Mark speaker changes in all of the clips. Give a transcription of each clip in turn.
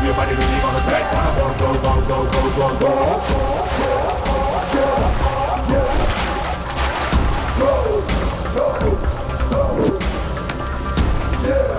Speaker 1: move your body, really gonna take. Wanna go, go, go, go, go, go, go. Go, go, go. Yeah, yeah.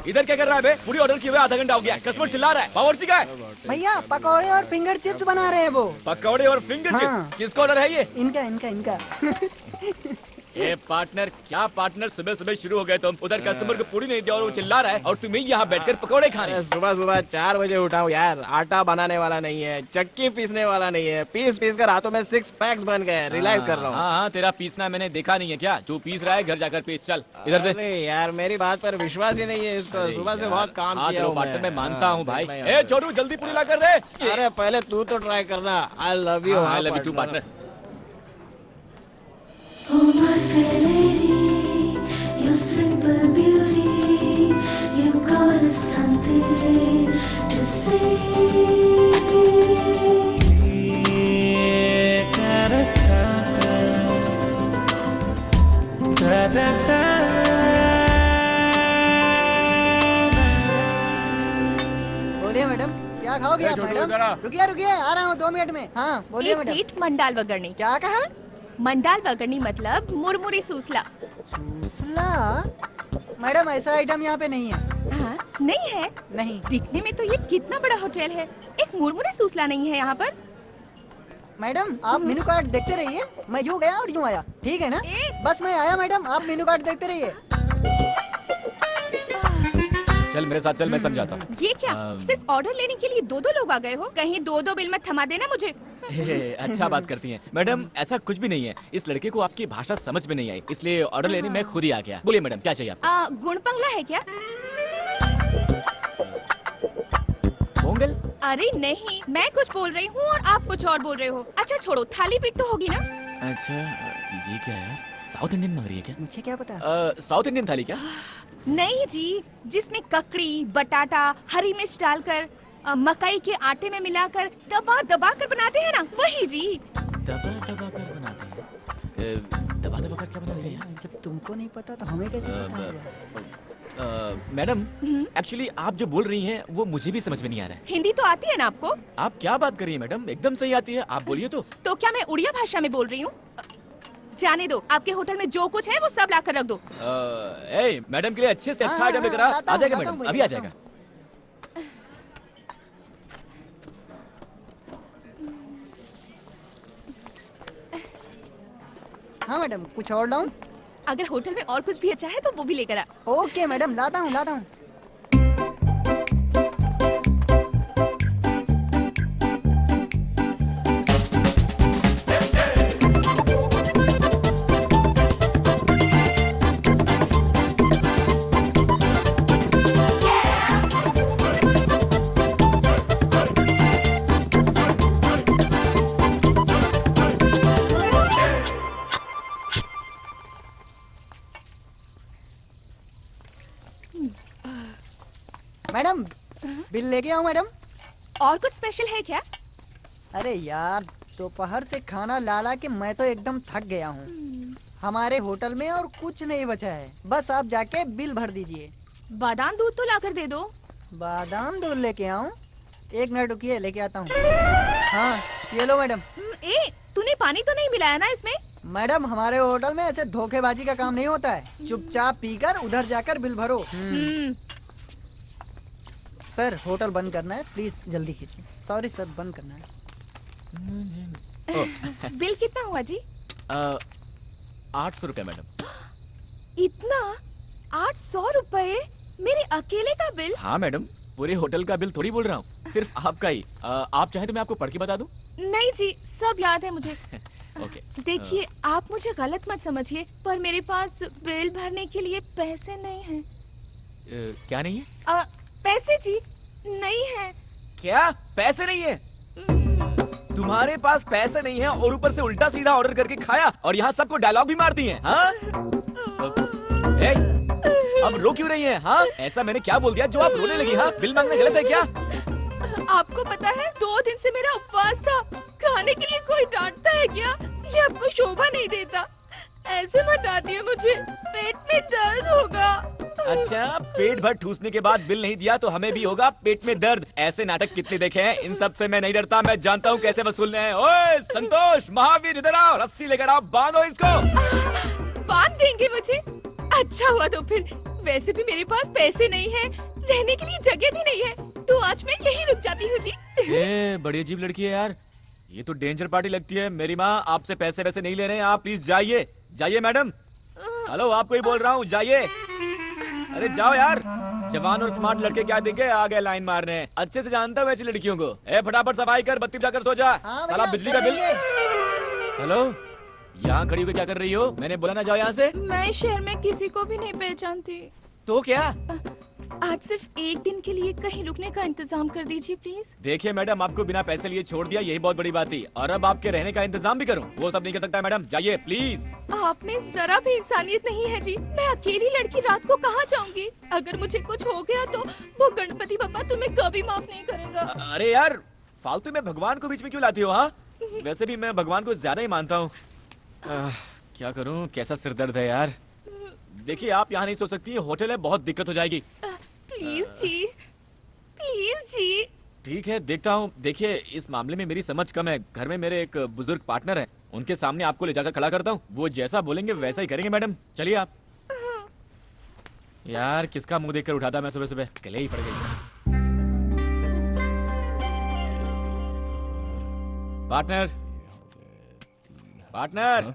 Speaker 2: इधर क्या कर रहा है बे? पूरी order किए हुए आधा घंटा हो गया, कस्टमर चिल्ला रहा है। बावर्ची का है?
Speaker 3: भैया पकौड़े और फिंगर चिप्स बना रहे हैं वो।
Speaker 2: पकौड़े और फिंगर चिप्स? किसका ऑर्डर है ये?
Speaker 3: इनका इनका इनका।
Speaker 2: ये पार्टनर, क्या पार्टनर, सुबह सुबह शुरू हो गए तुम। उधर कस्टमर को पूरी नहीं दिया और वो चिल्ला रहा है और तुम्हें यहाँ बैठकर पकौड़े खा रहे हैं।
Speaker 4: सुबह सुबह 4 बजे उठा हूँ यार। आटा बनाने वाला नहीं है, चक्की पीसने वाला नहीं है, पीस पीस कर हाथों में 6 पैक्स बन गए। रियलाइज कर रहा हूँ।
Speaker 2: हाँ, तेरा पीसना मैंने देखा नहीं है क्या? जो पीस रहा है घर जाकर पीस। चल इधर से।
Speaker 4: अरे यार मेरी बात पर विश्वास ही नहीं है इसको। सुबह से बहुत काम किया हूँ
Speaker 2: मैं मानता हूँ भाई। ए छोटू जल्दी पूरी ला कर दे।
Speaker 4: अरे पहले तू तो ट्राई करना। I love you.
Speaker 2: I love you too partner.
Speaker 5: Oh my fair lady, your simple beauty, you got us something to say.
Speaker 3: बोलिए मैडम, क्या खाओगे आप मैडम? रुकिए रुकिए, आ रहा हूँ 2 मिनट में। हाँ बोलिए मैडम।
Speaker 6: एक मंडाल वगरनी।
Speaker 3: क्या कहा?
Speaker 6: मंडाल वगरनी मतलब मुरमुरी सूसला।
Speaker 3: सूसला? मैडम ऐसा आइटम यहाँ पे नहीं है।
Speaker 6: हाँ, नहीं है?
Speaker 3: नहीं।
Speaker 6: दिखने में तो ये कितना बड़ा होटल है, एक मुरमुरी सूसला नहीं है यहाँ पर।
Speaker 3: मैडम आप मेनू कार्ड देखते रहिए, मैं यूँ गया और यूँ आया, ठीक है ना? बस मैं आया मैडम, आप मेनू कार्ड देखते रहिए।
Speaker 2: चल मेरे साथ चल, मैं समझाता हूँ।
Speaker 6: ये क्या? सिर्फ ऑर्डर लेने के लिए 2-2 लोग आ गए हो? कहीं 2-2 बिल मत थमा देना मुझे।
Speaker 2: अच्छा बात करती हैं मैडम, ऐसा कुछ भी नहीं है। इस लड़के को आपकी भाषा समझ में नहीं आई, इसलिए ऑर्डर लेने मैं खुद ही आ गया। बोलिए मैडम क्या चाहिए आपको?
Speaker 6: गुणपंगला है क्या?
Speaker 2: पोंगल?
Speaker 6: अरे नहीं, मैं कुछ बोल रही हूँ और आप कुछ और बोल रहे हो। अच्छा छोड़ो, थाली पीठ तो होगी ना?
Speaker 2: अच्छा ये क्या है? साउथ इंडियन मांग रही है क्या?
Speaker 3: मुझे क्या पता।
Speaker 2: साउथ इंडियन थाली क्या?
Speaker 6: नहीं जी, जिसमें ककड़ी, बटाटा, हरी मिर्च डालकर मकई के आटे में मिलाकर दबा दबा कर बनाते हैं ना, वही जी।
Speaker 2: दबा दबा कर बनाते हैं? दबा दबा कर क्या बनाते हैं?
Speaker 3: जब तुमको नहीं पता तो हमें कैसे पता होगा?
Speaker 2: मैडम एक्चुअली आप जो बोल रही हैं वो मुझे भी समझ में नहीं आ रहा है।
Speaker 6: हिंदी तो आती है ना आपको?
Speaker 2: आप क्या बात कर रही हैं मैडम? एकदम सही आती है, आप बोलिए तो।
Speaker 6: तो क्या मैं उड़िया भाषा में बोल रही हूँ? जाने दो, आपके होटल में जो कुछ है वो सब ला कर रख दो।
Speaker 2: मैडम के लिए अच्छे से अच्छा आइटम लेकर आ जाएगा मैडम, अभी आ जाएगा।
Speaker 3: हाँ मैडम, कुछ और लाऊं?
Speaker 6: अगर होटल में और कुछ भी अच्छा है तो वो भी लेकर आ।
Speaker 3: ओके मैडम, लाता हूँ लाता हूँ। मैडम बिल लेके आओ मैडम।
Speaker 6: और कुछ स्पेशल है क्या?
Speaker 3: अरे यार दोपहर से खाना ला ला के मैं तो एकदम थक गया हूँ। हमारे होटल में और कुछ नहीं बचा है, बस आप जाके बिल भर दीजिए।
Speaker 6: बादाम दूध तो लाकर दे दो।
Speaker 3: बादाम दूध लेके आऊँ? एक मिनट रुकिए, लेके आता हूँ। हाँ ये लो मैडम।
Speaker 6: ए, तूने पानी तो नहीं मिलाया ना इसमें?
Speaker 3: मैडम हमारे होटल में ऐसे धोखेबाजी का काम नहीं होता है, चुपचाप पीकर उधर जाकर बिल भरो। सर होटल बंद करना है, प्लीज जल्दी कीजिए। सॉरी सर, बंद करना है।
Speaker 6: बिल कितना हुआ जी?
Speaker 2: 800 रुपए मैडम।
Speaker 6: इतना? 800 रुपए मेरे अकेले का बिल?
Speaker 2: हाँ मैडम, पूरे होटल का बिल थोड़ी बोल रहा हूँ, सिर्फ आपका ही। आप चाहे तो मैं आपको पढ़ के बता दूं?
Speaker 6: नहीं जी, सब याद है मुझे।
Speaker 2: ओके।
Speaker 6: देखिए आप मुझे गलत मत समझिए, पर मेरे पास बिल भरने के लिए पैसे नहीं हैं।
Speaker 2: क्या नहीं है?
Speaker 6: पैसे जी नहीं है।
Speaker 2: क्या पैसे नहीं है? तुम्हारे पास पैसे नहीं है और ऊपर से उल्टा सीधा ऑर्डर करके खाया और यहाँ सबको डायलॉग भी मार दिए हैं, हाँ? अब रो क्यों रही है? हाँ ऐसा मैंने क्या बोल दिया जो आप रोने लगी? हाँ बिल मांगना गलत है क्या?
Speaker 6: आपको पता है 2 दिन से मेरा उपवास था, खाने के लिए कोई डांटता है क्या? ये आपको शोभा नहीं देता। ऐसे मत डांटिए मुझे, पेट में दर्द होगा।
Speaker 2: अच्छा, पेट भर ठूसने के बाद बिल नहीं दिया तो हमें भी होगा पेट में दर्द। ऐसे नाटक कितने देखे हैं, इन सब से मैं नहीं डरता, मैं जानता हूँ कैसे वसूलने हैं। ओए संतोष, महावीर इधर आओ, रस्सी लेकर आओ, बांधो इसको।
Speaker 6: बांध देंगे मुझे? अच्छा हुआ तो फिर, वैसे भी मेरे पास पैसे नहीं है, रहने के लिए जगह भी नहीं है, तो आज मैं यहीं रुक जाती हूँ जी।
Speaker 2: ये बड़ी अजीब लड़की है यार, ये तो डेंजर पार्टी लगती है। मेरी माँ आपसे पैसे वैसे नहीं ले रहे हैं, आप प्लीज जाइए। जाइए मैडम, हेलो आपको ही बोल रहा हूँ, जाइए। अरे जाओ यार, जवान और स्मार्ट लड़के क्या देंगे, आ गए लाइन मारने। अच्छे से जानता हूँ ऐसी लड़कियों को। ए फटाफट सफाई कर, बत्ती बुझाकर सो जा। साला बिजली का बिल। हेलो, यहाँ खड़ी होकर क्या कर रही हो? मैंने बोला ना जाओ यहाँ से।
Speaker 6: मैं शहर में किसी को भी नहीं पहचानती।
Speaker 2: तो क्या?
Speaker 6: आज सिर्फ एक दिन के लिए कहीं रुकने का इंतजाम कर दीजिए प्लीज।
Speaker 2: देखिए मैडम, आपको बिना पैसे लिए छोड़ दिया, यही बहुत बड़ी बात थी। और अब आपके रहने का इंतजाम भी करूं, वो सब नहीं कर सकता मैडम। जाइए प्लीज।
Speaker 6: आप में जरा भी इंसानियत नहीं है जी। मैं अकेली लड़की रात को कहाँ जाऊंगी? अगर मुझे कुछ हो गया तो वो गणपति पापा तुम्हें कभी माफ नहीं करेगा।
Speaker 2: अरे यार, फालतू में भगवान को बीच में क्यों लाती हो? हाँ वैसे भी मैं भगवान को ज्यादा ही मानता हूँ। क्या करूँ, कैसा सिरदर्द है यार। देखिए आप यहाँ नहीं सो सकती, होटल है, बहुत दिक्कत हो जाएगी।
Speaker 6: प्लीज जी, प्लीज जी।
Speaker 2: ठीक है देखता हूँ। देखिए इस मामले में मेरी समझ कम है, घर में मेरे एक बुजुर्ग पार्टनर है, उनके सामने आपको ले जाकर खड़ा करता हूँ, वो जैसा बोलेंगे वैसा ही करेंगे मैडम। चलिए आप। यार किसका मुंह देखकर उठाता मैं सुबह सुबह, गले ही पड़ गई। Partner, partner.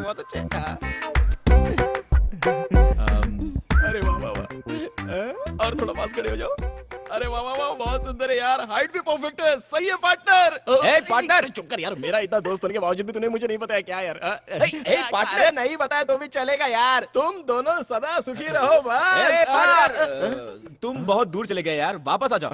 Speaker 2: बहुत अच्छे। अरे वाह वाह वाह, और थोड़ा पास खड़े हो जाओ। अरे वाह वाह वाह, बहुत सुंदर है यार, हाइट भी परफेक्ट है। सही है पार्टनर। पार्टनर
Speaker 4: चुप कर यार, मेरा इतना दोस्त होने के बावजूद भी तूने मुझे नहीं बताया क्या यार?
Speaker 2: पार्टनर
Speaker 4: नहीं बताया तो भी चलेगा यार, तुम दोनों सदा सुखी रहो बस।
Speaker 2: पार्टनर तुम बहुत दूर चले गए यार, वापस आ जाओ।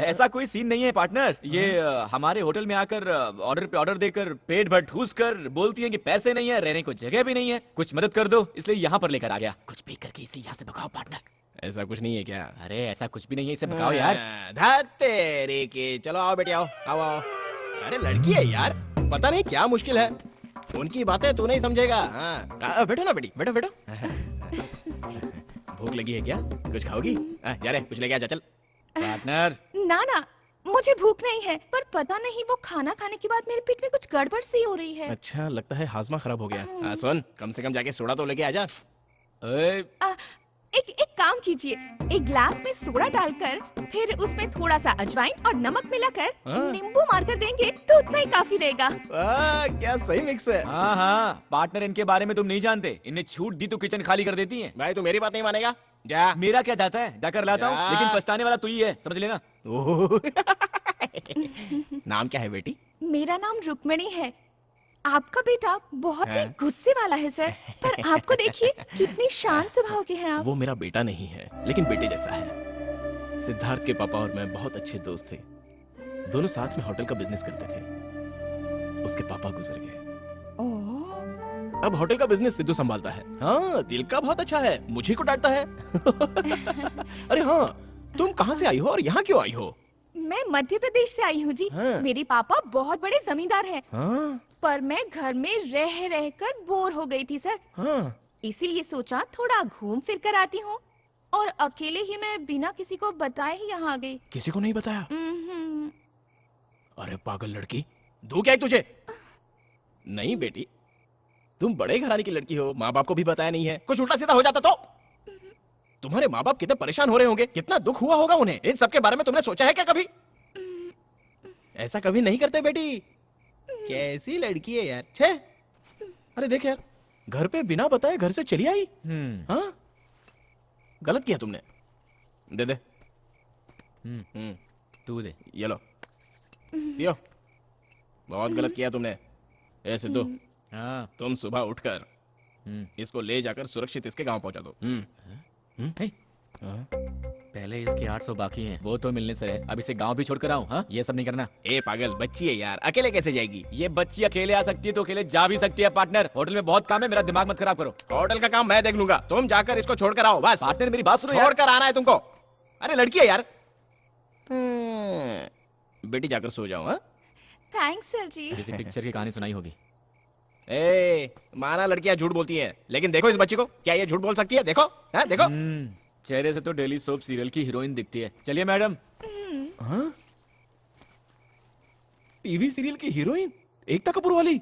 Speaker 2: ऐसा कोई सीन नहीं है पार्टनर। ये हमारे होटल में आकर ऑर्डर पे ऑर्डर देकर पेट भर ठूस कर बोलती है कि पैसे नहीं है, रहने को जगह भी नहीं है, कुछ मदद कर दो, इसलिए यहाँ पर लेकर आ गया। कुछ भी करके इसे यहाँ से भगाओ पार्टनर।
Speaker 4: ऐसा कुछ नहीं है क्या?
Speaker 2: अरे ऐसा कुछ भी नहीं है, इसे भगाओ यार।
Speaker 4: तेरे के चलो आओ बेटी, आओ आओ आओ। अरे लड़की है यार, पता नहीं क्या मुश्किल है, उनकी बातें तू नहीं समझेगा। हाँ बैठो ना बेटी, बैठो बैठो। भूख लगी है क्या? कुछ खाओगी? जा रे, कुछ लेके आ जा, चल।
Speaker 2: पार्टनर
Speaker 6: ना ना, मुझे भूख नहीं है, पर पता नहीं वो खाना खाने के बाद मेरे पेट में कुछ गड़बड़ सी हो रही है।
Speaker 4: अच्छा लगता है हाजमा खराब हो गया। सुन, कम से कम जाके सोडा तो लेके आ जा।
Speaker 6: एक काम कीजिए, एक ग्लास में सोडा डालकर फिर उसमें थोड़ा सा अजवाइन और नमक मिलाकर नींबू मारकर देंगे तो उतना ही काफी रहेगा।
Speaker 4: क्या सही मिक्स है।
Speaker 2: हाँ हाँ पार्टनर, इनके बारे में तुम नहीं जानते, इन्हें छूट दी तो किचन खाली कर देती हैं।
Speaker 4: भाई तू मेरी बात नहीं मानेगा, जा।
Speaker 2: मेरा क्या जाता है, जाकर लाता हूँ, लेकिन पछताने वाला तू ही है, समझ लेना।
Speaker 4: नाम क्या है बेटी?
Speaker 6: मेरा नाम रुक्मिणी है। आपका बेटा बहुत ही गुस्से वाला है सर, पर आपको देखिए कितनी शांत स्वभाव के हैं आप।
Speaker 4: वो मेरा बेटा नहीं है, लेकिन बेटे जैसा है। सिद्धार्थ के पापा और मैं बहुत अच्छे दोस्त थे, दोनों साथ में होटल का बिजनेस करते थे। उसके पापा गुजर गए,
Speaker 6: ओह,
Speaker 4: अब होटल का बिजनेस सिद्धू संभालता है। हाँ, दिल का बहुत अच्छा है, मुझे को डांटता है। अरे हाँ, तुम कहाँ से आई हो और यहाँ क्यों आई हो?
Speaker 6: मैं मध्य प्रदेश से आई हूँ जी।
Speaker 4: हाँ।
Speaker 6: मेरे पापा बहुत बड़े जमींदार हैं।
Speaker 4: हाँ,
Speaker 6: पर मैं घर में रह रहकर बोर हो गई थी सर,
Speaker 4: हाँ,
Speaker 6: इसीलिए सोचा थोड़ा घूम फिर कर आती हूँ। और अकेले ही मैं बिना किसी को बताए ही यहाँ आ गई।
Speaker 4: किसी को नहीं बताया?
Speaker 6: हम्म,
Speaker 4: अरे पागल लड़की, दू क्या है तुझे? नहीं बेटी, तुम बड़े घराने की लड़की हो, माँ बाप को भी बताया नहीं है। कुछ उल्टा सीधा हो जाता तो? तुम्हारे माँ बाप कितने परेशान हो रहे होंगे, कितना दुख हुआ होगा उन्हें। इन सब के बारे में तुमने सोचा है क्या कभी? ऐसा कभी नहीं करते बेटी। कैसी लड़की है यार, छे। अरे देख यार, घर पे बिना बताए घर से चली आई। हाँ, गलत किया तुमने। दे दे।
Speaker 2: तू दे।
Speaker 4: ये लो, पियो। बहुत गलत किया तुमने। ए सिद्धू,
Speaker 2: हाँ।
Speaker 4: तुम सुबह उठकर इसको ले जाकर सुरक्षित इसके गांव पहुंचा दो।
Speaker 2: हे, पहले इसके 800 बाकी हैं, वो तो मिलने से है। अब इसे गांव भी छोड़कर आऊं? हाँ, ये सब नहीं करना।
Speaker 4: ए पागल, बच्ची है यार, अकेले कैसे जाएगी?
Speaker 2: ये बच्ची अकेले आ सकती है तो अकेले जा भी सकती है। पार्टनर, होटल में बहुत काम है, मेरा दिमाग मत खराब करो।
Speaker 4: होटल का काम मैं देख लूंगा, तुम जाकर इसको छोड़कर आओ बस।
Speaker 2: पार्टनर मेरी बात सुनो यार।
Speaker 4: छोड़कर आना है तुमको। अरे लड़की है यार। बेटी जाकर सो जाओ। हाँ,
Speaker 6: थैंक्स सर जी।
Speaker 2: किसी पिक्चर की कहानी सुनाई होगी।
Speaker 4: ए, माना लड़कियां झूठ बोलती हैं, लेकिन देखो इस बच्ची को, क्या ये झूठ बोल सकती है? देखो, हाँ देखो।
Speaker 2: चेहरे से तो डेली सोप सीरियल की हीरोइन दिखती है। चलिए मैडम।
Speaker 4: हाँ? टीवी सीरियल की हीरोइन, एकता कपूर वाली।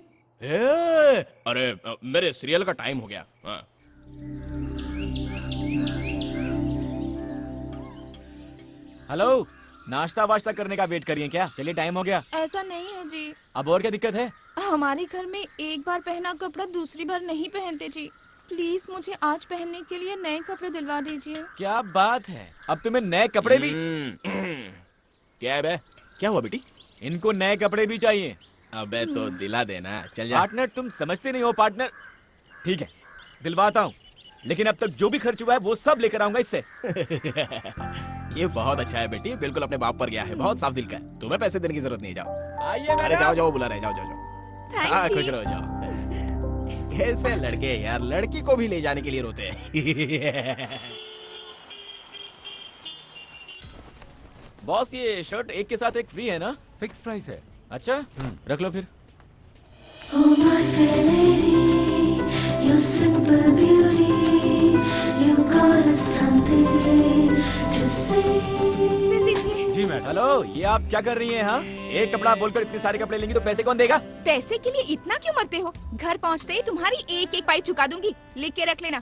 Speaker 4: अरे मेरे सीरियल का टाइम हो गया। हाँ।
Speaker 2: हेलो, नाश्ता वाश्ता करने का वेट करिए क्या? चलिए टाइम हो गया।
Speaker 6: ऐसा नहीं है जी,
Speaker 2: अब और क्या दिक्कत है?
Speaker 6: हमारे घर में एक बार पहना कपड़ा दूसरी बार नहीं पहनते जी। प्लीज मुझे आज पहनने के लिए नए कपड़े दिलवा दीजिए।
Speaker 2: क्या बात है, अब तुम्हें नए कपड़े भी?
Speaker 4: क्या है बे? क्या हुआ बेटी?
Speaker 2: इनको नए कपड़े भी चाहिए।
Speaker 4: अबे तो दिला देना, चल जा।
Speaker 2: पार्टनर, तुम समझते नहीं हो पार्टनर। ठीक है, दिलवाता हूँ, लेकिन अब तक जो भी खर्च हुआ है वो सब लेकर आऊंगा इससे।
Speaker 4: ये बहुत अच्छा है बेटी, बिल्कुल अपने बाप पर गया है, बहुत साफ दिल का है। तुम्हें पैसे देने की जरूरत नहीं, जाओ।
Speaker 2: आइए
Speaker 4: अरे
Speaker 2: मैडम।
Speaker 4: जाओ जाओ, बुला रहे, जाओ जाओ जाओ। हाँ,
Speaker 6: थैंक्स
Speaker 4: खुश
Speaker 6: जी।
Speaker 4: रहो, जाओ। कैसे लड़के यार, लड़की को भी ले जाने के लिए रोते हैं।
Speaker 2: बॉस, ये शर्ट एक के साथ एक फ्री है ना?
Speaker 7: फिक्स प्राइस है।
Speaker 2: अच्छा, रख लो फिर।
Speaker 5: Oh my fair lady, you're simple beauty. You got a something to say.
Speaker 6: दिल दीजिए।
Speaker 7: जी मैडम।
Speaker 2: हेलो, ये आप क्या कर रही हैं? हाँ, एक कपड़ा बोलकर इतने सारे कपड़े लेंगी तो पैसे कौन देगा?
Speaker 6: पैसे के लिए इतना क्यों मरते हो? घर पहुंचते ही तुम्हारी एक एक पाई चुका दूंगी, लिख के रख लेना।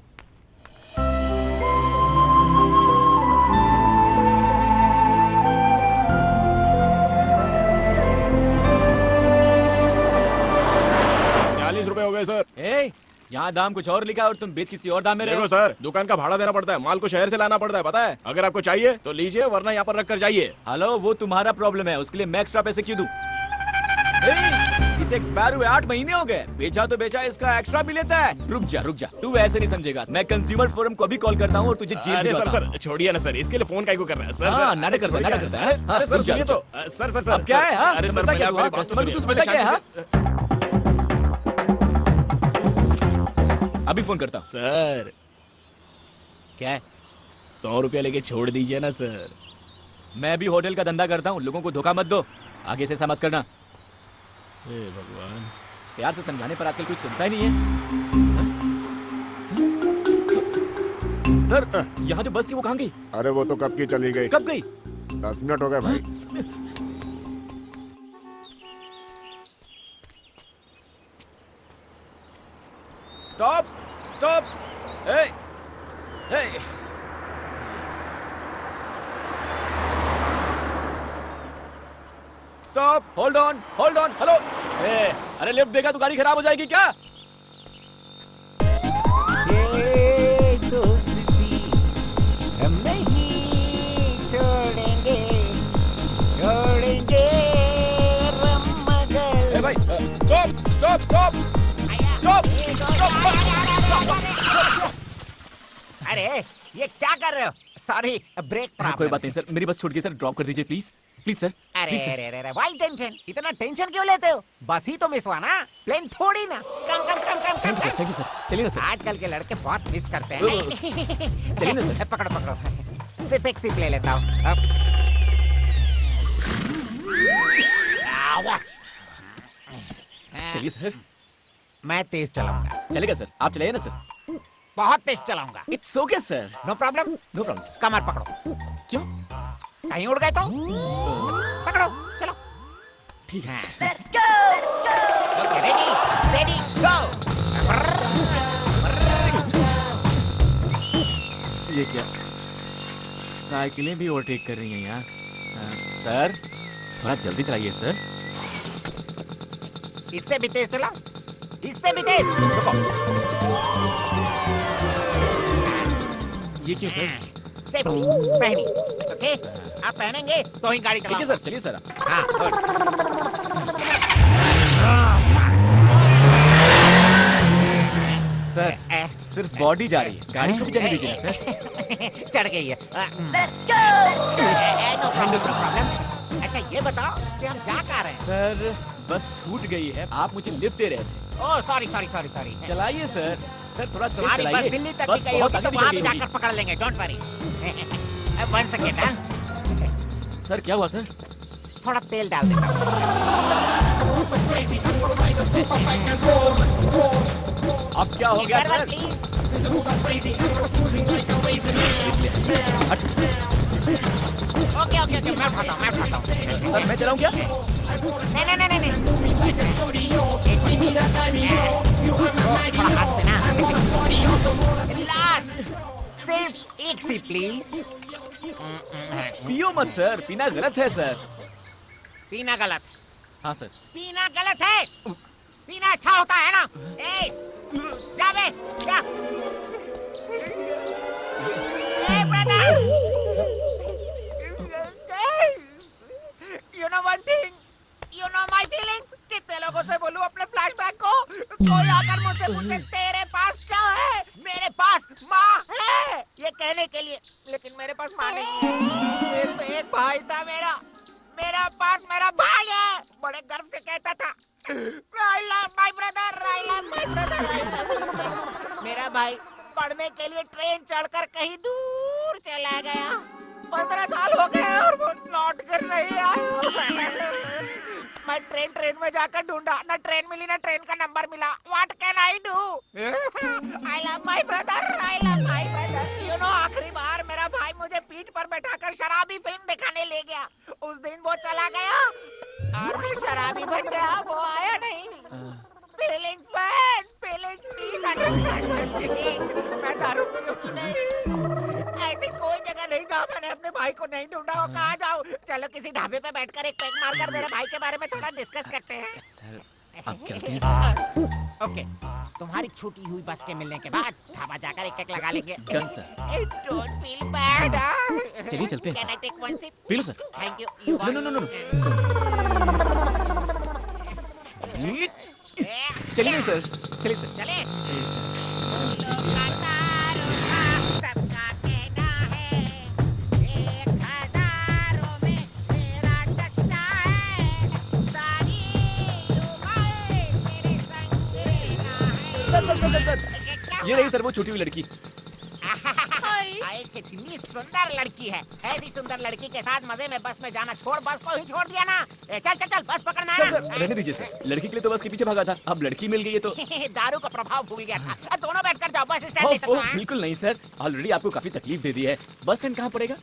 Speaker 4: ₹40 हो गए सर।
Speaker 2: ए, यहाँ दाम कुछ और लिखा और तुम बेच किसी और दाम में रहे
Speaker 4: देखो
Speaker 2: हो।
Speaker 4: सर, दुकान का भाड़ा देना पड़ता है, माल को शहर से लाना पड़ता है, पता है? अगर आपको चाहिए तो लीजिए, वरना यहाँ पर रख कर जाइए।
Speaker 2: हेलो, वो तुम्हारा प्रॉब्लम है, उसके लिए मैं एक्स्ट्रा पैसे क्यों दूं? इसे एक्सपायर हुए 8 महीने हो गए, बेचा तो बेचा, इसका एक्स्ट्रा भी लेता है। रुक जा, तू ऐसे नहीं समझेगा। मैं कंज्यूमर फोरम को भी कॉल करता हूँ और तुझे जेल
Speaker 4: अरे
Speaker 2: भेजता
Speaker 4: सर
Speaker 2: हूँ।
Speaker 4: सर, छोड़िए ना सर, इसके लिए फोन काहे को कर रहा है? सर
Speaker 2: हाँ,
Speaker 4: सर,
Speaker 2: नाटक करता है,
Speaker 4: छोड़िए
Speaker 2: नाटक करता
Speaker 4: ना।
Speaker 2: है।
Speaker 4: अरे सर,
Speaker 2: रुक जा,
Speaker 4: सुनिए तो। सर,
Speaker 2: अब क्या है? हाँ,
Speaker 4: अरे सर,
Speaker 2: समझता क्या
Speaker 4: मेरी
Speaker 2: तू?
Speaker 4: बात तो
Speaker 2: कस्टमर
Speaker 4: सुनिए,
Speaker 2: को समझता क्या है? हाँ? अभी फोन करता हूँ।
Speaker 4: सर
Speaker 2: क्या है?
Speaker 4: ₹100 लेके छोड़ दीजिए ना सर।
Speaker 2: मैं भी होटल का धंधा करता हूँ, लोगों को धोखा मत दो। आगे से ऐसा मत करना।
Speaker 4: हे भगवान।
Speaker 2: प्यार से समझाने पर आजकल कुछ सुनता ही नहीं है। सर, यहाँ जो बस थी वो कहाँ गई?
Speaker 8: अरे वो तो कब की चली गई।
Speaker 2: कब गई?
Speaker 8: 10 मिनट हो गए भाई।
Speaker 2: Stop, stop. ए, ए। Stop, hold on, hello. ए, अरे लिफ्ट देगा तो गाड़ी खराब हो जाएगी क्या?
Speaker 9: ये दोस्ती हम नहीं छोड़ेंगे
Speaker 2: ए भाई, स्टॉप।
Speaker 9: अरे ये क्या कर रहे हो? सॉरी, ब्रेक
Speaker 2: कोई बात नहीं सर, मेरी बस छूट गई सर, ड्रॉप कर दीजिए प्लीज। Please sir.
Speaker 9: अरे अरे अरे वाई टेंशन, इतना टेंशन क्यों लेते हो? बस ही तो मिस हुआ ना, प्लेन थोड़ी ना। कम कम कम कम कम
Speaker 2: थैंक यू सर, चलिए ना सर।
Speaker 9: आजकल के लड़के बहुत मिस करते हैं।
Speaker 2: चलिए ना सर।
Speaker 9: पकड़ो पकड़ो, सिर्फ एक सिप ले लेता हूँ।
Speaker 2: चलिए सर।
Speaker 9: मैं तेज चलाऊंगा।
Speaker 2: चलेगा सर, आप चलाइए ना सर।
Speaker 9: बहुत तेज चलाऊंगा।
Speaker 2: It's okay sir.
Speaker 9: No problem.
Speaker 2: No problem sir.
Speaker 9: कमर पकड़ो।
Speaker 2: क्यों?
Speaker 9: कहीं उड़ गए तो पकड़ो, चलो।
Speaker 2: ठीक है।
Speaker 5: Let's go! Let's go!
Speaker 9: Okay, ready ready गो।
Speaker 2: ये क्या? साइकिलें भी ओवरटेक कर रही हैं यहाँ। सर थोड़ा जल्दी चलाइए सर।
Speaker 9: इससे भी तेज चलाओ, इससे भी तेज। रुको।
Speaker 2: ये क्यों सर?
Speaker 9: सेफ्टी पहनी, ओके? आप पहनेंगे तो ही गाड़ी
Speaker 2: ठीक है
Speaker 9: चलाओ।
Speaker 2: सर, चलिए सर।
Speaker 9: हाँ, गुड।
Speaker 2: सर सिर्फ बॉडी जा रही है, गाड़ी को भी जाने दीजिए ना सर।
Speaker 9: चढ़ गई है।
Speaker 5: Let's go!
Speaker 9: No problem. अच्छा ये बताओ कि हम जा कहाँ रहे हैं?
Speaker 2: सर बस छूट गई है, आप मुझे लिफ्ट दे रहे थे।
Speaker 9: Oh sorry sorry sorry sorry.
Speaker 2: चलाइए सर। सर थोड़ा तेज
Speaker 9: तुम्हारी बस
Speaker 2: चलाइए।
Speaker 9: दिल्ली तक
Speaker 2: बस
Speaker 9: की गई
Speaker 2: बहुत
Speaker 9: होगी तो
Speaker 2: आगे
Speaker 9: वहाँ
Speaker 2: निकल
Speaker 9: भी
Speaker 2: गई
Speaker 9: जाकर पकड़ लेंगे, डोंट वरी। 1 सेकेंड।
Speaker 2: मेरी। सर क्या हुआ सर?
Speaker 9: थोड़ा तेल डाल देता हूँ।
Speaker 2: अब क्या हो गया सर?
Speaker 9: ओके ओके ओके, मैं उठाता हूँ, मैं उठाता हूँ।
Speaker 2: सर मैं चलाऊं क्या?
Speaker 9: नहीं नहीं नहीं नहीं। थोड़ा हाथ से ना। लास्ट, सिर्फ एक सी प्लीज।
Speaker 2: पियो मत सर, पीना गलत है सर।
Speaker 9: पीना गलत?
Speaker 2: हाँ सर।
Speaker 9: पीना गलत है? पीना अच्छा होता है ना? ए, जा बे, जा। ए brother, you know one thing, you know my feelings। कितने लोगों से बोलूं अपने फ्लैशबैक को? कोई आकर मुझसे पूछे तेरे पास क्या है? मेरे पास माँ है ये कहने के लिए, लेकिन मेरे पास माँ नहीं है। सिर्फ एक भाई था मेरा, मेरा पास मेरा भाई है। बड़े गर्व से कहता था, I love my brother, I love my brother, I love my brother। मेरा भाई पढ़ने के लिए ट्रेन चढ़कर कहीं दूर चला गया। 15 साल हो गए और वो लौट कर नहीं आया। मैं ट्रेन में जाकर ढूंढा, ना ट्रेन मिली ना ट्रेन का नंबर मिला। What can I do? I love my brother, I love my brother। You know आखिरी बार मेरा भाई मुझे पीठ पर बैठाकर शराबी फिल्म दिखाने ले गया। उस दिन वो चला गया और मैं शराबी बन गया, वो आया नहीं। Feelings man, feelings please understand feelings। मैं दारू पीऊंगी नहीं। ऐसी कोई जगह नहीं जहाँ मैंने अपने भाई को नहीं ढूंढा हो। कहाँ जाऊँ? चलो किसी ढाबे पे बैठकर एक पैक मारकर मेरे भाई के बारे में थोड़ा डिस्कस करते हैं।
Speaker 2: सर अब चलते हैं सर।
Speaker 9: ओके, तुम्हारी छूटी हुई बस के मिलने के बाद ढाबा जाकर एक लगा लेंगे।
Speaker 2: Done sir.
Speaker 9: Don't feel bad।
Speaker 2: चलिए चलते हैं।
Speaker 9: Can I take one sip?
Speaker 2: पी लो sir.
Speaker 9: Thank you। You
Speaker 2: no no no no. चलिए सर, चलिए सर।
Speaker 9: चले।
Speaker 2: चलिए सर।
Speaker 9: सबका कहना है 1000 में मेरा चच्चा है। सारी उम्र मेरे संग रहना है।
Speaker 2: सर ये रही सर वो छूटी हुई लड़की।
Speaker 6: हाय।
Speaker 9: कितनी सुंदर लड़की है। ऐसी सुंदर लड़की के साथ मजे में बस में जाना छोड़, बस को ही छोड़ दिया ना। चल चल चल, बस पकड़ना है
Speaker 2: सर
Speaker 9: ना।
Speaker 2: सर रहने दीजिए सर, लड़की के लिए तो बस के पीछे भागा था, अब लड़की मिल गई है तो।
Speaker 9: दारू का प्रभाव भूल गया था। अब दोनों बैठकर जाओ, बस स्टैंड ले सकते हैं।
Speaker 2: बिल्कुल नहीं सर, ऑलरेडी आपको काफी तकलीफ दे दी है। बस स्टैंड कहाँ पड़ेगा?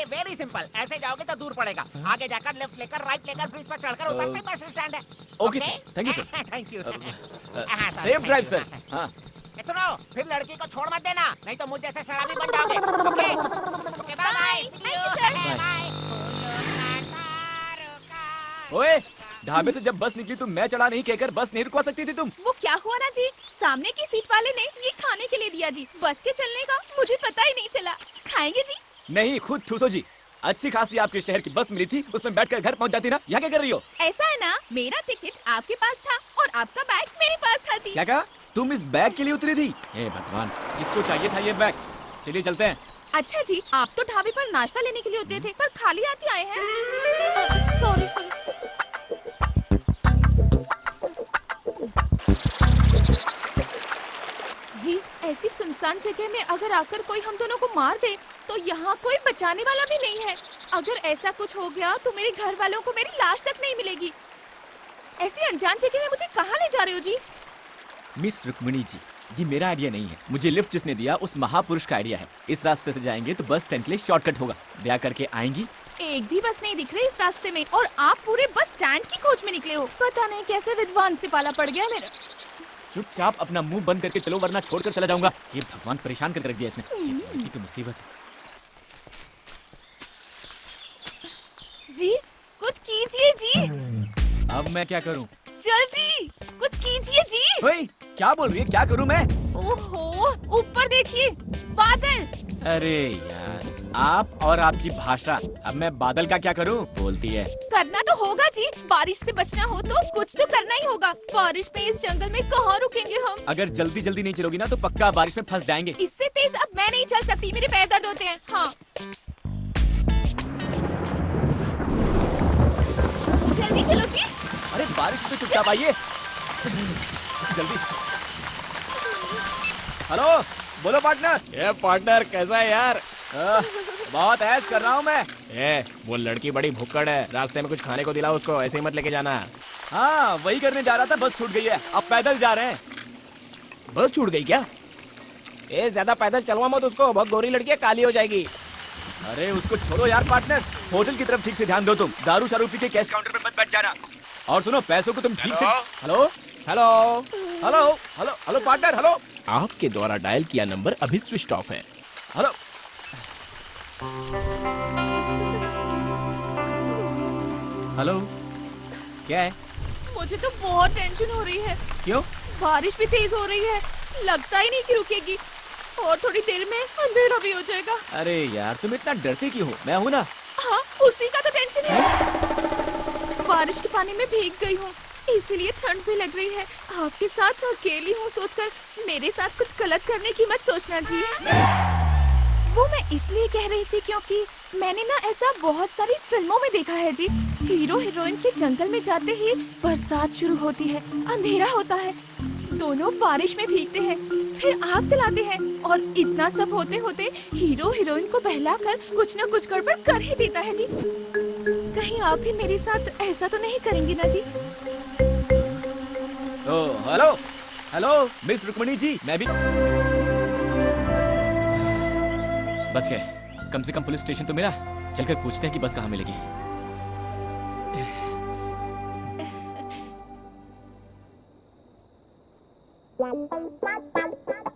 Speaker 9: वेरी सिंपल, ऐसे जाओगे तो दूर पड़ेगा। आगे जाकर लेफ्ट लेकर राइट लेकर ब्रिज पर चढ़कर उतरते ही बस स्टैंड है।
Speaker 2: Okay sir, thank you sir.
Speaker 9: Thank you.
Speaker 2: Safe drive sir. हाँ
Speaker 9: सुनो, फिर लड़की को छोड़ मत देना, नहीं तो मुझ जैसे शराबी बन जाओगे। Okay okay, bye bye. Bye.
Speaker 2: ओए, ढाबे से जब बस निकली तो मैं चला नहीं कहकर बस नहीं रुकवा सकती थी तुम?
Speaker 6: वो क्या हुआ ना जी, सामने की सीट वाले ने ये खाने के लिए दिया जी। बस के चलने का मुझे पता ही नहीं चला। खाएंगे जी?
Speaker 2: नहीं, खुद ठूसो जी। अच्छी खासी आपके शहर की बस मिली थी, उसमें बैठकर घर पहुंच जाती ना। यहाँ क्या कर रही हो?
Speaker 6: ऐसा है ना, मेरा टिकट आपके पास था और आपका बैग मेरे पास था जी।
Speaker 2: क्या कहा? तुम इस बैग के लिए उतरी थी? हे भगवान, किसको चाहिए था ये बैग? चलिए चलते हैं।
Speaker 6: अच्छा जी, आप तो ढाबे पर नाश्ता लेने के लिए उतरे थे, पर खाली हाथ ही आए हैं। Sorry sorry. जी ऐसी सुनसान जगह में अगर आकर कोई हम दोनों को मार दे तो यहाँ कोई बचाने वाला भी नहीं है। अगर ऐसा कुछ हो गया तो मेरे घर वालों को मेरी लाश तक नहीं मिलेगी। ऐसी अनजान जगह में मुझे कहाँ ले जा रहे हो जी?
Speaker 2: मिस रुक्मिणी जी, ये मेरा आइडिया नहीं है। मुझे लिफ्ट जिसने दिया उस महापुरुष का आइडिया है। इस रास्ते से जाएंगे तो बस स्टैंड के लिए शॉर्टकट होगा। ब्याह करके आएंगी।
Speaker 6: एक भी बस नहीं दिख रही इस रास्ते में और आप पूरे बस स्टैंड की खोज में निकले हो। पता नहीं कैसे विद्वान से पाला पड़ गया मेरा।
Speaker 2: चुपचाप अपना मुंह बंद करके चलो वरना छोड़कर चला जाऊंगा। ये भगवान परेशान करके रख दिया इसने। ये लड़की तो मुसीबत है।
Speaker 6: जी कुछ कीजिए जी।
Speaker 2: अब मैं क्या करूं?
Speaker 6: जल्दी कुछ कीजिए जी।
Speaker 2: ओए, क्या बोल रही है? क्या करूं मैं?
Speaker 6: ओहो ऊपर देखिए बादल।
Speaker 2: अरे यार, आप और आपकी भाषा। अब मैं बादल का क्या करूं? बोलती है।
Speaker 6: करना तो होगा जी। बारिश से बचना हो तो कुछ तो करना ही होगा। बारिश में इस जंगल में कहाँ रुकेंगे हम?
Speaker 2: अगर जल्दी जल्दी नहीं चलोगी ना तो पक्का बारिश में फंस जाएंगे।
Speaker 6: इससे तेज अब मैं नहीं चल सकती। मेरे पैर दर्द होते हैं। हाँ जल्दी चलो जी।
Speaker 2: अरे बारिश में चुपचाप आइए जल्दी। हेलो बोलो पार्टनर।
Speaker 4: ये पार्टनर कैसा है यार?
Speaker 2: बहुत ऐश कर रहा हूँ मैं।
Speaker 4: वो लड़की बड़ी भुक्कड़ है, रास्ते में कुछ खाने को दिलाओ उसको, ऐसे ही मत लेके जाना।
Speaker 2: हाँ वही करने जा रहा था, बस छूट गई है। अब पैदल जा रहे हैं।
Speaker 4: बस छूट गई क्या? ज्यादा पैदल चलवा मत उसको, बहुत गोरी लड़की है, काली हो जाएगी।
Speaker 2: अरे उसको छोड़ो यार पार्टनर। होटल की तरफ ठीक से ध्यान दो तुम। दारू शारू पी के कैश काउंटर पे मत बैठ जाना। और सुनो पैसों को तुम ठीक से। Hello
Speaker 4: hello
Speaker 2: hello hello hello partner. Hello
Speaker 4: आपके द्वारा डायल किया नंबर अभी स्विच ऑफ है।
Speaker 2: हेलो हेलो क्या है?
Speaker 6: मुझे तो बहुत टेंशन हो रही है।
Speaker 2: क्यों?
Speaker 6: बारिश भी तेज हो रही है, लगता ही नहीं कि रुकेगी और थोड़ी देर में अंधेरा भी हो जाएगा।
Speaker 2: अरे यार तुम इतना डरती क्यों हो? मैं हूँ ना।
Speaker 6: हाँ उसी का तो टेंशन है। बारिश के पानी में भीग गई हूँ इसीलिए ठंड भी लग रही है। आपके साथ अकेली हूँ सोचकर मेरे साथ कुछ गलत करने की मत सोचना जी। वो मैं इसलिए कह रही थी क्योंकि मैंने ना ऐसा बहुत सारी फिल्मों में देखा है जी। हीरो हीरोइन के जंगल में जाते ही बरसात शुरू होती है, अंधेरा होता है, दोनों बारिश में भीगते हैं, फिर आग जलाते हैं और इतना सब होते होते हीरो हीरोइन को बहलाकर कुछ न कुछ गड़बड़ कर ही देता है जी। कहीं आप भी मेरे साथ ऐसा तो नहीं करेंगे ना जी?
Speaker 2: Hello hello miss Rukmini ji, मैं भी बच गए। कम से कम पुलिस स्टेशन तो मिला। चलकर पूछते हैं कि बस कहाँ मिलेगी।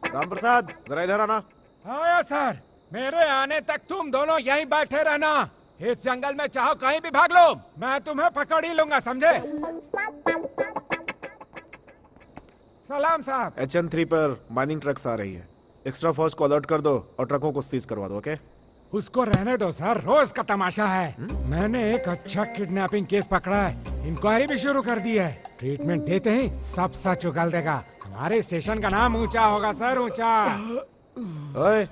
Speaker 8: राम प्रसाद जरा इधर आना।
Speaker 1: हाँ सर, मेरे आने तक तुम दोनों यहीं बैठे रहना। इस जंगल में चाहो कहीं भी भाग लो, मैं तुम्हें पकड़ ही लूंगा, समझे? सलाम साहब।
Speaker 8: HN3 पर माइनिंग ट्रक्स आ रही है। एक्स्ट्रा फोर्स को अलर्ट कर दो और ट्रकों को सीज करवा दो। ओके?
Speaker 1: उसको रहने दो सर, रोज का तमाशा है। मैंने एक अच्छा किडनैपिंग केस पकड़ा है, इंक्वायरी भी शुरू कर दी है। ट्रीटमेंट देते ही सब सच उगल देगा। हमारे स्टेशन का नाम ऊंचा होगा सर, ऊंचा।
Speaker 8: ओए,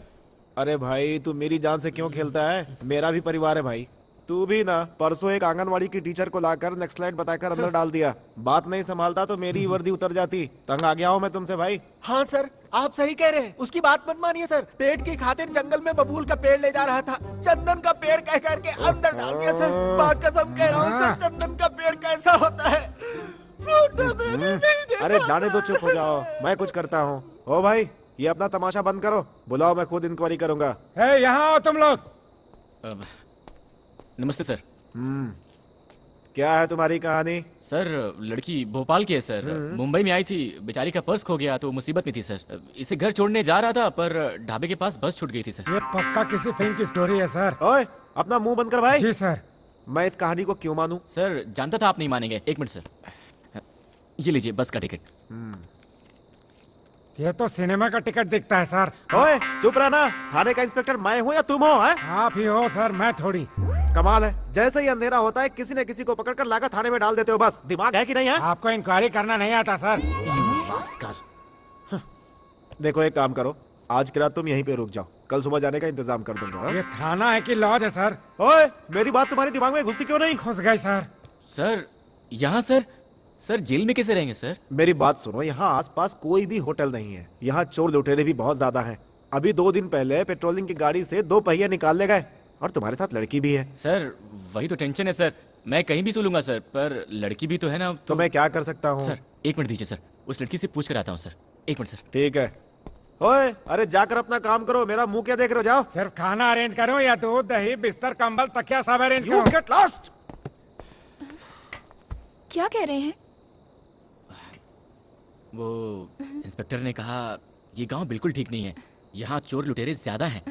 Speaker 8: अरे भाई तू मेरी जान से क्यों खेलता है? मेरा भी परिवार है भाई। तू भी ना परसों एक आंगनवाड़ी की टीचर को लाकर नक्सलाइट बताकर अंदर डाल दिया। बात नहीं संभालता तो मेरी वर्दी उतर जाती। तंग आ गया हूँ मैं तुमसे भाई।
Speaker 3: हाँ सर आप सही कह रहे हैं, उसकी बात मत मानिए सर। पेट की खातिर जंगल में बबूल का पेड़ ले जा रहा था, चंदन का पेड़ कह करके अंदर डाल दिया सर। माँ कसम कह रहा हूँ सर, चंदन का पेड़ कैसा होता है फोटो मैंने नहीं देखा।
Speaker 8: अरे जाने दो, चुप हो जाओ, मैं कुछ करता हूँ। ओ भाई ये अपना तमाशा बंद करो, बुलाओ, मैं खुद इंक्वायरी करूंगा।
Speaker 1: यहाँ आओ तुम लोग।
Speaker 2: नमस्ते सर।
Speaker 8: क्या है तुम्हारी कहानी?
Speaker 2: सर लड़की भोपाल की है सर। मुंबई में आई थी, बेचारी का पर्स खो गया तो मुसीबत में थी सर। इसे घर छोड़ने जा रहा था पर ढाबे के पास बस छूट गई थी सर।
Speaker 1: ये पक्का किसी फिल्म की स्टोरी है सर।
Speaker 8: ओए अपना मुंह बंद कर भाई।
Speaker 1: जी सर।
Speaker 8: मैं इस कहानी को क्यों मानूं?
Speaker 2: सर जानता था आप नहीं मानेंगे। एक मिनट सर, ये लीजिए बस का टिकट।
Speaker 1: ये तो सिनेमा का टिकट दिखता है सर।
Speaker 8: ओए चुप रहना, थाने का इंस्पेक्टर मैं हूँ या तुम हो?
Speaker 1: आप ही हो सर, मैं थोड़ी।
Speaker 8: कमाल है, जैसे ही अंधेरा होता है किसी न किसी को पकड़कर लाकर थाने में डाल देते हो। बस दिमाग है कि नहीं है?
Speaker 1: आपको इंक्वायरी करना नहीं आता सर।
Speaker 8: देखो एक काम करो, आज की रात तुम यहीं पे रुक जाओ, कल सुबह जाने का इंतजाम कर दूंगा। हाँ?
Speaker 1: ये थाना है कि लॉज है सर?
Speaker 8: ओए, मेरी बात तुम्हारे दिमाग में घुसती क्यों नहीं?
Speaker 1: घुस गई सर।
Speaker 2: सर यहाँ सर जेल में कैसे रहेंगे सर?
Speaker 8: मेरी बात सुनो, यहाँ आसपास कोई भी होटल नहीं है। यहाँ चोर लुटेरे भी बहुत ज्यादा हैं। अभी 2 दिन पहले पेट्रोलिंग की गाड़ी से 2 पहिए निकाल ले गए, और तुम्हारे साथ लड़की भी है।
Speaker 2: सर वही तो टेंशन है सर, मैं कहीं भी सो लूंगा सर, पर लड़की भी तो है ना।
Speaker 8: तो मैं क्या कर सकता हूँ?
Speaker 2: सर 1 मिनट दीजिए सर, उस लड़की से पूछ कर आता हूँ सर। 1 minute sir.
Speaker 8: ठीक है। ओए, अरे जाकर अपना काम करो, मेरा मुंह क्या देख रहे हो? जाओ।
Speaker 1: सिर्फ खाना अरेंज करो या दूध दही बिस्तर कंबल तकिया सब अरेंज
Speaker 8: You
Speaker 1: करो।
Speaker 8: get lost!
Speaker 6: क्या कह रहे हैं?
Speaker 2: वो इंस्पेक्टर ने कहा ये गांव बिल्कुल ठीक नहीं है, यहाँ चोर लुटेरे ज्यादा हैं,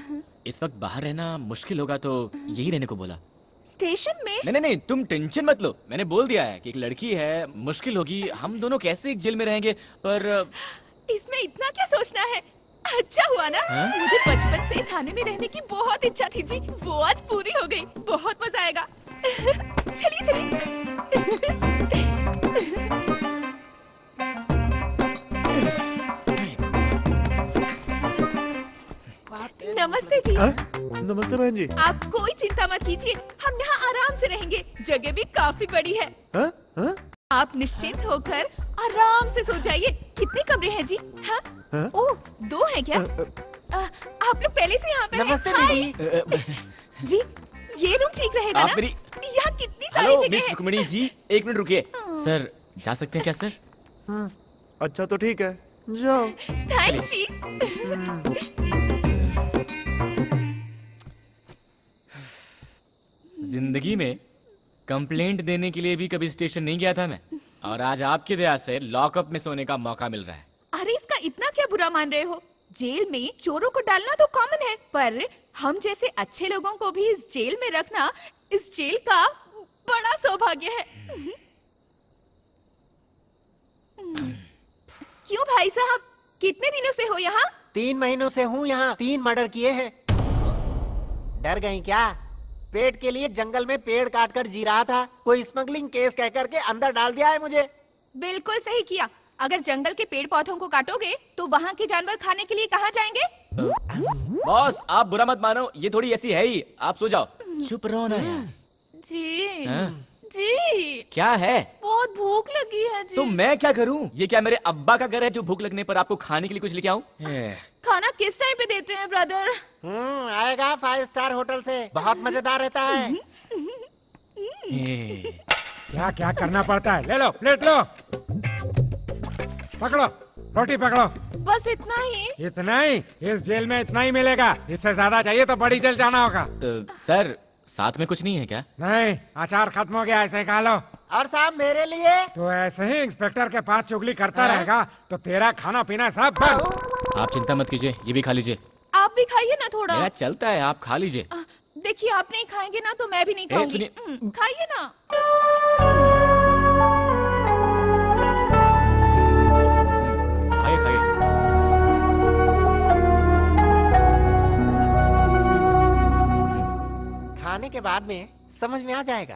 Speaker 2: इस वक्त बाहर रहना मुश्किल होगा, तो यही रहने को बोला।
Speaker 6: स्टेशन में?
Speaker 2: नहीं, तुम टेंशन मत लो, मैंने बोल दिया है कि एक लड़की है, मुश्किल होगी, हम दोनों कैसे एक जेल में रहेंगे, पर
Speaker 6: इसमें इतना क्या सोचना है? अच्छा हुआ ना, मुझे बचपन से थाने में रहने की बहुत इच्छा थी जी, वो आज पूरी हो गई। बहुत मजा आएगा। चलिए। नमस्ते जी।
Speaker 8: नमस्ते बहन जी।
Speaker 6: आप कोई चिंता मत कीजिए, हम यहाँ आराम से रहेंगे, जगह भी काफी बड़ी है। आप निश्चिंत होकर आराम से सो जाइए। कितने कमरे हैं जी? हाँ? ओह, 2 हैं क्या? आप लोग पहले से यहाँ पे हैं?
Speaker 3: नमस्ते
Speaker 6: हाय।
Speaker 3: दीदी।
Speaker 6: जी, ये रूम ठीक रहेगा
Speaker 2: आप
Speaker 6: ना?
Speaker 2: मेरी
Speaker 6: यहाँ कितनी सारी
Speaker 2: हेलो
Speaker 6: जगह
Speaker 2: मिस
Speaker 6: है।
Speaker 2: रुक्मिणी जी, 1 मिनट रुकिए। सर जा सकते हैं क्या सर?
Speaker 8: अच्छा तो ठीक है, जाओ।
Speaker 6: थैंक्स जी।
Speaker 2: जिंदगी में कंप्लेंट देने के लिए भी कभी स्टेशन नहीं गया था मैं, और आज आपकी दया से लॉकअप में सोने का मौका मिल रहा है।
Speaker 6: अरे इसका इतना क्या बुरा मान रहे हो? जेल में चोरों को डालना तो कॉमन है, पर हम जैसे अच्छे लोगों को भी इस जेल में रखना इस जेल का बड़ा सौभाग्य है। क्यों भाई साहब, कितने दिनों से हो यहाँ?
Speaker 3: 3 महीनों से हूँ यहाँ। 3 मर्डर किए हैं। डर गई क्या? पेट के लिए जंगल में पेड़ काट कर जी रहा था, कोई स्मगलिंग केस कह करके अंदर डाल दिया है मुझे।
Speaker 6: बिल्कुल सही किया। अगर जंगल के पेड़ पौधों को काटोगे तो वहाँ के जानवर खाने के लिए कहाँ जाएंगे?
Speaker 2: बॉस आप बुरा मत मानो, ये थोड़ी ऐसी है ही, आप सो जाओ। चुप रहो ना यार।
Speaker 6: जी
Speaker 2: हाँ?
Speaker 6: जी
Speaker 2: क्या है?
Speaker 6: बहुत भूख लगी है जी।
Speaker 2: तो मैं क्या करूं? ये क्या मेरे अब्बा का घर है जो भूख लगने पर आपको खाने के लिए कुछ लेके आऊं?
Speaker 6: खाना किस टाइम पे देते हैं ब्रदर?
Speaker 3: आएगा 5 स्टार होटल से, बहुत मजेदार रहता है।
Speaker 1: क्या क्या करना पड़ता है? ले लो, प्लेट लो, पकड़ो, रोटी पकड़ो।
Speaker 6: बस इतना ही?
Speaker 1: इतना ही? इस जेल में इतना ही मिलेगा, इससे ज्यादा चाहिए तो बड़ी जेल जाना होगा।
Speaker 2: सर साथ में कुछ नहीं है क्या?
Speaker 1: नहीं, अचार खत्म हो गया, ऐसे खा लो।
Speaker 3: और साहब मेरे लिए?
Speaker 1: तो ऐसे ही इंस्पेक्टर के पास चुगली करता रहेगा तो तेरा खाना पीना सब बंद।
Speaker 2: आप चिंता मत कीजिए, ये भी खा लीजिए।
Speaker 6: आप भी खाइए ना थोड़ा।
Speaker 2: मेरा चलता है, आप खा लीजिए।
Speaker 6: देखिए आप नहीं खाएंगे ना तो मैं भी नहीं खाऊंगी। खाइए ना।
Speaker 2: खाइए खाइए।
Speaker 3: खाने के बाद में समझ में आ जाएगा।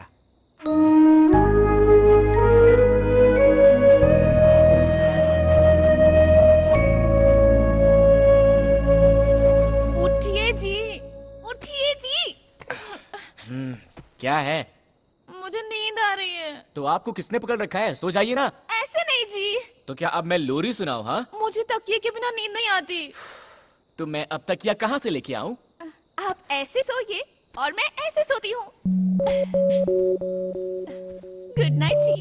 Speaker 6: उठिए जी, उठिए जी।
Speaker 2: क्या है?
Speaker 6: मुझे नींद आ रही है।
Speaker 2: तो आपको किसने पकड़ रखा है? सो जाइए ना।
Speaker 6: ऐसे नहीं जी।
Speaker 2: तो क्या अब मैं लोरी सुनाऊं? हाँ,
Speaker 6: मुझे तकिए के बिना नींद नहीं आती।
Speaker 2: तो मैं अब तकिया कहाँ से लेके आऊं?
Speaker 6: आप ऐसे सोइए और मैं ऐसे सोती हूँ। गुड नाइट जी।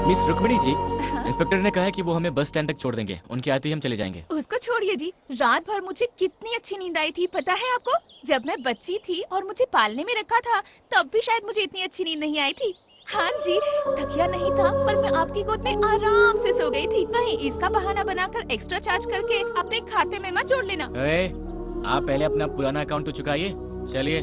Speaker 2: मिस रुक्मिणी जी, इंस्पेक्टर ने कहा है कि वो हमें बस स्टैंड तक छोड़ देंगे, उनके आते ही हम चले जाएंगे।
Speaker 6: उसको छोड़िए जी, रात भर मुझे कितनी अच्छी नींद आई थी पता है आपको? जब मैं बच्ची थी और मुझे पालने में रखा था तब भी शायद मुझे इतनी अच्छी नींद नहीं आई थी। हाँ जी, तकिया नहीं था पर मैं आपकी गोद में आराम से सो गई थी। कहीं इसका बहाना बनाकर एक्स्ट्रा चार्ज करके अपने खाते में मत जोड़ लेना।
Speaker 2: आप पहले अपना पुराना अकाउंट तो चुकाइए। चलिए।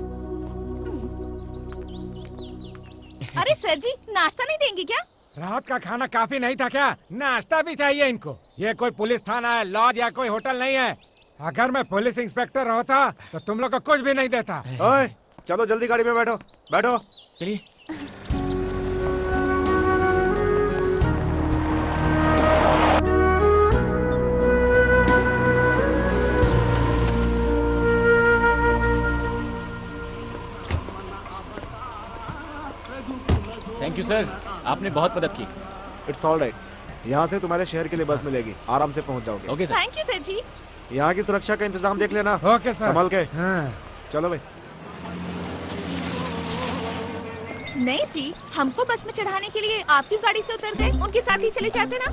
Speaker 6: अरे सर जी, नाश्ता नहीं देंगे क्या?
Speaker 1: रात का खाना काफी नहीं था क्या? नाश्ता भी चाहिए इनको। ये कोई पुलिस थाना है, लॉज या कोई होटल नहीं है। अगर मैं पुलिस इंस्पेक्टर होता तो तुम लोग को कुछ भी नहीं देता।
Speaker 8: ओए, चलो जल्दी गाड़ी में बैठो, बैठो।
Speaker 2: चलिए। थैंक यू सर, आपने बहुत मदद की।
Speaker 8: It's all right. यहाँ से तुम्हारे शहर के लिए बस मिलेगी, आराम से पहुँच जाओगे।
Speaker 2: Okay sir.
Speaker 6: Thank you sir ji.
Speaker 8: यहाँ की सुरक्षा का इंतजाम देख लेना।
Speaker 1: Okay sir.
Speaker 8: संभाल के।
Speaker 1: हाँ।
Speaker 8: चलो भाई।
Speaker 6: नहीं जी, हमको बस में चढ़ाने के लिए आपकी गाड़ी से उतर गए, उनके साथ ही चले जाते ना।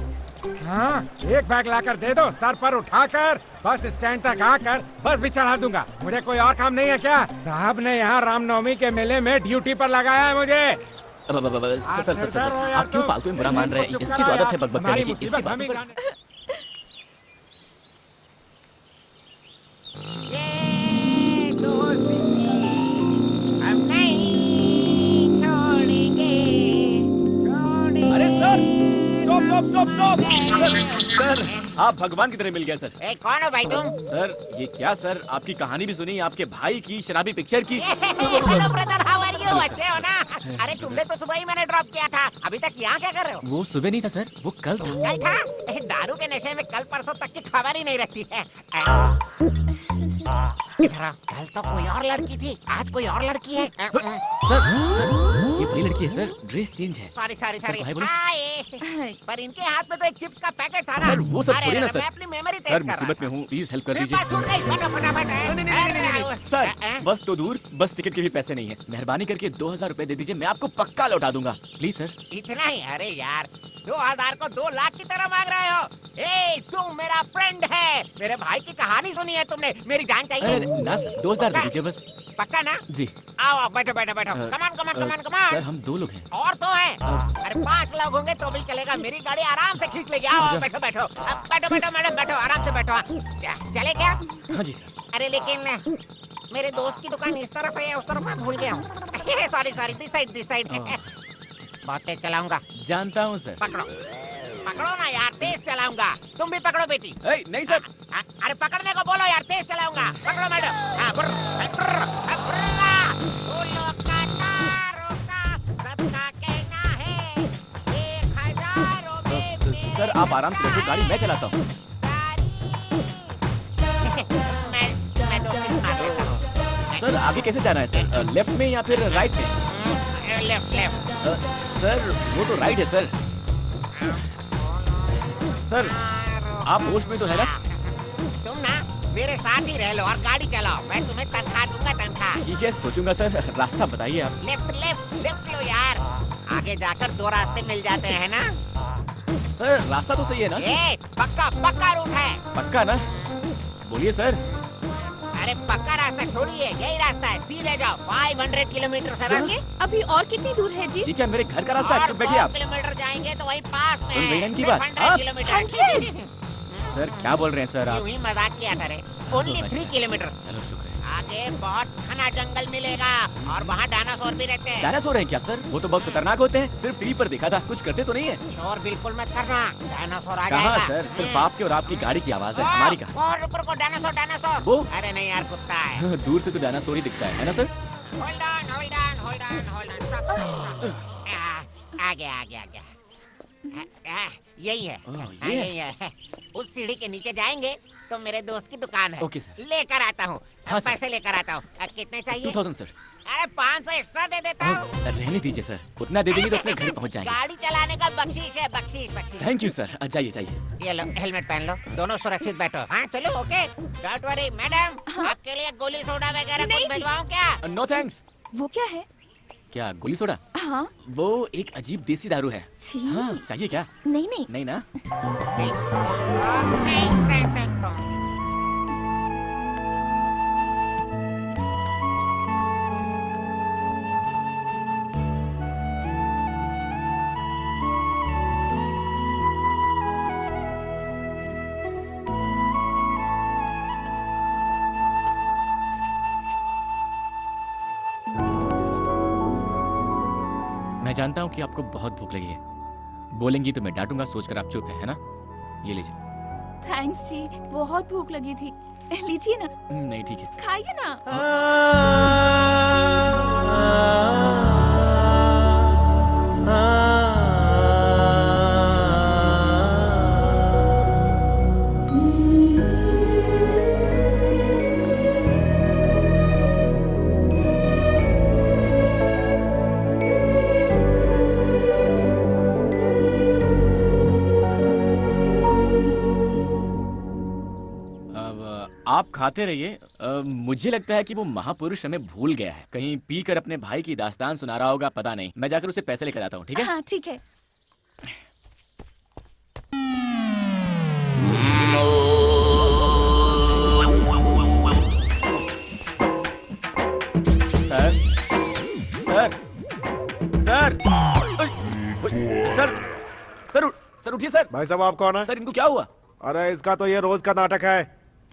Speaker 1: हाँ, एक बैग लाकर दे दो, सर पर उठाकर बस स्टैंड तक आकर बस भी चढ़ा दूंगा। मुझे कोई और काम नहीं है क्या? साहब ने यहाँ रामनवमी के मेले में ड्यूटी पर लगाया है मुझे।
Speaker 2: सर, आप क्यों फालतू में बुरा मान रहे हैं? इसकी तो आदत है बकबक करने की। इसकी बातों पर
Speaker 9: ये दोस्ती हम नहीं छोड़ेंगे, छोड़ेंगे।
Speaker 2: अरे sir, stop stop stop stop. Sir, आप भगवान की तरह मिल गए सर।
Speaker 9: ए, कौन हो भाई तुम?
Speaker 2: सर, ये क्या सर? आपकी कहानी भी सुनी, आपके भाई की शराबी पिक्चर की।
Speaker 9: Hello brother, how are you? अच्छे हो ना? अरे तुमने तो सुबह ही मैंने ड्रॉप किया था, अभी तक यहाँ क्या कर रहे हो?
Speaker 2: वो सुबह नहीं था सर, वो कल था।
Speaker 9: क्या था? दारू के नशे में कल परसों तक की खबर ही नहीं रहती है। इधर आओ, कल तो कोई और लड़की थी, आज कोई और लड़की है।
Speaker 2: सर, ये वही लड़की है सर, ड्रेस चेंज है।
Speaker 9: Sorry sorry
Speaker 2: sir,
Speaker 9: sorry.
Speaker 2: भाई बोलो।
Speaker 9: हाय। पर इनके हाथ में तो एक चिप्स का पैकेट था ना।
Speaker 2: सर, वो सब
Speaker 9: अरे,
Speaker 2: थोड़ी ना
Speaker 9: अरे,
Speaker 2: सर।
Speaker 9: मैं अपनी मेमोरी टेस्ट
Speaker 2: सर,
Speaker 9: कर रहा
Speaker 2: मुसीबत
Speaker 9: था।
Speaker 2: में हूँ, प्लीज हेल्प कर
Speaker 9: मेरे
Speaker 2: दीजिए।
Speaker 9: पास छूट गई, फटाफट।
Speaker 2: नहीं, सर, बस तो दूर, बस टिकट के भी पैसे नहीं है। मेहरबानी करके 2000 रुपए दे दीजिए, मैं आपको पक्का लौटा दूंगा। Please sir.
Speaker 9: इतना ही? अरे यार, 2000 को 2 लाख की तरह मांग रहे हो? ए, तुम मेरा फ्रेंड है, मेरे भाई की कहानी सुनी है तुमने, मेरी जान चाहिए।
Speaker 2: अरे ना सर, 2000 दे दीजिए बस।
Speaker 9: पक्का ना?
Speaker 2: जी।
Speaker 9: आओ बैठो बैठो बैठो। कमान।
Speaker 2: सर, हम 2 लोग हैं।
Speaker 9: और तो है। अरे 5 लोग होंगे तो भी चलेगा, मेरी गाड़ी आराम से खींच लेगी। आओ बैठो बैठो। अब बैठो मैडम, बैठो आराम से बैठो। चले क्या?
Speaker 2: हाँ जी सर।
Speaker 9: अरे लेकिन मेरे दोस्त की दुकान इस तरफ है, उस तरफ मैं भूल गया हूँ। Sorry, this side. बहुत तेज चलाऊंगा।
Speaker 2: जानता हूँ सर।
Speaker 9: पकड़ो ना यार, तेज चलाऊंगा। तुम भी पकड़ो बेटी।
Speaker 2: नहीं सर।
Speaker 9: अरे पकड़ने को बोलो यार, तेज चलाऊंगा। पकड़ो मैडम। सबका कहना है 1000 में
Speaker 2: सर, आप आराम से बैठो, गाड़ी मैं चलाता हूँ।
Speaker 9: मैं 2 मिनट मार लेता हूँ।
Speaker 2: सर, आगे कैसे जाना है सर? लेफ्ट में या फिर राइट में?
Speaker 9: लेफ्ट।
Speaker 2: सर, वो तो राइट है सर। सर, आप होश में तो है ना?
Speaker 9: तुम ना मेरे साथ ही रह लो और गाड़ी चलाओ, मैं तुम्हें तनख्वाह दूंगा, तनख्वाह।
Speaker 2: ठीक है, सोचूंगा सर। रास्ता बताइए आप।
Speaker 9: लेफ्ट लो यार, आगे जाकर 2 रास्ते मिल जाते हैं ना।
Speaker 2: सर, रास्ता तो सही है ना?
Speaker 9: पक्का रूट है।
Speaker 2: पक्का ना? बोलिए सर।
Speaker 9: अरे पक्का रास्ता छोड़िए, यही रास्ता है, सीधे जाओ। 500 किलोमीटर से
Speaker 6: सुनिए, अभी और कितनी दूर है जी?
Speaker 2: ठीक है, मेरे घर का रास्ता है, चुप बैठिए आप।
Speaker 9: किलोमीटर जाएंगे तो वही पास में
Speaker 2: सुन रही हैं इनकी बात?
Speaker 9: 100 किलोमीटर।
Speaker 2: सर, क्या बोल रहे हैं सर आप?
Speaker 9: यूं ही मजाक किया था रे। Only 3 kilometre.
Speaker 2: चलो, शुक्र है।
Speaker 9: आगे बहुत घना जंगल मिलेगा और वहाँ डायनासोर भी रहते हैं।
Speaker 2: डायनासोर हैं क्या सर? वो तो बहुत खतरनाक होते हैं, सिर्फ टीवी पर देखा था, कुछ करते तो नहीं है।
Speaker 9: शोर बिल्कुल मत करना, डायनासोर आ जाएगा।
Speaker 2: कहाँ सर? सिर्फ आपके और आपकी गाड़ी की आवाज है, हमारी कहाँ?
Speaker 9: और ऊपर को डायनासोर।
Speaker 2: वो?
Speaker 9: अरे नहीं यार, कुत्ता है।
Speaker 2: दूर से तो डायनासोर ही दिखता है ना सर?
Speaker 9: Hold on. आ गया। यही है।
Speaker 2: ये
Speaker 9: यही है। उस सीढ़ी के नीचे जाएंगे तो मेरे दोस्त की दुकान है।
Speaker 2: Okay sir.
Speaker 9: लेकर आता हूँ।
Speaker 2: हाँ सर।
Speaker 9: पैसे लेकर आता हूँ। कितने चाहिए?
Speaker 2: 2000 सर।
Speaker 9: अरे 500 एक्स्ट्रा दे देता हूँ।
Speaker 2: रहने दीजिए सर, उतना दे देंगे तो अपने घर पहुँच जाएंगे।
Speaker 9: गाड़ी चलाने का बख्शीश है, बख्शीश।
Speaker 2: Thank you sir. जाइए।
Speaker 9: ये लो, हेलमेट पहन लो, दोनों सुरक्षित बैठो। हाँ चलो, ओके। डोंट वरी मैडम, आपके लिए गोली सोडा वगैरह कुछ भिजवाऊं क्या?
Speaker 2: No thanks.
Speaker 6: वो क्या है?
Speaker 2: क्या गोली सोडा?
Speaker 6: हाँ।
Speaker 2: वो एक अजीब देसी दारू है।
Speaker 6: छी।
Speaker 2: हाँ, चाहिए क्या?
Speaker 6: नहीं
Speaker 2: ना? मैं जानता हूँ कि आपको बहुत भूख लगी है, बोलेंगी तो मैं डांटूंगा, सोचकर आप चुप है ना? ये लीजिए।
Speaker 6: थैंक्स जी, बहुत भूख लगी थी। लीजिए ना।
Speaker 2: नहीं ठीक है।
Speaker 6: खाइए ना।
Speaker 2: आप खाते रहिए। मुझे लगता है कि वो महापुरुष हमें भूल गया है, कहीं पीकर अपने भाई की दास्तान सुना रहा होगा, पता नहीं। मैं जाकर उसे पैसे लेकर आता हूँ, ठीक है?
Speaker 6: हाँ ठीक है।
Speaker 2: Sir sir sir sir sir उठिए सर।
Speaker 8: भाई साहब आप कौन है?
Speaker 2: सर इनको क्या हुआ?
Speaker 8: अरे इसका तो ये रोज का नाटक है,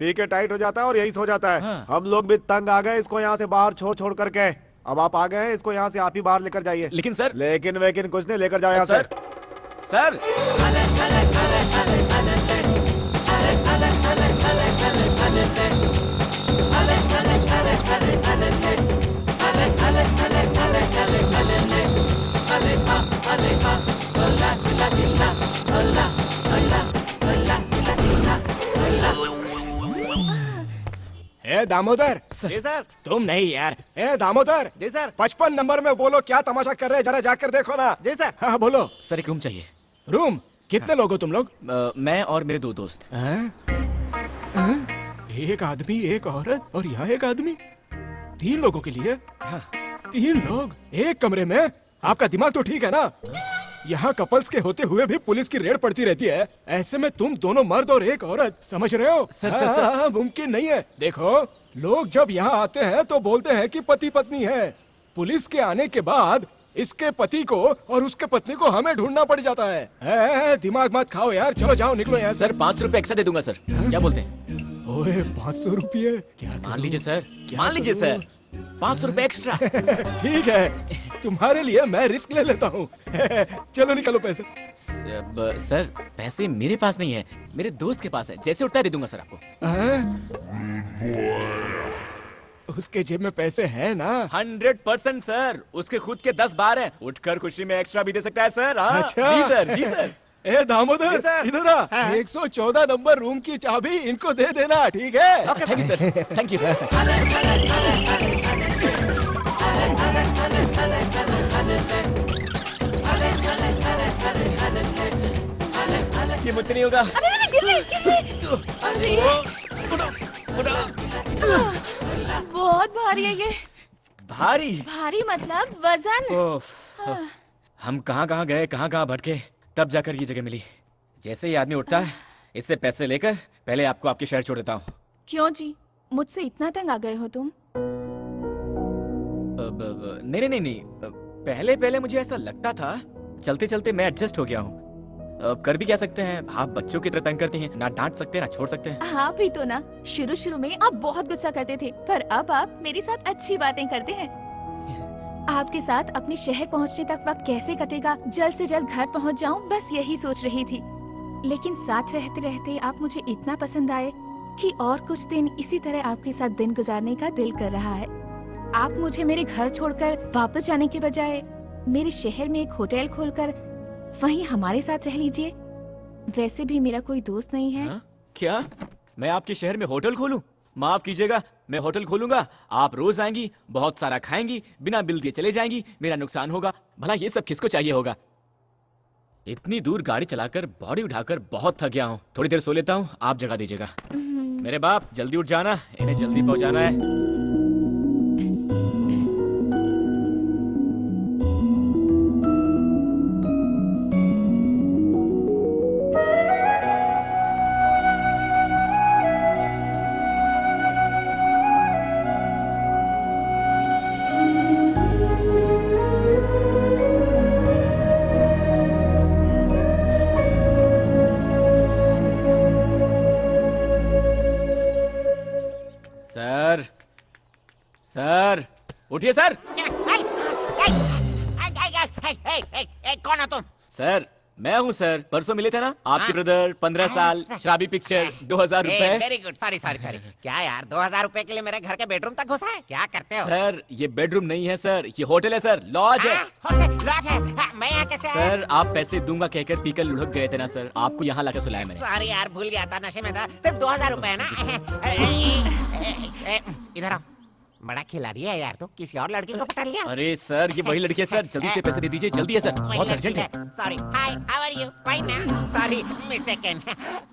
Speaker 8: पी के टाइट हो जाता है और यही सो जाता है।
Speaker 2: हाँ।
Speaker 8: हम लोग भी तंग आ गए इसको यहाँ से बाहर छोड़ छोड़ करके। अब आप आ गए हैं, इसको यहाँ से आप ही बाहर लेकर जाइए।
Speaker 2: लेकिन सर।
Speaker 8: लेकिन वेकिन कुछ नहीं, लेकर जाओ यहाँ से।
Speaker 2: सर
Speaker 4: ए दामोदर।
Speaker 3: जी सर।
Speaker 4: तुम नहीं यार। ए दामोदर।
Speaker 3: जी सर।
Speaker 4: 55 नंबर में बोलो क्या तमाशा कर रहे हैं, जरा जाकर देखो ना।
Speaker 3: जी सर।
Speaker 4: हाँ बोलो।
Speaker 2: सर एक रूम चाहिए।
Speaker 4: रूम? कितने लोग हो तुम लोग?
Speaker 2: मैं और मेरे 2 दोस्त।
Speaker 4: एक आदमी, एक औरत और यहाँ एक आदमी, 3 लोगों के लिए? 3 लोग एक कमरे में? आपका दिमाग तो ठीक है ना? यहाँ कपल्स के होते हुए भी पुलिस की रेड पड़ती रहती है, ऐसे में तुम दोनों मर्द और एक औरत, समझ रहे हो?
Speaker 2: सर
Speaker 4: मुमकिन नहीं है। देखो लोग जब यहाँ आते हैं तो बोलते हैं कि पति पत्नी है, पुलिस के आने के बाद इसके पति को और उसके पत्नी को हमें ढूंढना पड़ जाता है। दिमाग मत खाओ यार, चलो जाओ निकलो यहाँ से।
Speaker 2: सर 500 रुपए एक्स्ट्रा दे दूंगा सर, क्या बोलते हैं?
Speaker 4: ओए 500 रुपये? क्या
Speaker 2: मान लीजिए सर, मान लीजिए सर, 500 रुपए एक्स्ट्रा।
Speaker 4: ठीक है, तुम्हारे लिए मैं रिस्क ले लेता हूँ। चलो निकालो पैसे।
Speaker 2: सर पैसे मेरे पास नहीं है, मेरे दोस्त के पास है, जैसे उठता है दे दूंगा सर आपको।
Speaker 4: उसके जेब में पैसे हैं ना?
Speaker 2: 100% सर, उसके खुद के 10 बार हैं, उठकर खुशी में एक्स्ट्रा भी दे सकता है सर।
Speaker 4: अच्छा।
Speaker 2: जी सर, जी सर।
Speaker 4: ए दामोदर इधर आ, 114 नंबर रूम की चाबी इनको दे देना, ठीक है?
Speaker 2: Thank you sir, thank you. ये मुझसे नहीं होगा।
Speaker 6: अरे गिर गई। अरे बहुत भारी है ये।
Speaker 2: भारी?
Speaker 6: भारी मतलब वजन।
Speaker 2: हम कहाँ कहाँ गए, कहाँ कहाँ भटके, तब जाकर ये जगह मिली। जैसे ही आदमी उठता है, इससे पैसे लेकर पहले आपको आपके शहर छोड़ देता हूँ।
Speaker 6: क्यों जी, मुझसे इतना तंग आ गए हो तुम?
Speaker 2: नहीं नहीं नहीं, पहले पहले मुझे ऐसा लगता था, चलते चलते मैं एडजस्ट हो गया हूँ। अब कर भी क्या सकते हैं, आप बच्चों की तरह तंग करती हैं, ना डांट सकते ना छोड़ सकते हैं।
Speaker 6: हाँ भी तो ना, शुरू शुरू में आप बहुत गुस्सा करते थे, पर अब आप मेरे साथ अच्छी बातें करते हैं। आपके साथ अपने शहर पहुंचने तक वक्त कैसे कटेगा, जल्द से जल्द घर पहुंच जाऊं, बस यही सोच रही थी। लेकिन साथ रहते रहते आप मुझे इतना पसंद आए कि और कुछ दिन इसी तरह आपके साथ दिन गुजारने का दिल कर रहा है। आप मुझे मेरे घर छोड़कर वापस जाने के बजाय मेरे शहर में एक होटल खोलकर वहीं हमारे साथ रह लीजिए। वैसे भी मेरा कोई दोस्त नहीं है।
Speaker 2: क्या मैं आपके शहर में होटल खोलूं? माफ कीजिएगा, मैं होटल खोलूंगा, आप रोज आएंगी, बहुत सारा खाएंगी, बिना बिल दिए चले जाएंगी, मेरा नुकसान होगा। भला ये सब किसको चाहिए होगा? इतनी दूर गाड़ी चलाकर बॉडी उठाकर बहुत थक गया हूँ, थोड़ी देर सो लेता हूँ, आप जगह दीजिएगा। मेरे बाप जल्दी उठ जाना, इन्हें जल्दी पहुंचाना है। सर उठिए सर।
Speaker 9: कौन हो तुम?
Speaker 2: सर मैं हूँ सर, परसों मिले थे ना आपके ब्रदर, 15 साल, शराबी पिक्चर, 2000 रुपए।
Speaker 9: Very good, sorry sorry sorry. क्या यार 2000 रुपए के लिए मेरे घर के बेडरूम तक घुसा है? क्या करते हो?
Speaker 2: सर ये बेडरूम नहीं है सर, ये होटल है सर, लॉज है।
Speaker 9: होटल लॉज है? मैं यहाँ कैसे आया?
Speaker 2: सर आप पैसे दूंगा कहकर पीकर लुढ़क गए थे ना सर, आपको यहाँ लाकर सुलाया मैंने।
Speaker 9: सॉरी यार, भूल गया था, नशे में था। सिर्फ 2000 रुपए है ना? इधर आओ। बड़ा खिलाड़ी है यार, तो किसी और लड़की को पटा लिया?
Speaker 2: अरे सर ये वही लड़की है सर, जल्दी से पैसे दे दीजिए, जल्दी है सर, बहुत अर्जेंट है।
Speaker 9: Sorry, hi, how are you? Fine ना? Sorry, mistaken.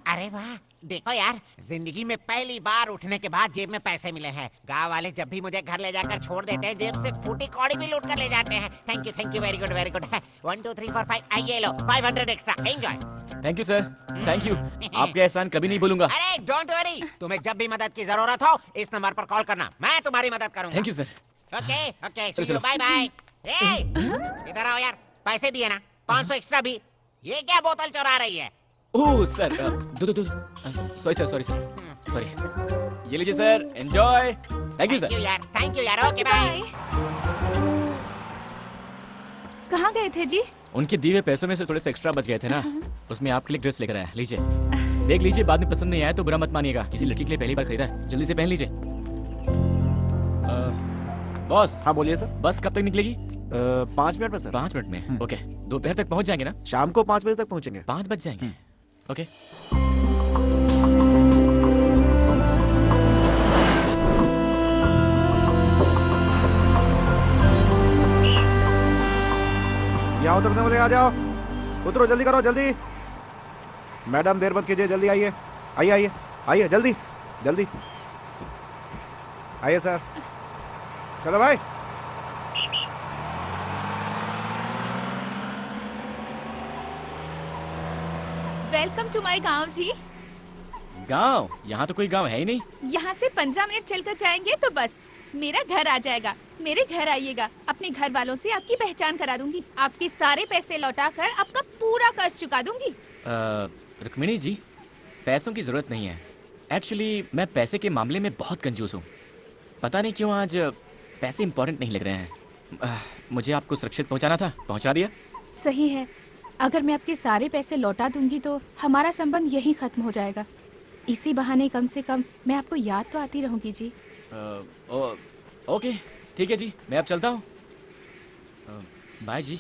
Speaker 9: अरे वाह, देखो यार, जिंदगी में पहली बार उठने के बाद जेब में पैसे मिले हैं। गांव वाले जब भी मुझे घर ले जाकर छोड़ देते हैं, जेब से फूटी कौड़ी भी लूट कर ले जाते हैं। Thank you, very good, very good. 1 2 3 4 5, आइए लो, 500 extra, enjoy.
Speaker 2: Thank you sir, thank you, आपका एहसान कभी नहीं भूलूंगा।
Speaker 9: अरे डोंट वरी, तुम्हें जब भी मदद की जरूरत हो इस नंबर पर कॉल करना, मैं तुम्हारी मदद करूंगा।
Speaker 2: Thank you sir.
Speaker 9: Okay okay, see you, bye bye. इधर आओ यार, पैसे दिए ना, 500 एक्स्ट्रा भी। ये क्या बोतल चुरा रही है?
Speaker 2: ओह सर, दो सॉरी सर, सॉरी। ये लीजिए sir, enjoy. Thank you sir.
Speaker 9: Thank you यार, ओके बाय।
Speaker 6: कहाँ गए थे जी?
Speaker 2: उनके दिए हुए पैसों में से थोड़े से एक्स्ट्रा बच गए थे ना, उसमें आपके लिए ड्रेस लेकर आया, लीजिए देख लीजिए, बाद में पसंद नहीं आया तो बुरा मत मानिएगा, किसी लड़की के लिए पहली बार खरीदा है, जल्दी से पहन लीजिए। बॉस।
Speaker 8: हाँ बोलिए सर।
Speaker 2: बस कब तक निकलेगी?
Speaker 8: 5 मिनट में सर।
Speaker 2: 5 मिनट में? ओके, दोपहर तक पहुंच जाएंगे ना?
Speaker 8: शाम को 5 बजे तक पहुंचेंगे।
Speaker 2: 5 बज जाएंगे? ओके।
Speaker 8: यहाँ उतरने वाले आ जाओ, उतरो, जल्दी करो, जल्दी। मैडम देर मत कीजिए, जल्दी आइए, आइए जल्दी जल्दी आइए सर। चलो भाई।
Speaker 6: वेलकम टू माय गांव जी।
Speaker 2: गांव? यहाँ तो कोई गांव है ही नहीं।
Speaker 6: यहाँ से 15 मिनट चलकर जाएंगे तो बस मेरा घर आ जाएगा। मेरे घर आइएगा, अपने घर वालों से आपकी पहचान करा दूंगी, आपके सारे पैसे लौटाकर आपका पूरा कर्ज चुका दूंगी।
Speaker 2: रुक्मिणी जी, पैसों की जरूरत नहीं है। एक्चुअली मैं पैसे के मामले में बहुत कंजूस हूँ, पता नहीं क्यों आज पैसे इंपॉर्टेंट नहीं लग रहे हैं। मुझे आपको सुरक्षित पहुँचाना था, पहुँचा दिया।
Speaker 6: सही है, अगर मैं आपके सारे पैसे लौटा दूंगी तो हमारा संबंध यहीं खत्म हो जाएगा। इसी बहाने कम से कम मैं आपको याद तो आती रहूंगी जी।
Speaker 2: ओके ठीक है जी, मैं अब चलता हूँ। बाय जी।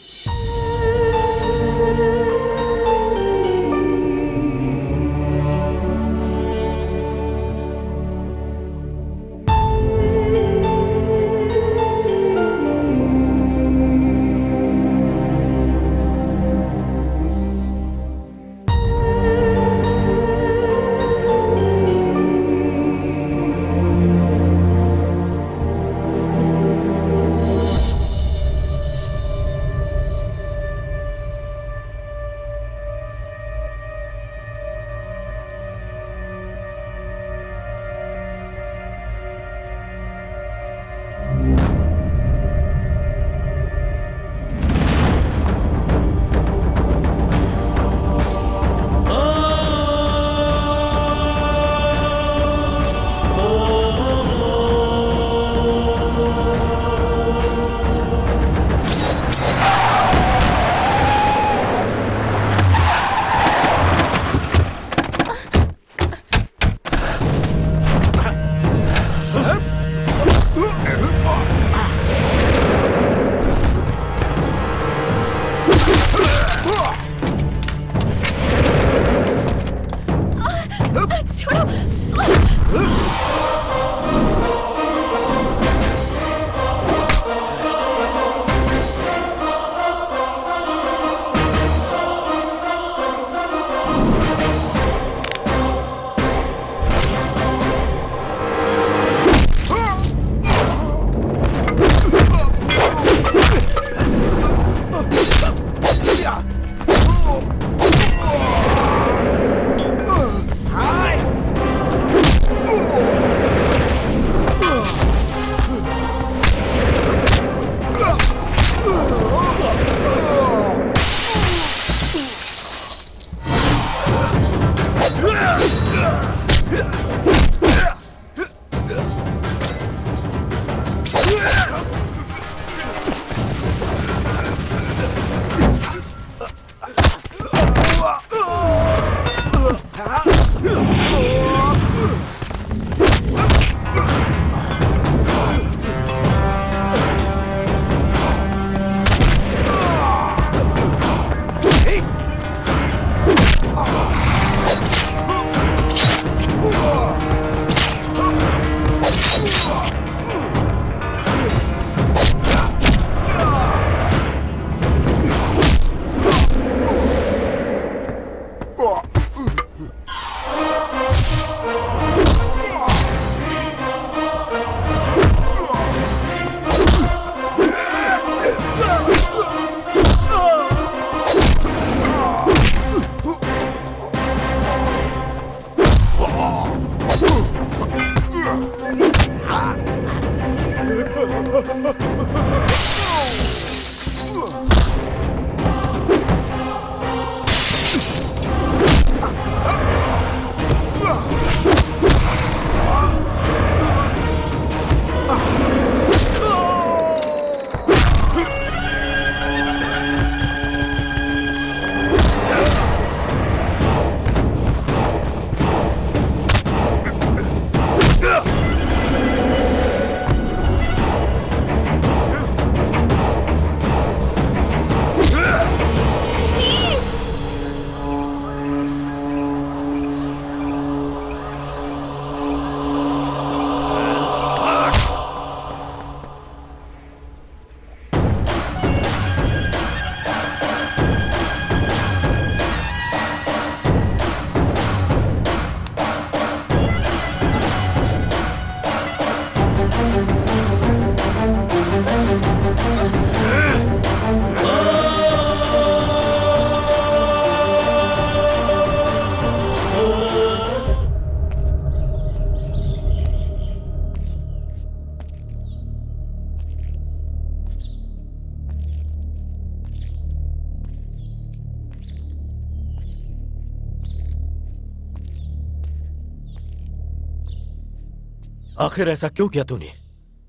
Speaker 7: आखिर ऐसा क्यों किया तूने?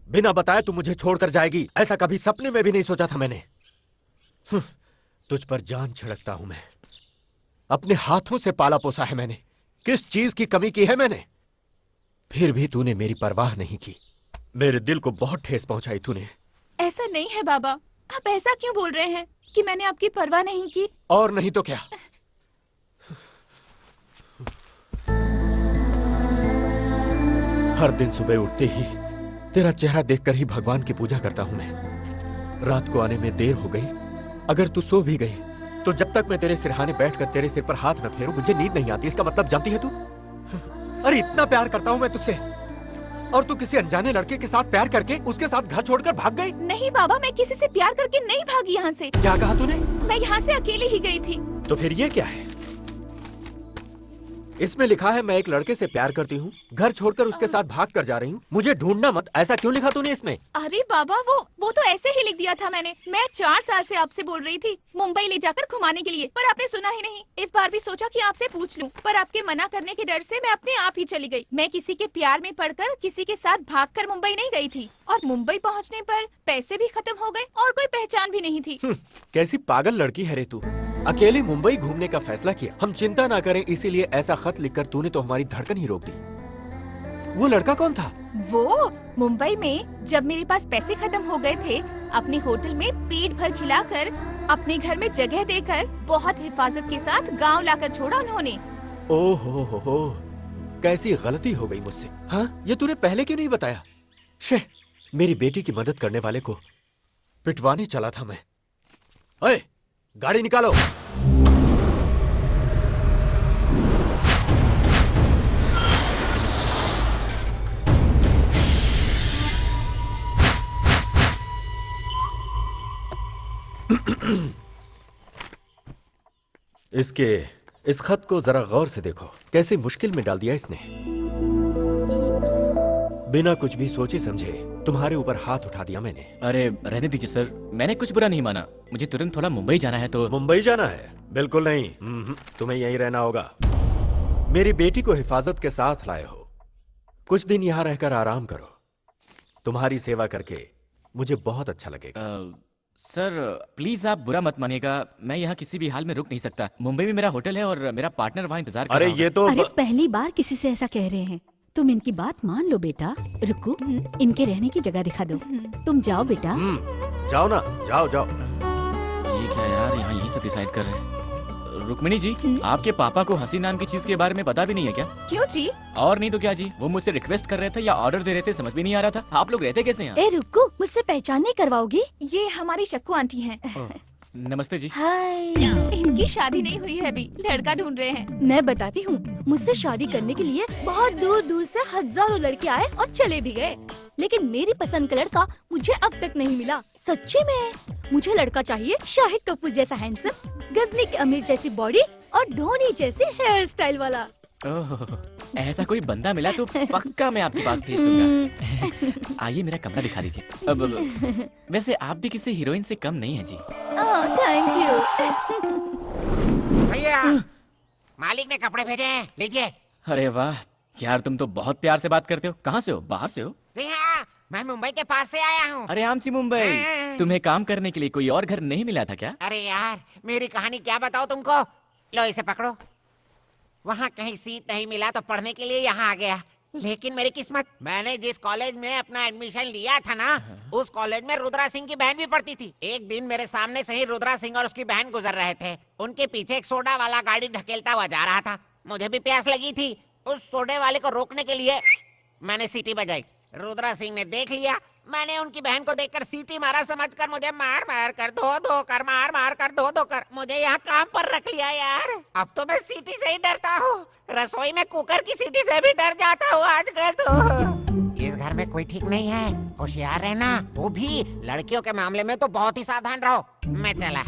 Speaker 7: बिना बताए तू मुझे छोड़कर जाएगी, ऐसा कभी सपने में भी नहीं सोचा था मैंने। तुझ पर जान छिड़कता हूं मैं, अपने हाथों से पाला पोसा है मैंने। किस चीज की कमी की है मैंने? फिर भी तूने मेरी परवाह नहीं की। मेरे दिल को बहुत ठेस पहुंचाई तूने।
Speaker 6: ऐसा नहीं है बाबा, आप ऐसा क्यों बोल रहे हैं कि मैंने आपकी परवाह नहीं की?
Speaker 7: और नहीं तो क्या। हर दिन सुबह उठते ही तेरा चेहरा देखकर ही भगवान की पूजा करता हूं मैं। रात को आने में देर हो गई, अगर तू सो भी गई तो जब तक मैं तेरे सिरहाने बैठकर तेरे सिर पर हाथ न फेरूं मुझे नींद नहीं आती। इसका मतलब जानती है तू? अरे इतना प्यार करता हूं मैं तुझसे और तू किसी अनजाने लड़के के साथ प्यार करके उसके साथ घर छोड़कर भाग गई।
Speaker 6: नहीं बाबा, मैं किसी से प्यार करके नहीं भागी यहाँ से।
Speaker 7: क्या कहा तूने?
Speaker 6: मैं यहाँ से अकेली ही गई थी।
Speaker 7: तो फिर ये क्या है? इसमें लिखा है मैं एक लड़के से प्यार करती हूँ, घर छोड़कर उसके साथ भाग कर जा रही हूँ, मुझे ढूंढना मत। ऐसा क्यों लिखा तूने इसमें?
Speaker 6: अरे बाबा, वो तो ऐसे ही लिख दिया था मैंने। मैं 4 साल से आपसे बोल रही थी मुंबई ले जाकर घुमाने के लिए, पर आपने सुना ही नहीं। इस बार भी सोचा कि आपसे पूछ लूं, पर आपके मना करने के डर से मैं अपने आप ही चली गई। मैं किसी के प्यार में पड़कर किसी के साथ भागकर मुंबई नहीं गई थी, और मुंबई पहुँचने पर पैसे भी खत्म हो गए और कोई पहचान भी नहीं थी।
Speaker 7: कैसी पागल लड़की है रे तू। अकेले मुंबई घूमने का फैसला किया, हम चिंता ना करें इसीलिए ऐसा खत लिखकर तूने तो हमारी धड़कन ही रोक दी। वो लड़का कौन था?
Speaker 6: वो मुंबई में जब मेरे पास पैसे खत्म हो गए थे, अपने होटल में पेट भर खिलाकर, अपने घर में जगह देकर, बहुत हिफाजत के साथ गांव लाकर छोड़ा उन्होंने।
Speaker 7: ओहो हो, कैसी गलती हो गई मुझसे। हाँ, ये तूने पहले क्यों नहीं बताया? शे, मेरी बेटी की मदद करने वाले को पिटवाने चला था मैं। ओए, गाड़ी निकालो। इस खत को जरा गौर से देखो, कैसे मुश्किल में डाल दिया इसने। बिना कुछ भी सोचे समझे तुम्हारे ऊपर हाथ उठा दिया मैंने।
Speaker 4: अरे रहने दीजिए सर, मैंने कुछ बुरा नहीं माना। मुझे तुरंत थोड़ा मुंबई जाना है तो।
Speaker 7: मुंबई जाना है? बिल्कुल नहीं, तुम्हें यहीं रहना होगा। मेरी बेटी को हिफाजत के साथ लाए हो, कुछ दिन यहाँ रहकर आराम करो। तुम्हारी सेवा करके मुझे बहुत अच्छा लगेगा।
Speaker 4: सर प्लीज आप बुरा मत मानिएगा, मैं यहाँ किसी भी हाल में रुक नहीं सकता। मुंबई में मेरा होटल है और मेरा पार्टनर वहाँ इंतजार कर रहा होगा।
Speaker 7: ये तो
Speaker 10: अरे पहली बार किसी से ऐसा कह रहे हैं। तुम इनकी बात मान लो बेटा। रुको, इनके रहने की जगह दिखा दो। तुम जाओ बेटा।
Speaker 7: जाओ ना, जाओ जाओ।
Speaker 4: ये क्या यार, यहाँ यही सब डिसाइड कर रहे हैं। रुक्मिणी जी, आपके पापा को हंसी नाम की चीज के बारे में पता भी नहीं है क्या?
Speaker 6: क्यों जी?
Speaker 4: और नहीं तो क्या जी, वो मुझसे रिक्वेस्ट कर रहे थे या ऑर्डर दे रहे थे, समझ भी नहीं आ रहा था। आप लोग रहते कैसे यहाँ?
Speaker 10: ए रुको, मुझसे पहचान नहीं करवाओगी?
Speaker 6: ये हमारी शक्कू आंटी हैं।
Speaker 4: नमस्ते जी।
Speaker 10: हाय।
Speaker 6: इनकी शादी नहीं हुई है अभी, लड़का ढूंढ रहे हैं।
Speaker 10: मैं बताती हूँ, मुझसे शादी करने के लिए बहुत दूर दूर से हजारों लड़के आए और चले भी गए, लेकिन मेरी पसंद का लड़का मुझे अब तक नहीं मिला। सच्ची में मुझे लड़का चाहिए शाहिद कपूर जैसा हैंडसम, गजनी की अमीर जैसी बॉडी और धोनी जैसी हेयर स्टाइल वाला।
Speaker 2: ऐसा कोई बंदा मिला तो पक्का मैं आपके पास भेज दूंगा। आइए मेरा कमरा दिखा दीजिए। अब वैसे आप भी किसी हीरोइन से कम नहीं है जी।
Speaker 10: Thank you.
Speaker 9: भैया मालिक ने कपड़े भेजे हैं, लीजिए।
Speaker 2: अरे वाह यार, तुम तो बहुत प्यार से बात करते हो। कहाँ से हो? बाहर से हो?
Speaker 9: जी हाँ, मैं मुंबई के पास से आया हूँ।
Speaker 2: अरे आमची मुंबई, तुम्हें काम करने के लिए कोई और घर नहीं मिला था क्या?
Speaker 9: अरे यार, मेरी कहानी क्या बताओ तुमको। लो इसे पकड़ो। वहाँ कहीं सीट नहीं मिला तो पढ़ने के लिए यहाँ आ गया। लेकिन मेरी किस्मत, मैंने जिस कॉलेज में अपना एडमिशन लिया था ना, उस कॉलेज में रुद्रा सिंह की बहन भी पढ़ती थी। एक दिन मेरे सामने से ही रुद्रा सिंह और उसकी बहन गुजर रहे थे। उनके पीछे एक सोडा वाला गाड़ी धकेलता हुआ जा रहा था। मुझे भी प्यास लगी थी। उस सोडे वाले को रोकने के लिए मैंने सीटी बजाई। रुद्रा सिंह ने देख लिया। मैंने उनकी बहन को देखकर सीटी मारा, समझकर मुझे मार मार कर धो कर मार मार कर धो कर मुझे यहाँ काम पर रख लिया यार। अब तो मैं सीटी से ही डरता हूँ। रसोई में कुकर की सीटी से भी डर जाता हूँ आजकल तो। इस घर में कोई ठीक नहीं है, होशियार रहना। वो भी लड़कियों के मामले में तो बहुत ही सावधान रहो। मैं चला।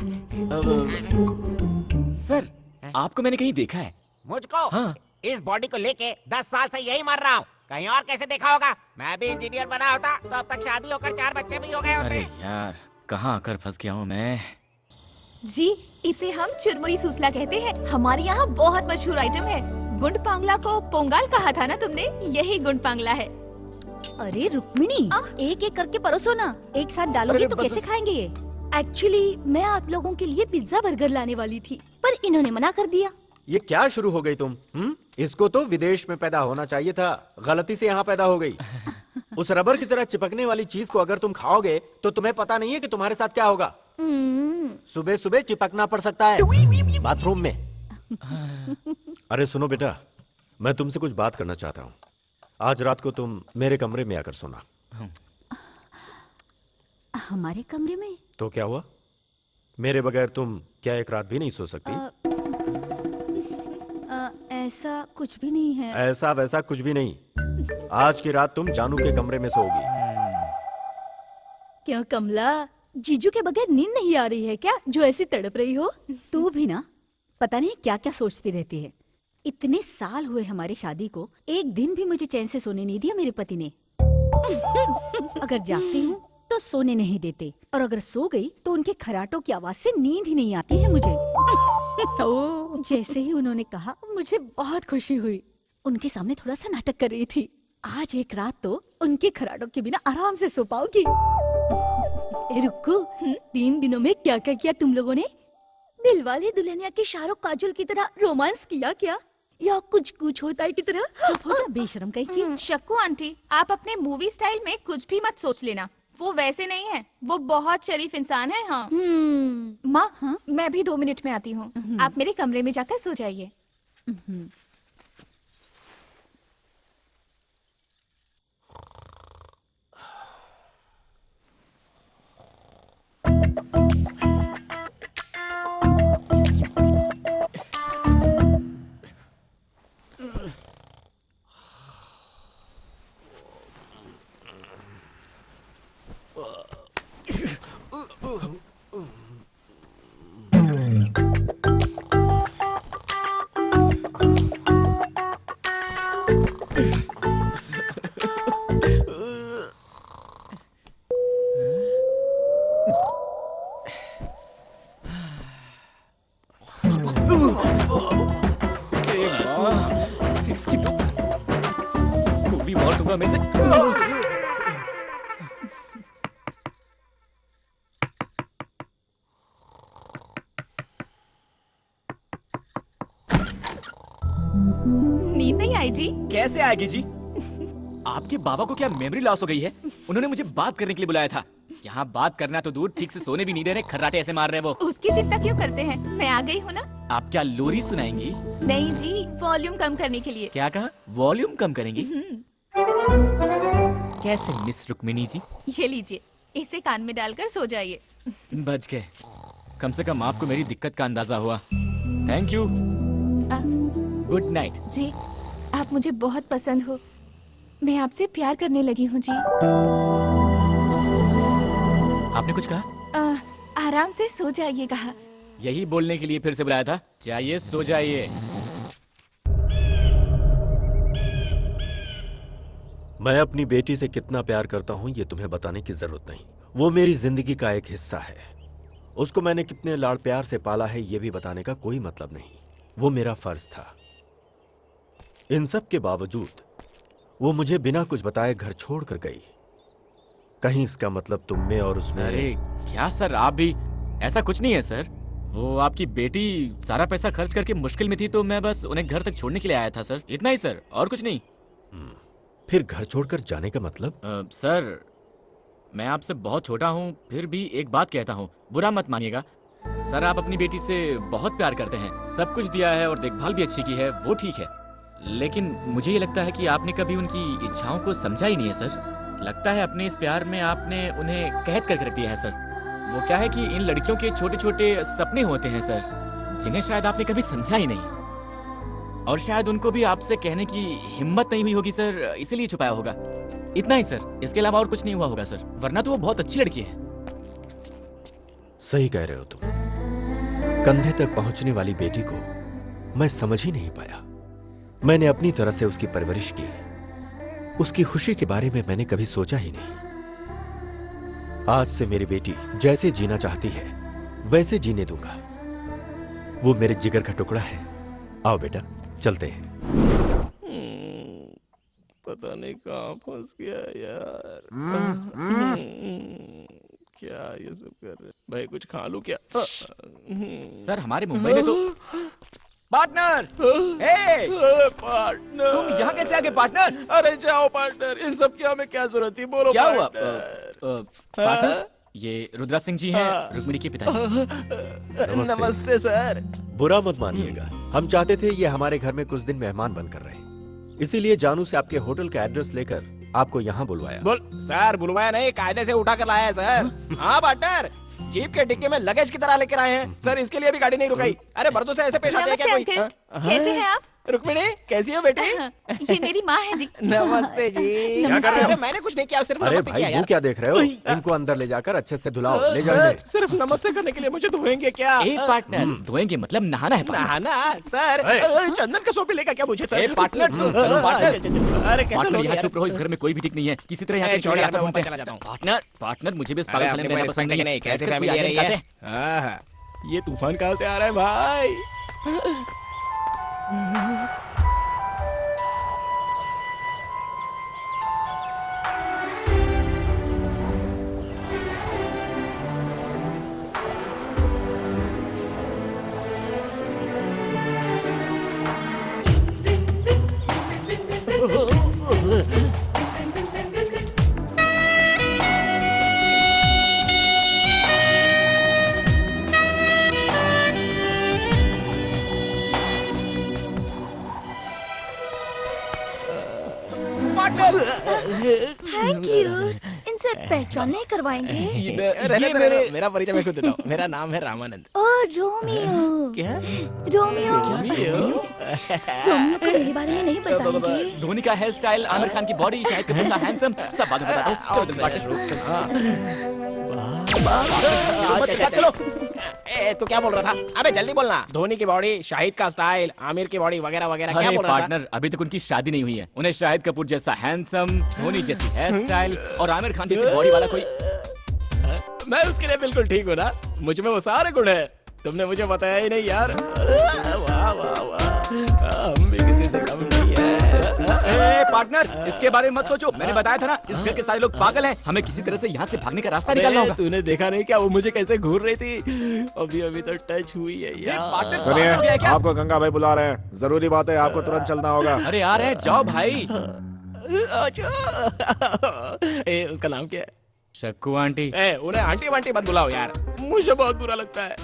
Speaker 2: सर, आपको मैंने कहीं देखा है।
Speaker 9: मुझको?
Speaker 2: हाँ।
Speaker 9: इस बॉडी को लेके 10 साल से यही मर रहा हूँ। कहीं और कैसे देखा होगा? मैं भी इंजीनियर बना होता तो अब तक शादी होकर 4 बच्चे भी हो गए होते।
Speaker 2: अरे यार, कहाँ आकर फंस गया हूँ मैं।
Speaker 6: जी, इसे हम चुरमुरी सूसला कहते हैं। हमारे यहाँ बहुत मशहूर आइटम है। गुंड पांगला को पोंगाल कहा था ना तुमने, यही गुंड पांगला है।
Speaker 10: अरे रुक्मिणी, एक एक करके परोसो ना। एक साथ डालोगे तो कैसे खाएंगे ये? एक्चुअली मैं आप लोगों के लिए पिज्जा बर्गर लाने वाली थी, पर इन्होंने मना कर दिया।
Speaker 7: ये क्या शुरू हो गई तुम? इसको तो विदेश में पैदा होना चाहिए था, गलती से यहाँ पैदा हो गई। उस रबर की तरह चिपकने वाली चीज को अगर तुम खाओगे तो तुम्हें पता नहीं है कि तुम्हारे साथ क्या होगा। सुबह सुबह चिपकना पड़ सकता है बाथरूम में। अरे सुनो बेटा, मैं तुमसे कुछ बात करना चाहता हूँ। आज रात को तुम मेरे कमरे में आकर सोना।
Speaker 10: हमारे कमरे में?
Speaker 7: तो क्या हुआ? मेरे बगैर तुम क्या एक रात भी नहीं सो सकती?
Speaker 10: ऐसा कुछ भी नहीं है।
Speaker 7: ऐसा वैसा कुछ भी नहीं। आज की रात तुम जानू के कमरे में सोओगी।
Speaker 10: क्यों कमला, जीजू के बगैर नींद नहीं आ रही है क्या, जो ऐसी तड़प रही हो? तू भी ना पता नहीं क्या क्या सोचती रहती है। इतने साल हुए हमारी शादी को, एक दिन भी मुझे चैन से सोने नहीं दिया मेरे पति ने। अगर जागती हूँ तो सोने नहीं देते, और अगर सो गई तो उनके खराटों की आवाज से नींद ही नहीं आती है मुझे। तो जैसे ही उन्होंने कहा, मुझे बहुत खुशी हुई। उनके सामने थोड़ा सा नाटक कर रही थी। आज एक रात तो उनके खराटों के बिना आराम से सो पाओगी। रुको, 3 दिनों में क्या क्या किया तुम लोगों ने? दिलवाले दुल्हनिया के शाहरुख काजोल की तरह रोमांस किया क्या, या कुछ कुछ होता है की तरह? चुप हो जा बेशरम कहीं की।
Speaker 6: शक्कू आंटी, आप अपने मूवी स्टाइल में कुछ भी मत सोच लेना। वो वैसे नहीं है, वो बहुत शरीफ इंसान है। हाँ माँ, मैं भी 2 मिनट में आती हूँ। आप मेरे कमरे में जाकर सो जाइए।
Speaker 2: इसकी तो गोली मार दूंगा मैं इसे।
Speaker 6: नींद नहीं आई जी?
Speaker 2: कैसे आएगी जी? आपके बाबा को क्या मेमोरी लॉस हो गई है? उन्होंने मुझे बात करने के लिए बुलाया था। यहाँ बात करना तो दूर, ठीक से सोने भी नहीं दे रहे, खर्राटे ऐसे मार रहे हैं वो।
Speaker 6: उसकी चिंता क्यों करते हैं, मैं आ गई हूँ ना।
Speaker 2: आप क्या लोरी सुनाएंगी?
Speaker 6: नहीं जी, वॉल्यूम कम करने के लिए।
Speaker 2: क्या कहा? वॉल्यूम कम करेंगी? कैसे मिस रुक्मिणी जी?
Speaker 6: ये लीजिए, इसे कान में डालकर सो जाइए।
Speaker 2: बच गए, कम से कम आपको मेरी दिक्कत का अंदाजा हुआ। Thank you, good night.
Speaker 6: जी, आप मुझे बहुत पसंद हो, मैं आपसे प्यार करने लगी हूँ जी।
Speaker 2: आपने कुछ कहा?
Speaker 6: आराम से सो जाइए कहा।
Speaker 2: यही बोलने के लिए फिर से बुलाया था। जाइए सो जाइए।
Speaker 7: मैं अपनी बेटी से कितना प्यार करता हूं ये तुम्हें बताने की जरूरत नहीं। वो मेरी जिंदगी का एक हिस्सा है। उसको मैंने कितने लाड़ प्यार से पाला है ये भी बताने का कोई मतलब नहीं। वो मेरा फर्ज था। इन सब के बावजूद वो मुझे बिना कुछ बताए घर छोड़कर गई। कहीं इसका मतलब तुम में और उसमें।
Speaker 2: अरे क्या सर, आप भी। ऐसा कुछ नहीं है सर। वो आपकी बेटी सारा पैसा खर्च करके मुश्किल में थी तो मैं बस उन्हें घर तक छोड़ने के लिए आया था सर, इतना ही सर, और कुछ नहीं।
Speaker 7: फिर घर छोड़कर जाने का मतलब?
Speaker 2: सर मैं आपसे बहुत छोटा हूँ, फिर भी एक बात कहता हूँ, बुरा मत मानिएगा। सर आप अपनी बेटी से बहुत प्यार करते हैं, सब कुछ दिया है और देखभाल भी अच्छी की है, वो ठीक है। लेकिन मुझे ये लगता है कि आपने कभी उनकी इच्छाओं को समझा ही नहीं है सर। लगता है अपने इस प्यार में आपने उन्हें कैद करके रख दिया है सर। वो क्या है कि इन लड़कियों के छोटे छोटे सपने होते हैं सर, जिन्हें शायद आपने कभी समझा ही नहीं, और शायद उनको भी आपसे कहने की हिम्मत नहीं हुई होगी सर, इसीलिए छुपाया होगा। इतना ही सर, इसके अलावा और कुछ नहीं हुआ होगा सर, वरना तो वो बहुत अच्छी लड़की है।
Speaker 7: सही कह रहे हो तुम। कंधे तक पहुंचने वाली बेटी को मैं समझ ही नहीं पाया। मैंने अपनी तरह से उसकी परवरिश की, उसकी खुशी के बारे में मैंने कभी सोचा ही नहीं। आज से मेरी बेटी जैसे जीना चाहती है वैसे जीने दूंगा। वो मेरे जिगर का टुकड़ा है। आओ बेटा चलते हैं।
Speaker 4: पता नहीं कहाँ फंस गया यार। क्या ये सब कर रहे भाई, कुछ खा लूं क्या?
Speaker 2: सर हमारे मुंबई में तो पार्टनर,
Speaker 4: पार्टनर
Speaker 2: तुम यहाँ कैसे आ गए पार्टनर?
Speaker 4: अरे जाओ पार्टनर, इन सब की हमें क्या जरूरत थी, बोलो
Speaker 2: क्या हुआ?
Speaker 4: पार्टनर?
Speaker 2: ये रुद्रा सिंह जी हैं, रुक्मिणी के पिताजी।
Speaker 4: नमस्ते सर।
Speaker 7: बुरा मत मानिएगा, हम चाहते थे ये हमारे घर में कुछ दिन मेहमान बनकर रहे, इसीलिए जानू से आपके होटल का एड्रेस लेकर आपको यहाँ बुलवाया।
Speaker 4: बोल सर, बुलवाया नहीं, कायदे से उठा कर लाया है सर। हाँ पार्टनर, जीप के डिक्की में लगेज की तरह लेकर आए हैं सर, इसके लिए भी गाड़ी नहीं रुकाई। अरे मर्दों से ऐसे पेश आते हैं क्या कोई?
Speaker 6: कैसे हैं आप?
Speaker 4: रुक्मिणी कैसी हो बेटी?
Speaker 6: ये मेरी माँ है जी।
Speaker 4: नमस्ते जी।
Speaker 7: क्या कर रहे हो?
Speaker 4: मैंने कुछ नहीं किया, सिर्फ
Speaker 7: अरे
Speaker 4: नमस्ते
Speaker 7: भाई
Speaker 4: किया
Speaker 7: वो
Speaker 4: यार।
Speaker 7: क्या देख रहे हो? इनको अंदर ले जाकर अच्छे से धुलाओ, ले जाओ इन्हें।
Speaker 4: सिर्फ नमस्ते करने के लिए मुझे धोएंगे क्या?
Speaker 2: पार्टनर धोएंगे मतलब नहाना है?
Speaker 4: नहाना सर? चंदन का सोप लेगा क्या मुझे सर?
Speaker 2: पार्टनर चलो पार्टनर।
Speaker 4: अरे कैसे
Speaker 2: पार्टनर
Speaker 4: लोग
Speaker 2: यहाँ
Speaker 4: यार?
Speaker 2: चुप रहो, इस घर में कोई भी ठीक नहीं है, किसी तरह यहाँ से
Speaker 4: छोड़ यार,
Speaker 2: रास्ता
Speaker 4: मैं
Speaker 2: ढूंढते
Speaker 4: चला जाता हूँ।
Speaker 2: पार्टनर पार्टनर मुझे भी इस पागल खाने में रहना पसंद नहीं है।
Speaker 4: कैसे
Speaker 2: कोई
Speaker 4: फैमिली
Speaker 2: आगे
Speaker 4: है
Speaker 2: निकालते हैं।
Speaker 4: ये तूफान कहाँ से आ रहा है भाई?
Speaker 10: Thank you. इनसे पहचान नहीं करवाएंगे?
Speaker 4: मेरा परिचय मैं खुद देता हूँ। मेरा नाम है रामानंद।
Speaker 10: ओ रोमियो।
Speaker 4: क्या?
Speaker 10: रोमियो। रोमियो को मेरे बारे में नहीं बताएंगे?
Speaker 2: धोनी का हेयर स्टाइल, आमिर खान की बॉडी, शाहिद कपूर सा हैंडसम, सब बाद में बताता हूँ। चलो तुम पार्टनर चलो।
Speaker 4: तो क्या बोल रहा था? अबे जल्दी बोलना। धोनी की बॉडी, शाहिद का स्टाइल, आमिर की बॉडी वगैरह वगैरह क्या बोल रहा था?
Speaker 2: पार्टनर अभी तक उनकी शादी नहीं हुई है, उन्हें शाहिद कपूर जैसा हैंडसम, धोनी जैसी हेयर स्टाइल और आमिर खान जैसी बॉडी वाला कोई।
Speaker 4: मैं उसके लिए बिल्कुल ठीक हूँ ना, मुझ में वो सारे गुण है। तुमने मुझे बताया ही नहीं यार। वाह वाह वाह, हम भी किसी से कम नहीं है।
Speaker 2: पार्टनर इसके बारे में मत सोचो, मैंने बताया था ना, इस घर के सारे लोग पागल हैं, हमें किसी तरह से यहाँ से भागने का रास्ता निकालना होगा।
Speaker 4: तूने देखा नहीं क्या वो मुझे कैसे घूर रही थी? अभी अभी तो टच हुई है यार।
Speaker 8: सुनिए, आपको गंगा भाई बुला रहे हैं, जरूरी बात है, आपको तुरंत चलना होगा।
Speaker 2: अरे यार है, जाओ भाई।
Speaker 4: उसका नाम क्या है?
Speaker 2: शक्कू आंटी।
Speaker 4: उन्हें आंटी वांटी मत बुलाओ यार, मुझे बहुत बुरा लगता है।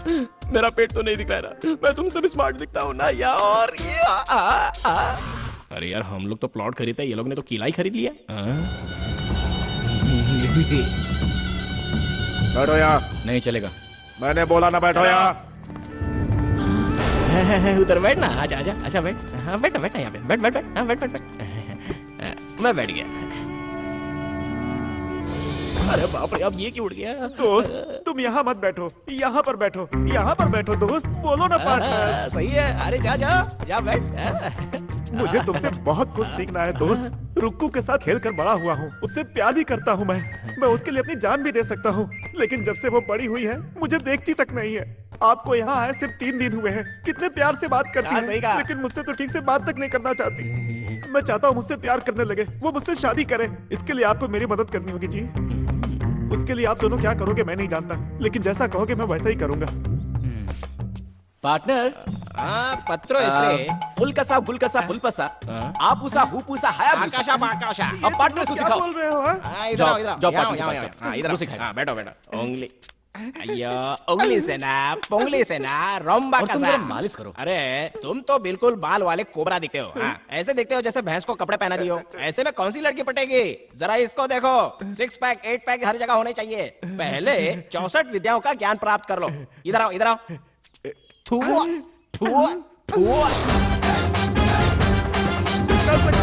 Speaker 4: मेरा पेट तो नहीं दिख रहा है, मैं तुमसे भी स्मार्ट दिखता हूँ ना यार। अरे यार हम लोग तो प्लॉट खरीदते, ये लोग ने तो किला ही खरीद लिया।
Speaker 8: बैठो यहाँ।
Speaker 2: नहीं चलेगा।
Speaker 8: मैंने बोला ना बैठो यहाँ।
Speaker 4: उधर बैठना। आजा आजा, अच्छा बैठ। हाँ बैठ बैठ यहाँ पे, बैठ बैठ बैठ। हाँ बैठ बैठ बैठ। मैं बैठ गया। अरे बाप रे, अब ये क्यों उड़ गया?
Speaker 8: दोस्त तुम यहाँ मत बैठो, यहाँ पर बैठो, यहाँ पर बैठो दोस्त, बोलो ना पार्टनर।
Speaker 4: सही है, अरे जा जा जा बैठ।
Speaker 8: मुझे तुमसे बहुत कुछ सीखना है दोस्त। रुक्कू के साथ खेल कर बड़ा हुआ हूँ, उससे प्यार भी करता हूँ मैं उसके लिए अपनी जान भी दे सकता हूँ, लेकिन जब से वो बड़ी हुई है मुझे देखती तक नहीं है। आपको यहाँ आए सिर्फ 3 दिन हुए हैं, कितने प्यार से बात करती है, लेकिन मुझसे तो ठीक से बात तक नहीं करना चाहती। मैं चाहता हूँ मुझसे प्यार करने लगे, वो मुझसे शादी करे। इसके लिए आपको मेरी मदद करनी होगी जी। उसके लिए आप दोनों क्या करोगे मैं नहीं जानता, लेकिन जैसा कहोगे मैं वैसा ही करूंगा।
Speaker 2: पार्टनर,
Speaker 4: पत्रो इसलिए
Speaker 2: फुलकसा गुलकसा फुलपसा, आपूसा हुपूसा
Speaker 4: आकाशा आकाशा।
Speaker 2: अब पार्टनर को
Speaker 8: क्या
Speaker 2: सिखाओ।
Speaker 8: बोल रहे हो?
Speaker 4: इधर
Speaker 2: जाओ,
Speaker 4: आओ, इधर आओ,
Speaker 2: जाओ
Speaker 4: यहाँ,
Speaker 2: पार्टनर
Speaker 4: यहाँ,
Speaker 2: के
Speaker 4: यहाँ,
Speaker 2: पास
Speaker 4: हाँ, इधर
Speaker 2: वो
Speaker 4: आओ,
Speaker 2: सिखाएगा।
Speaker 4: हाँ, बैठो बैठो। उंगली अय्या, उंगली से ना, पुंगली से ना, रोम्बा
Speaker 2: और
Speaker 4: का
Speaker 2: तुम
Speaker 4: सा।
Speaker 2: जरा मालिश करो।
Speaker 4: अरे तुम तो बिल्कुल बाल वाले कोबरा दिखते हो। हाँ, ऐसे दिखते हो जैसे भैंस को कपड़े पहना दियो। ऐसे में कौन सी लड़की पटेगी? जरा इसको देखो, 6 पैक 8 पैक हर जगह होने चाहिए। पहले 64 विद्याओं का ज्ञान प्राप्त कर लो। इधर आओ, इधर आओ। थुआ, थुआ, थुआ।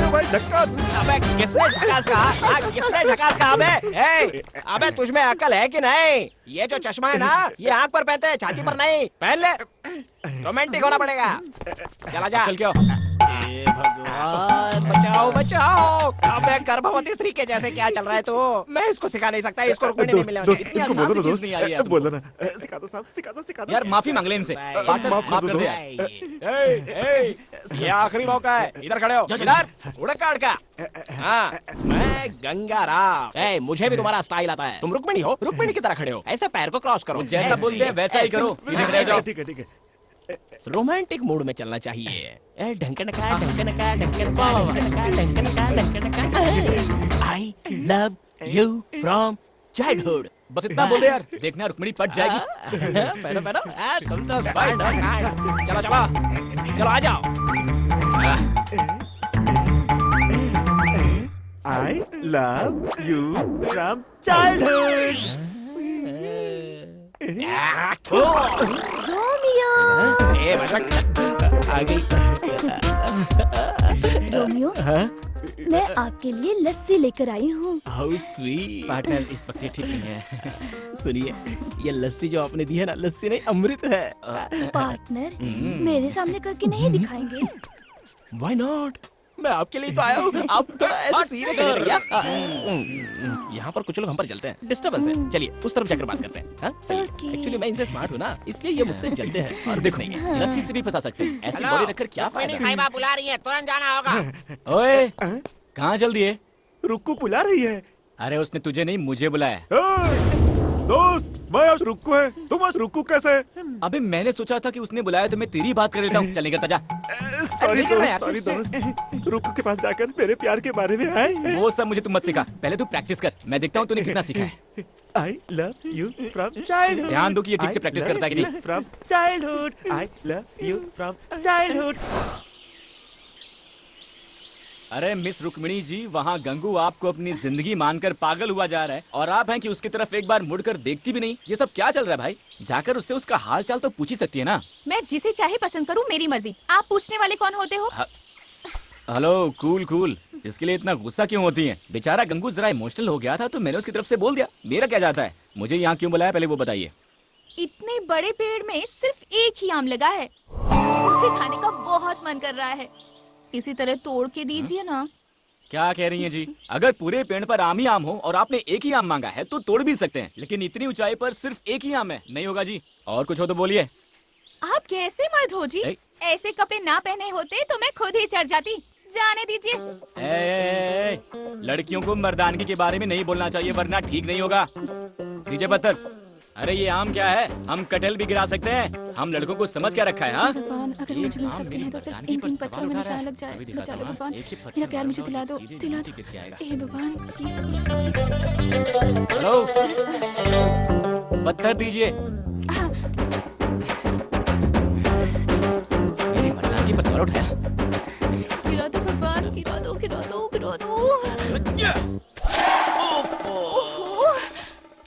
Speaker 8: भाई झक्कास।
Speaker 4: अबे किसने झकास कहा? किसने झकास कहा? अबे तुझमें अकल है कि नहीं? ये जो चश्मा है ना, ये आंख पर पहनते हैं, छाती पर नहीं। पहन ले, रोमांटिक होना पड़ेगा। चला जा।
Speaker 2: चल क्या?
Speaker 4: हे भगवान, बचाओ बचाओ। अबे गर्भवती स्त्री के जैसे क्या चल रहा है तू? मैं इसको सिखा नहीं सकता, इसको रुकने नहीं मिलेगा।
Speaker 8: दोस्त
Speaker 2: इतनी
Speaker 8: इनको
Speaker 2: आसान
Speaker 8: बोलो ना
Speaker 2: सी चीज
Speaker 8: दोस्त,
Speaker 2: नहीं आ रही है
Speaker 8: बोलो ना। सिखा दो साहब, सिखा दो, सिखा दो।
Speaker 2: यार माफी मांग ले इनसे। पार्टनर
Speaker 8: माफ कर
Speaker 2: माफ
Speaker 8: दो
Speaker 2: कर दे
Speaker 8: दोस्त।
Speaker 2: यार।
Speaker 4: ये आखिरी मौका है। इधर खड़े हो, इधर उड़क काट का। हाँ, मैं गंगाराम। मुझे भी तुम्हारा स्टाइल आता है। तुम रुक्मिणी हो, रुक्मिणी की तरह खड़े हो। ऐसे पैर को क्रॉस करो।
Speaker 2: जैसा बोलते हैं वैसा ही करो। सीधे खड़े हो जाओ।
Speaker 8: ठीक है ठीक है।
Speaker 4: रोमांटिक मूड में चलना चाहिए। ढंकन का ढंकन का ढंकन का ढंकन का ढंकन का। आई लव यू फ्रॉम चाइल्डहुड।
Speaker 2: बस इतना बोल दे यार, देखना रुक्मिणी पट जाएगी।
Speaker 4: पहनो पहनो, तुम तो साइड हो, साइड। चलो चलो चलो, आ जाओ।
Speaker 8: I love you from childhood.
Speaker 10: Romeo,
Speaker 4: आ गई।
Speaker 10: रोमियो, मैं आपके लिए लस्सी लेकर आई हूँ।
Speaker 4: How sweet।
Speaker 2: पार्टनर इस वक्त ये ठीक नहीं है।
Speaker 4: सुनिए, ये लस्सी जो आपने दी है ना, लस्सी नहीं अमृत है।
Speaker 10: पार्टनर, मेरे सामने करके नहीं दिखाएंगे?
Speaker 4: Why not? मैं आपके लिए तो आया हूँ। आप थोड़ा ऐसे सीरियस नहीं लगे। यहाँ पर कुछ लोग हम पर जलते हैं, डिस्टर्बेंस है। चलिए उस तरफ जाकर बात करते हैं।
Speaker 10: Okay.
Speaker 4: एक्चुअली मैं इनसे स्मार्ट हूँ ना, इसलिए ये मुझसे जलते हैं और कुछ नहीं है।
Speaker 2: लस्सी से भी फंसा सकते हैं। ऐसी बॉडी रखकर क्या फायदा?
Speaker 9: साहिबा बुला रही है, तुरंत जाना होगा।
Speaker 2: ओए, कहाँ चल दिए?
Speaker 8: रुक्कू बुला रही है।
Speaker 2: अरे उसने तुझे नहीं मुझे बुलाया।
Speaker 8: दोस्त, मैं आज रुक्कू है, तुम आज रुक्कू कैसे?
Speaker 2: अबे मैंने सोचा था कि उसने बुलाया तो मैं तेरी बात कर लेता हूँ। चल निकलता जा।
Speaker 8: सॉरी दोस्त, सॉरी दोस्त। रुक्कू के पास जाकर मेरे प्यार के बारे में आए।
Speaker 2: वो सब मुझे तुम मत सिखा, पहले तू प्रैक्टिस कर। मैं देखता हूँ तूने कितना सीखा है।
Speaker 8: I love you from childhood.
Speaker 2: ध्यान दो कि ये ठीक से practice करता है कि नहीं।
Speaker 8: From childhood. I love you from childhood.
Speaker 2: अरे मिस रुक्मिणी जी, वहाँ गंगू आपको अपनी जिंदगी मानकर पागल हुआ जा रहा है और आप हैं कि उसकी तरफ एक बार मुड़कर देखती भी नहीं। ये सब क्या चल रहा है भाई? जाकर उससे उसका हाल चाल तो पूछ ही सकती है ना।
Speaker 6: मैं जिसे चाहे पसंद करूं, मेरी मर्जी। आप पूछने वाले कौन होते हो?
Speaker 2: हेलो कूल कूल, इसके लिए इतना गुस्सा क्यों होती है? बेचारा गंगू जरा इमोशनल हो गया था तो मैंने उसकी तरफ से बोल दिया। मेरा क्या जाता है? मुझे यहाँ क्यों बुलाया पहले वो बताइए।
Speaker 6: इतने बड़े पेड़ में सिर्फ एक ही आम लगा है, उसे खाने का बहुत मन कर रहा है। किसी तरह तोड़ के दीजिए ना।
Speaker 2: क्या कह रही हैं जी? अगर पूरे पेड़ पर आम ही आम हो और आपने एक ही आम मांगा है तो तोड़ भी सकते हैं, लेकिन इतनी ऊंचाई पर सिर्फ एक ही आम है। नहीं होगा जी। और कुछ हो तो बोलिए।
Speaker 6: आप कैसे मर्द हो जी? ऐसे कपड़े ना पहने होते तो मैं खुद ही चढ़ जाती। जाने दीजिए।
Speaker 2: लड़कियों को मर्दानगी के बारे में नहीं बोलना चाहिए वरना ठीक नहीं होगा। दीजिए पत्थर। अरे ये आम क्या है? हम कटहल भी गिरा सकते हैं। हम लड़कों को समझ क्या रखा है? हाँ,
Speaker 6: भगवान, अगर मुझे मिल सकते हैं तो सिर्फ इन 3 पत्थरों में निशाना लग जाए। बचा लो भगवान, मेरा प्यार मुझे दिला दो, दिला दो। हे भगवान,
Speaker 2: हेलो, पत्थर दीजिए। मेरी मर्दानगी पर सवाल उठाया।
Speaker 6: गिरा दो भगवान, गिरा दो, गिरा दो, गिरा दो।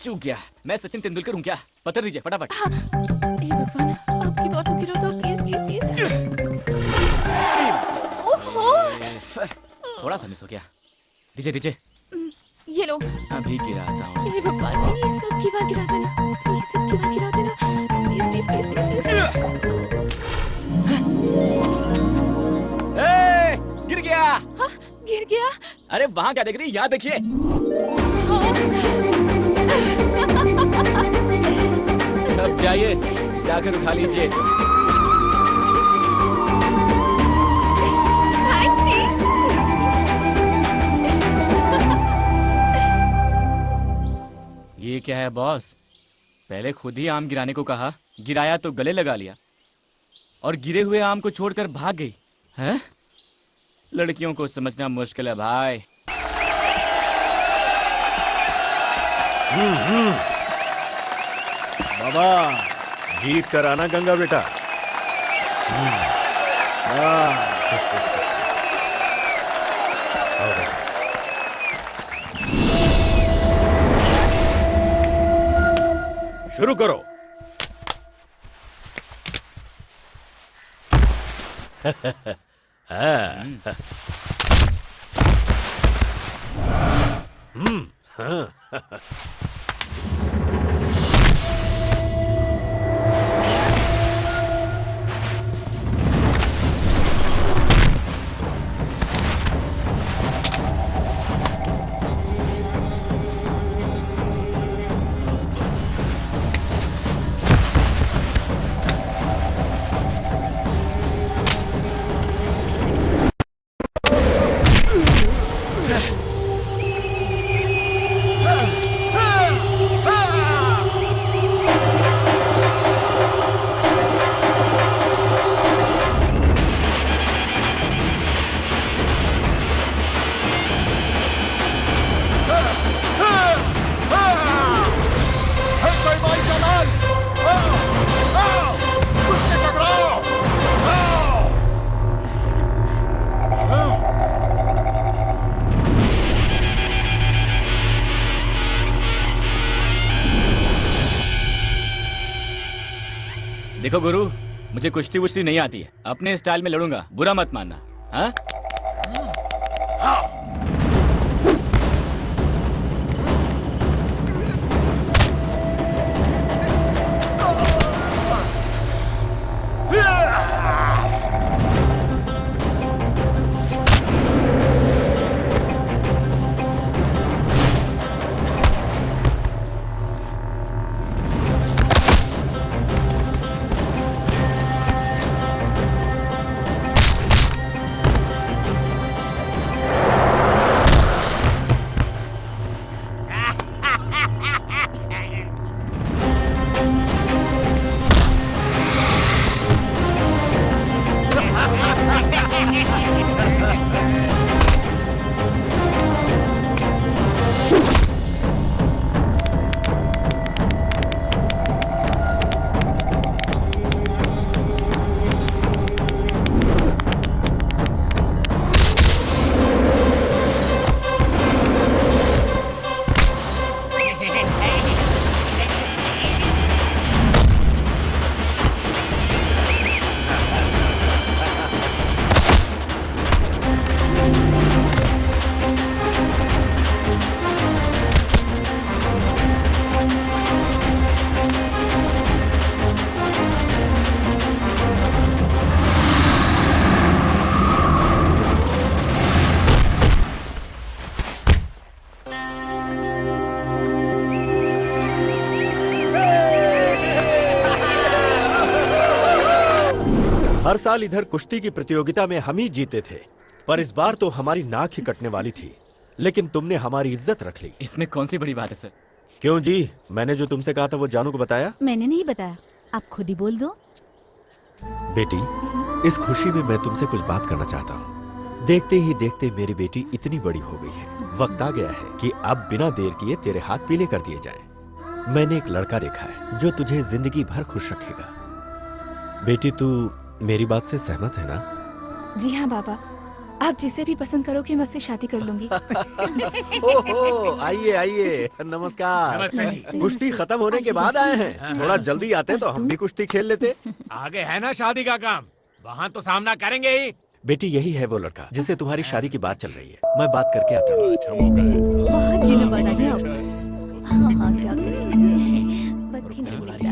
Speaker 2: चूक गया। मैं सचिन तेंदुलकर हूँ क्या? पत्थर दीजिए फटाफट।
Speaker 6: हे भगवान, आपकी बातों गिरा दो, प्लीज प्लीज प्लीज। ओहो,
Speaker 2: थोड़ा सा मिस हो गया। दीजिए दीजिए।
Speaker 6: ये लो।
Speaker 2: अभी गिराता हूँ।
Speaker 6: हे भगवान, प्लीज सबकी बात गिरा देना, प्लीज सबकी बात गिरा देना, प्लीज प्लीज प्लीज प्लीज।
Speaker 2: गिर गया।
Speaker 6: हाँ, गिर गया।
Speaker 2: अरे वहाँ क्या देख रही है? यहाँ देखिए। अब जाइए, जाकर उठा लीजिए।
Speaker 6: थैंक्स जी।
Speaker 2: ये क्या है बॉस? पहले खुद ही आम गिराने को कहा, गिराया तो गले लगा लिया और गिरे हुए आम को छोड़कर भाग गई। हैं? लड़कियों को समझना मुश्किल है भाई।
Speaker 7: बाबा जीत कर आना गंगा बेटा। शुरू करो।
Speaker 2: देखो गुरु, मुझे कुश्ती वुश्ती नहीं आती है, अपने स्टाइल में लड़ूंगा, बुरा मत मानना। हाँ?
Speaker 7: हर साल इधर कुश्ती की प्रतियोगिता में हम ही जीते थे, पर इस बार तो हमारी नाक ही कटने वाली थी, लेकिन तुमने हमारी इज्जत रख ली।
Speaker 2: इसमें कौन सी बड़ी बात है सर?
Speaker 7: क्यों जी, मैंने जो तुमसे कहा था वो जानू को बताया?
Speaker 5: मैंने नहीं बताया, आप खुद ही बोल दो।
Speaker 7: बेटी, इस खुशी में मैं तुमसे कुछ बात करना चाहता हूँ। देखते ही देखते मेरी बेटी इतनी बड़ी हो गई है, वक्त आ गया है कि अब बिना देर किए तेरे हाथ पीले कर दिए जाएं। मैंने एक लड़का देखा है जो तुझे जिंदगी भर खुश रखेगा। बेटी, तू मेरी बात से सहमत है ना?
Speaker 6: जी हाँ बाबा, आप जिसे भी पसंद करोगे मैं उससे शादी कर लूंगी।
Speaker 7: ओहो, आइए आइए, नमस्कार।
Speaker 1: नमस्ते जी।
Speaker 7: कुश्ती खत्म होने के बाद आए हैं, थोड़ा जल्दी आते तो हम भी कुश्ती खेल लेते।
Speaker 1: आगे है ना शादी का काम, वहाँ तो सामना करेंगे ही।
Speaker 7: बेटी यही है वो लड़का जिससे तुम्हारी शादी की बात चल रही है। मैं बात करके आता हूँ।
Speaker 4: अच्छा मौका है।
Speaker 10: बहुत दिनों बाद आए आप। हाँ हाँ, क्या करें, वक्त ही नहीं मिलता।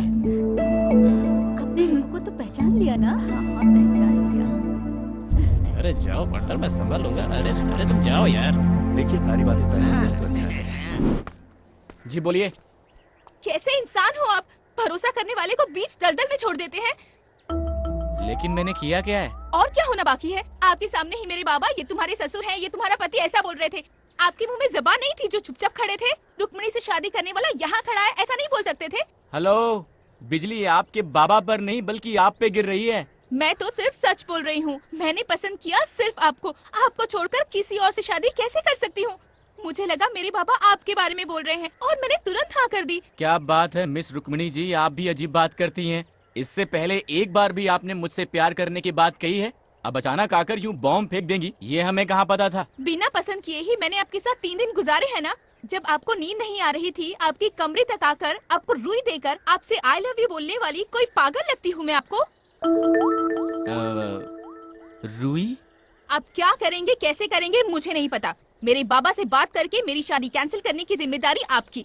Speaker 10: अपने लोगों को तो पहचान लिया ना? हाँ हाँ, पहचान लिया।
Speaker 4: अरे जाओ पार्टनर, मैं संभाल लूंगा। अरे अरे तुम जाओ यार।
Speaker 7: देखिए सारी बातें पहले तो अच्छा है।
Speaker 4: जी बोलिए।
Speaker 6: कैसे इंसान हो आप? भरोसा करने वाले को बीच दलदल में छोड़ देते हैं।
Speaker 2: लेकिन मैंने किया क्या है?
Speaker 6: और क्या होना बाकी है? आपके सामने ही मेरे बाबा, ये तुम्हारे ससुर हैं, ये तुम्हारा पति, ऐसा बोल रहे थे। आपके मुंह में ज़बान नहीं थी जो चुपचाप खड़े थे? रुक्मणी से शादी करने वाला यहाँ खड़ा है, ऐसा नहीं बोल सकते थे?
Speaker 2: हेलो, बिजली आपके बाबा पर नहीं बल्कि आप पे गिर रही है।
Speaker 6: मैं तो सिर्फ सच बोल रही हूँ। मैंने पसंद किया सिर्फ आपको। आपको छोड़कर किसी और से शादी कैसे कर सकती हूँ? मुझे लगा मेरे बाबा आपके बारे में बोल रहे हैं और मैंने तुरंत हाँ कर दी।
Speaker 2: क्या बात है मिस रुक्मणी जी, आप भी अजीब बात करती हैं। इससे पहले एक बार भी आपने मुझसे प्यार करने की बात कही है, अब अचानक आकर यूं बॉम्ब फेंक देंगी, ये हमें कहाँ पता था।
Speaker 6: बिना पसंद किए ही मैंने आपके साथ 3 दिन गुजारे हैं ना। जब आपको नींद नहीं आ रही थी, आपकी कमरे तक आकर आपको रुई देकर आपसे आई लव यू बोलने वाली कोई पागल लगती हूँ मैं आपको?
Speaker 2: रुई?
Speaker 6: आप क्या करेंगे, कैसे करेंगे, मुझे नहीं पता। मेरे बाबा से बात करके मेरी शादी कैंसिल करने की जिम्मेदारी आपकी।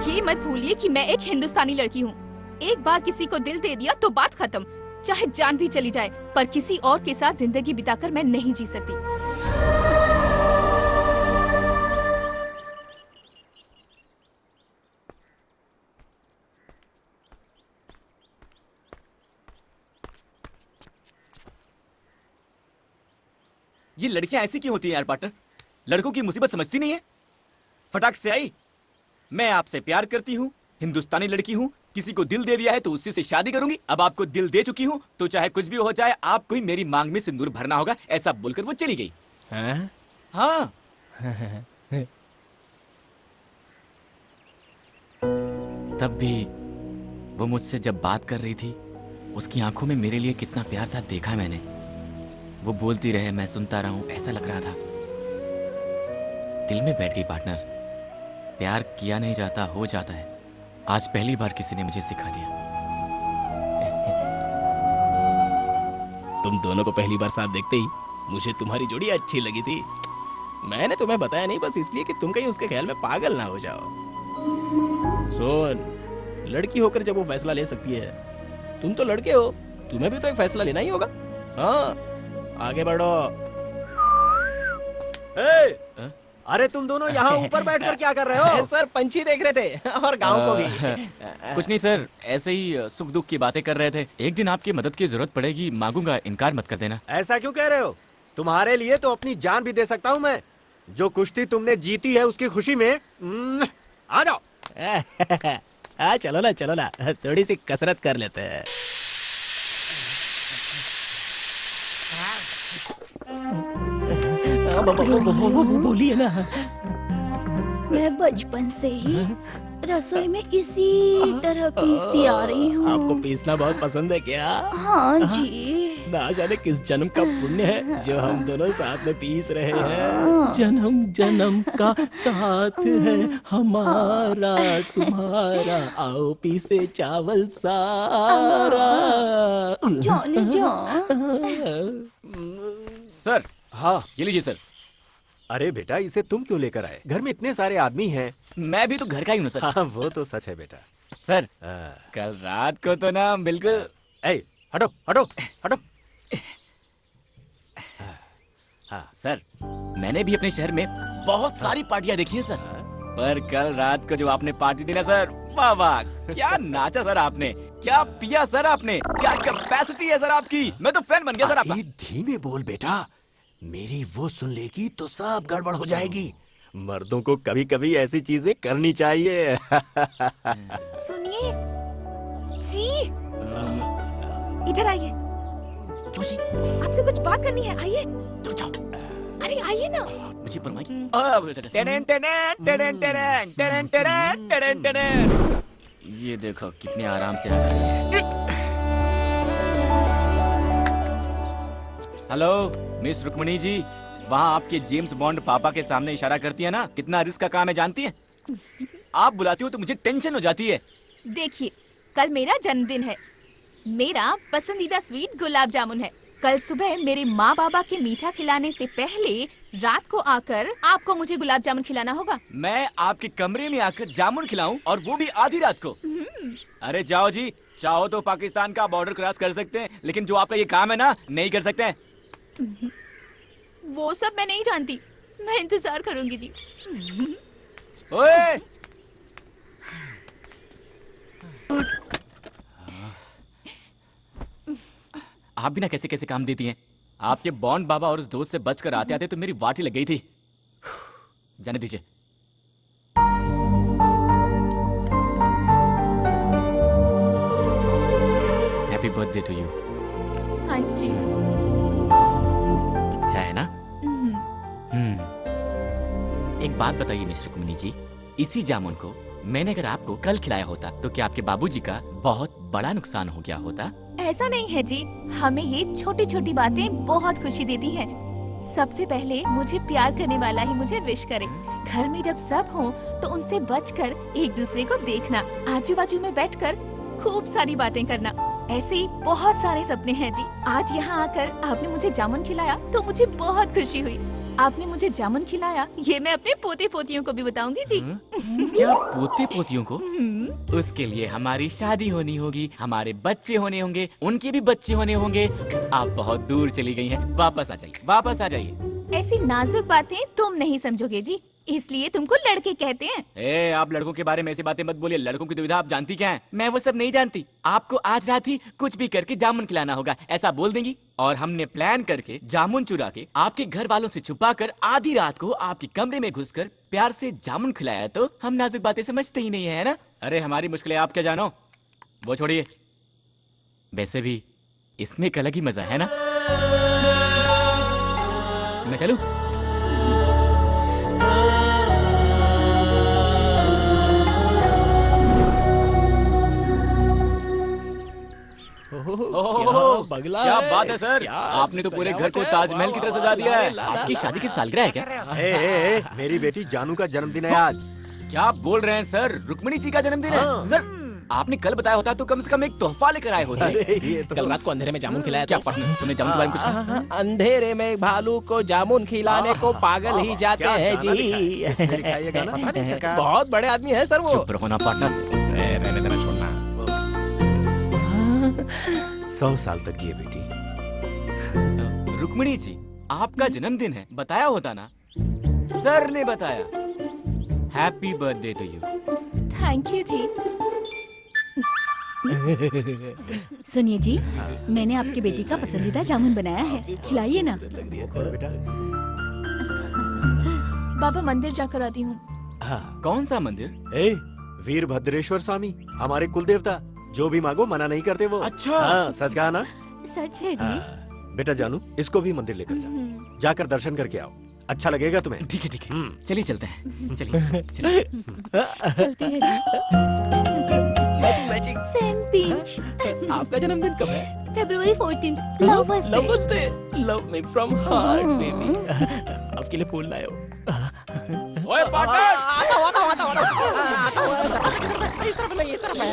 Speaker 6: ये मत भूलिए कि मैं एक हिंदुस्तानी लड़की हूँ। एक बार किसी को दिल दे दिया तो बात खत्म, चाहे जान भी चली जाए, पर किसी और के साथ जिंदगी बिताकर मैं नहीं जी सकती।
Speaker 2: ये लड़कियां ऐसी क्यों होती हैं यार पार्टनर? लड़कों की मुसीबत समझती नहीं है। फटाक से आई, मैं आपसे प्यार करती हूँ, हिंदुस्तानी लड़की हूँ, किसी को दिल दे दिया है तो उसी से शादी करूंगी। अब आपको दिल दे चुकी हूँ तो चाहे कुछ भी हो जाए, आपको ही मेरी मांग में सिंदूर भरना होगा, ऐसा बोलकर वो चली गई। हाँ। तब भी वो मुझसे जब बात कर रही थी, उसकी आंखों में मेरे लिए कितना प्यार था देखा मैंने। वो बोलती रहे, मैं सुनता रहा हूं, ऐसा लग रहा था दिल में बैठ गई पार्टनर। प्यार किया नहीं जाता, हो जाता है। आज पहली बार किसी ने मुझे सिखा दिया।
Speaker 4: तुम दोनों को पहली बार साथ देखते ही मुझे तुम्हारी जोड़ी अच्छी लगी थी। मैंने तुम्हें बताया नहीं बस इसलिए कि तुम कहीं उसके ख्याल में पागल ना हो जाओ। सुन, लड़की होकर जब वो फैसला ले सकती है, तुम तो लड़के हो, तुम्हें भी तो एक फैसला लेना ही होगा। हाँ, आगे बढ़ो।
Speaker 3: अरे तुम दोनों यहाँ ऊपर बैठकर क्या कर रहे हो?
Speaker 4: सर पंछी देख रहे थे और गांव को भी।
Speaker 2: कुछ नहीं सर, ऐसे ही सुख दुख की बातें कर रहे थे। एक दिन आपकी मदद की जरूरत पड़ेगी, मांगूंगा, इनकार मत कर देना।
Speaker 3: ऐसा क्यों कह रहे हो? तुम्हारे लिए तो अपनी जान भी दे सकता हूँ मैं। जो कुश्ती तुमने जीती है उसकी खुशी में आ जाओ।
Speaker 4: चलो ना, थोड़ी सी कसरत कर लेते हैं। बोलिए ना।
Speaker 10: मैं बचपन से ही रसोई में इसी तरह पीसती आ रही हूँ।
Speaker 4: आपको पीसना बहुत पसंद है क्या?
Speaker 10: हाँ जी।
Speaker 4: ना जाने किस जन्म का पुण्य है जो हम दोनों साथ में पीस रहे हैं। जन्म जन्म का साथ है हमारा तुम्हारा, आओ पीसे चावल सारा।
Speaker 10: जाने जा।
Speaker 2: सर,
Speaker 7: हाँ
Speaker 2: ये लीजिए सर।
Speaker 7: अरे बेटा, इसे तुम क्यों लेकर आए? घर में इतने सारे आदमी हैं।
Speaker 2: मैं भी तो घर का ही हूँ सर।
Speaker 7: हाँ, वो तो सच है बेटा।
Speaker 2: सर, कल रात को तो ना बिल्कुल।
Speaker 7: ए, हटो हटो हटो।
Speaker 2: हाँ सर, मैंने भी अपने शहर में बहुत सारी पार्टियां देखी हैं सर, पर कल रात को जो आपने पार्टी दी ना सर, वाह वाह, क्या नाचा सर आपने, क्या पिया सर आपने, क्या कैपेसिटी है सर आपकी। मैं तो फैन बन गया सर आपका।
Speaker 7: धीमे बोल बेटा, मेरी वो सुन लेगी तो सब गड़बड़ हो जाएगी। मर्दों को कभी कभी ऐसी चीजें करनी चाहिए।
Speaker 6: सुनिए जी, इधर आइए।
Speaker 2: क्यों जी?
Speaker 6: आपसे कुछ बात करनी है, आइए।
Speaker 2: तो जाओ।
Speaker 6: अरे आइए ना।
Speaker 2: मुझे ये देखो कितने आराम से आ रही है। हेलो मिस रुक्मणी जी, वहाँ आपके जेम्स बॉन्ड पापा के सामने इशारा करती है ना, कितना रिस्क का काम है जानती है? आप बुलाती हो तो मुझे टेंशन हो जाती है।
Speaker 6: देखिए, कल मेरा जन्मदिन है, मेरा पसंदीदा स्वीट गुलाब जामुन है, कल सुबह मेरे माँ बाबा के मीठा खिलाने से पहले रात को आकर आपको मुझे गुलाब जामुन खिलाना होगा।
Speaker 2: मैं आपके कमरे में आकर जामुन खिलाऊं और वो भी आधी रात को? अरे जाओ जी, चाहो तो पाकिस्तान का बॉर्डर क्रॉस कर सकते हैं, लेकिन जो आपका ये काम है ना, नहीं कर सकते हैं।
Speaker 6: वो सब मैं नहीं जानती, मैं इंतजार करूंगी जी।
Speaker 2: ओए! आप भी ना कैसे कैसे काम देती हैं। आपके बॉन्ड बाबा और उस दोस्त से बचकर आते आते तो मेरी वाटी लग गई थी। जाने दीजिए। Happy birthday to you.
Speaker 6: Thanks जी।
Speaker 2: अच्छा है ना? एक बात बताइए मिस्टर रुक्मिणी जी, इसी जामुन को मैंने अगर आपको कल खिलाया होता तो क्या आपके बाबूजी का बहुत बड़ा नुकसान हो गया होता?
Speaker 6: ऐसा नहीं है जी, हमें ये छोटी छोटी बातें बहुत खुशी देती हैं। सबसे पहले मुझे प्यार करने वाला ही मुझे विश करे। घर में जब सब हों तो उनसे बचकर एक दूसरे को देखना, आजू बाजू में बैठकर खूब सारी बातें करना, ऐसे ही बहुत सारे सपने हैं जी। आज यहाँ आकर आपने मुझे जामुन खिलाया तो मुझे बहुत खुशी हुई। आपने मुझे जामुन खिलाया, ये मैं अपने पोते पोतियों को भी बताऊंगी जी।
Speaker 2: क्या पोते पोतियों को? उसके लिए हमारी शादी होनी होगी, हमारे बच्चे होने होंगे, उनके भी बच्चे होने होंगे। आप बहुत दूर चली गई हैं, वापस आ जाइए, वापस आ जाइए।
Speaker 6: ऐसी नाजुक बातें तुम नहीं समझोगे जी, इसलिए तुमको लड़के कहते हैं।
Speaker 2: आप लड़कों के बारे में ऐसी बातें मत बोलिए। लड़कों की दुविधा आप जानती क्या है? मैं वो सब नहीं जानती। आपको आज रात ही कुछ भी करके जामुन खिलाना होगा, ऐसा बोल देंगी और हमने प्लान करके जामुन चुरा के आपके घर वालों से छुपाकर आधी रात को आपके कमरे में घुसकर प्यार से जामुन खिलाया तो हम नाजुक बातें समझते ही नहीं है ना? अरे हमारी मुश्किलें आप क्या जानो, वो छोड़िए। वैसे भी इसमें एक अलग ही मजा है ना। मैं चलूं?
Speaker 4: बगला
Speaker 2: क्या बात है सर, आपने तो पूरे घर को ताजमहल की तरह सजा दिया है। आपकी शादी की सालगिरह है क्या?
Speaker 7: मेरी बेटी जानू का जन्मदिन है आज।
Speaker 2: क्या आप बोल रहे हैं सर? रुक्मिणी जी का जन्मदिन है? सर आपने कल बताया होता तो कम से कम एक तोहफा लेकर आए होते।
Speaker 4: कल रात को अंधेरे में जामुन खिलाया।
Speaker 2: क्या पढ़ना तुम्हें जामुन के बारे में कुछ?
Speaker 4: अंधेरे में भालू को जामुन खिलाने को पागल ही जाते हैं जी। बहुत बड़े आदमी है सर वो।
Speaker 2: चुप रहो ना पार्टनर।
Speaker 4: रहने देना, छोड़ना।
Speaker 7: 100 साल तक जिए बेटी।
Speaker 2: रुक्मिणी जी आपका जन्मदिन है, बताया होता ना। सर ने बताया। Happy birthday to you.
Speaker 6: Thank you जी।
Speaker 5: सुनिए जी, मैंने आपकी बेटी का पसंदीदा जामुन बनाया है, खिलाइए ना।
Speaker 6: बाबा मंदिर जाकर आती हूँ।
Speaker 2: कौन सा मंदिर?
Speaker 7: वीरभद्रेश्वर स्वामी, हमारे कुल देवता। जो भी मांगो मना नहीं करते वो।
Speaker 2: अच्छा।
Speaker 7: हाँ, सच कहा ना?
Speaker 5: सच है जी।
Speaker 7: बेटा जानू, इसको भी मंदिर लेकर जा, जाकर दर्शन करके आओ, अच्छा लगेगा तुम्हें।
Speaker 2: ठीक है ठीक है, चलिए चलते हैं। चलिए चलिए।
Speaker 5: चलते हैं जी।
Speaker 4: मैचिंग।
Speaker 5: Same pinch.
Speaker 4: आपका जन्मदिन कब है?
Speaker 5: February 14th, lovers day.
Speaker 4: Lovers day. Love me from heart baby. आपके लिए फूल लाए हो।
Speaker 2: ओए पार्टनर!
Speaker 9: इस तरफ नहीं, इस तरफ है।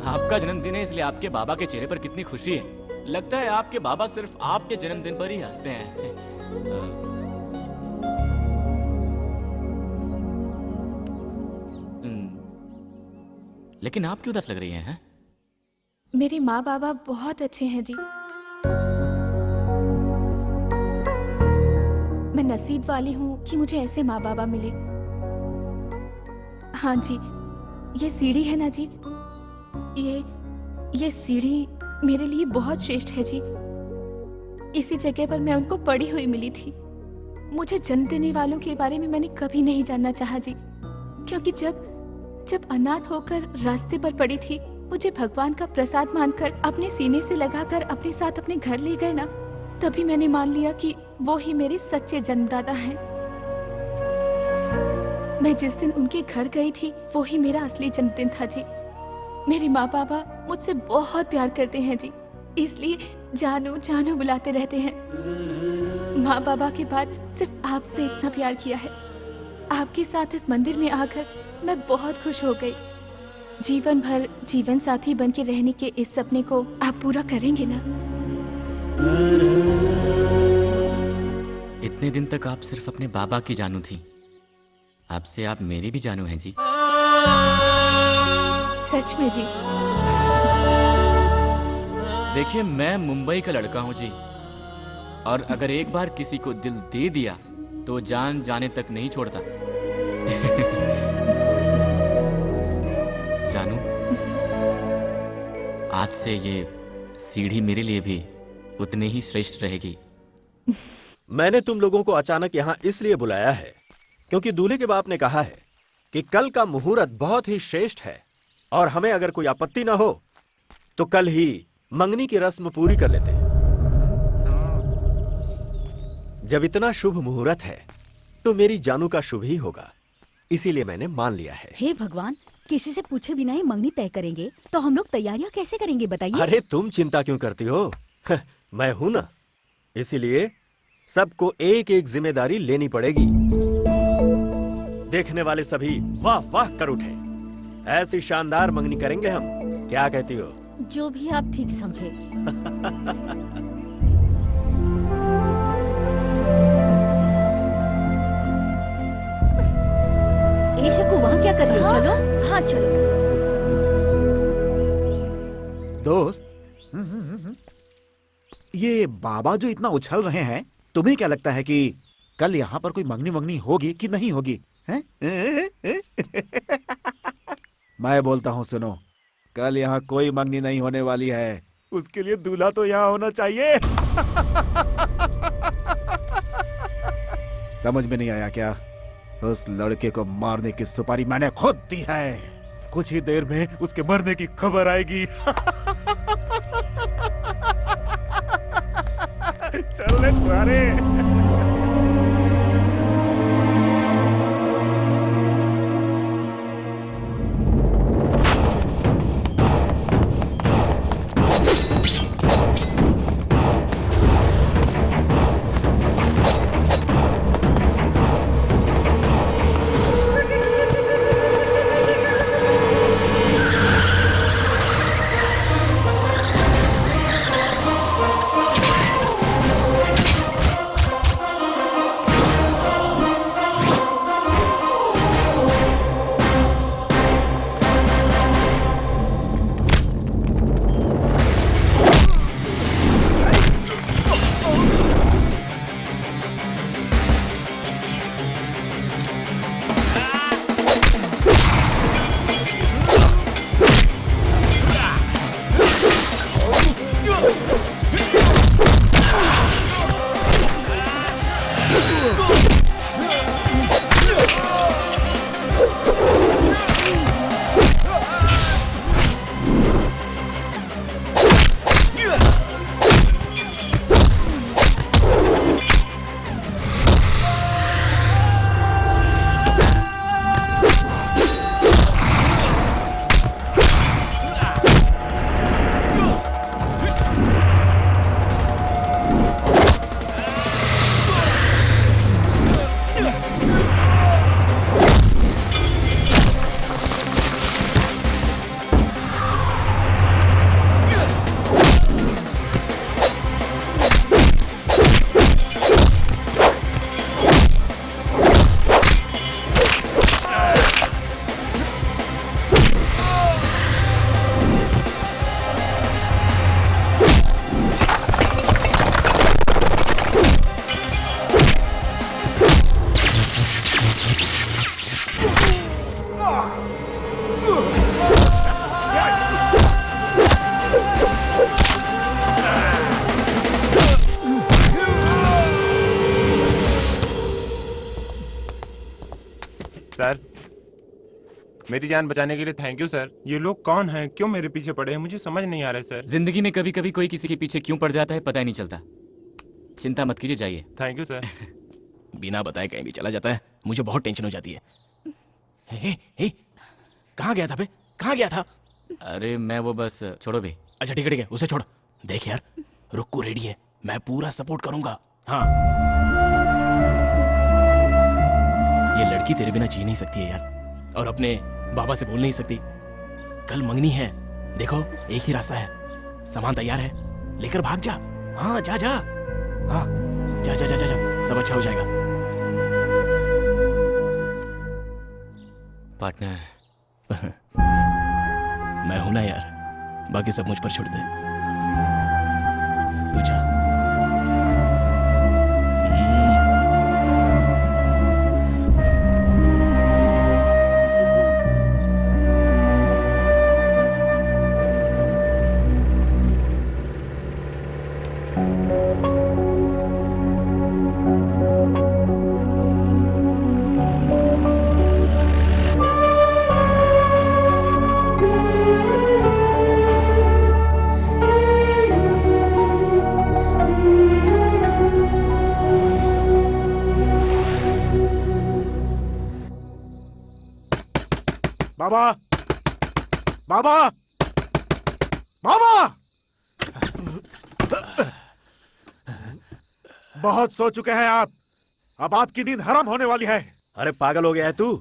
Speaker 2: आपका जन्मदिन है इसलिए आपके बाबा के चेहरे पर कितनी खुशी है। लगता है आपके बाबा सिर्फ आपके जन्मदिन पर ही हंसते हैं। लेकिन आप क्यों उदास लग रही हैं?
Speaker 6: मेरे माँ बाबा बहुत अच्छे हैं जी। मैं नसीब वाली हूँ कि मुझे ऐसे माँ बाबा मिले। हाँ जी, ये सीढ़ी है ना जी, ये सीढ़ी मेरे लिए बहुत श्रेष्ठ है जी। इसी जगह पर मैं उनको पड़ी हुई मिली थी। मुझे जन्म देने वालों के बारे में मैंने कभी नहीं जानना चाहा जी, क्योंकि जब अनाथ होकर रास्ते पर पड़ी थी, मुझे भगवान का प्रसाद मानकर अपने सीने से लगाकर अपने साथ अपने घर ले गए ना, तभी मैंने मान लिया कि वो ही मेरे सच्चे जन्मदाता हैं। मैं जिस दिन उनके घर गई थी, वो ही मेरा असली जन्मदिन था जी। मेरे माँ बाबा मुझसे बहुत प्यार करते हैं जी, इसलिए जानू जानू बुलाते रहते हैं। माँ बाबा के बाद सिर्फ आपसे इतना प्यार किया है। आपके साथ इस मंदिर में आकर मैं बहुत खुश हो गई। जीवन भर जीवन साथी बन के रहने के इस सपने को आप पूरा करेंगे ना?
Speaker 11: इतने दिन तक आप सिर्फ अपने बाबा की जानू थी, अब से आप मेरी भी जानू हैं जी।
Speaker 6: सच में जी?
Speaker 11: देखिए, मैं मुंबई का लड़का हूं जी, और अगर एक बार किसी को दिल दे दिया तो जान जाने तक नहीं छोड़ता। जानू, आज से ये सीढ़ी मेरे लिए भी उतनी ही श्रेष्ठ रहेगी।
Speaker 7: मैंने तुम लोगों को अचानक यहाँ इसलिए बुलाया है क्योंकि दूल्हे के बाप ने कहा है कि कल का मुहूर्त बहुत ही श्रेष्ठ है और हमें अगर कोई आपत्ति ना हो तो कल ही मंगनी की रस्म पूरी कर लेते हैं। जब इतना शुभ मुहूर्त है तो मेरी जानू का शुभ ही होगा, इसीलिए मैंने मान लिया है।
Speaker 5: हे भगवान, किसी से पूछे बिना ही मंगनी तय करेंगे तो हम लोग तैयारियां कैसे करेंगे बताइए?
Speaker 7: अरे तुम चिंता क्यों करती हो? मैं हूं ना, इसीलिए सबको एक एक जिम्मेदारी लेनी पड़ेगी। देखने वाले सभी वाह वाह कर उठे। ऐसी शानदार मंगनी करेंगे हम, क्या कहती हो?
Speaker 5: जो भी आप ठीक समझे। शकु, वहाँ क्या कर रही हो? चलो। हाँ चलो।
Speaker 3: दोस्त, ये बाबा जो इतना उछल रहे हैं, तुम्हें क्या लगता है कि कल यहाँ पर कोई मंगनी वंगनी होगी कि नहीं होगी? हैं? मैं बोलता हूँ, सुनो, कल यहाँ कोई मंगनी नहीं होने वाली है। उसके लिए दूल्हा तो यहाँ होना चाहिए। समझ में नहीं आया क्या? उस लड़के को मारने की सुपारी मैंने खुद दी है। कुछ ही देर में उसके मरने की खबर आएगी। चल चारे।
Speaker 12: सर, मेरी जान बचाने के लिए थैंक यू सर। ये लोग कौन हैं, क्यों मेरे पीछे पड़े हैं, मुझे समझ नहीं आ रहा है सर।
Speaker 11: जिंदगी में कभी कभी कोई किसी के पीछे क्यों पड़ जाता है पता ही नहीं चलता। चिंता मत कीजिए, जाइए।
Speaker 12: Thank you sir.
Speaker 4: बिना बताए कहीं भी चला जाता है, मुझे बहुत टेंशन हो जाती है। हे, कहाँ गया था बे? कहाँ गया था?
Speaker 11: अरे मैं वो बस, छोड़ो बे।
Speaker 4: अच्छा ठीक है, उसे छोड़। देख यार, रुक्कू रेडी है, मैं पूरा सपोर्ट करूंगा। हाँ ये लड़की तेरे बिना जी नहीं सकती है यार, और अपने बाबा से बोल नहीं सकती। कल मंगनी है, देखो एक ही रास्ता है, सामान तैयार है, लेकर भाग जा। हाँ जा जा, हाँ जा जा जा जा, जा। सब अच्छा हो जाएगा।
Speaker 11: पार्टनर
Speaker 4: मैं हूं ना यार, बाकी सब मुझ पर छोड़ दे। तू जा।
Speaker 8: बाबा, बाबा, बाबा! बहुत सो चुके हैं आप, अब आपकी नींद हराम होने वाली है।
Speaker 7: अरे पागल हो गया है तू?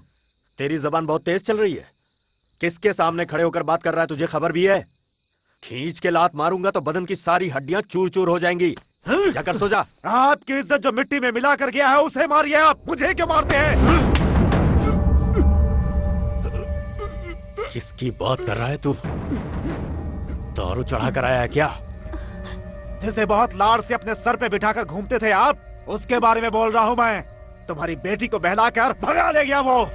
Speaker 7: तेरी जबान बहुत तेज चल रही है। किसके सामने खड़े होकर बात कर रहा है, तुझे खबर भी है? खींच के लात मारूंगा तो बदन की सारी हड्डियां चूर चूर हो जाएंगी। जाकर सो जा।
Speaker 8: आपकी इज्जत जो मिट्टी में मिला कर गया है उसे मारिए आप, मुझे क्यों मारते हैं?
Speaker 7: किसकी बात कर रहा है तू? दारू चढ़ा कर आया है क्या?
Speaker 8: जिसे बहुत लाड़ से अपने सर पे बिठाकर घूमते थे आप, उसके बारे में बोल रहा हूं मैं। तुम्हारी बेटी को बहलाकर भगा ले गया वो।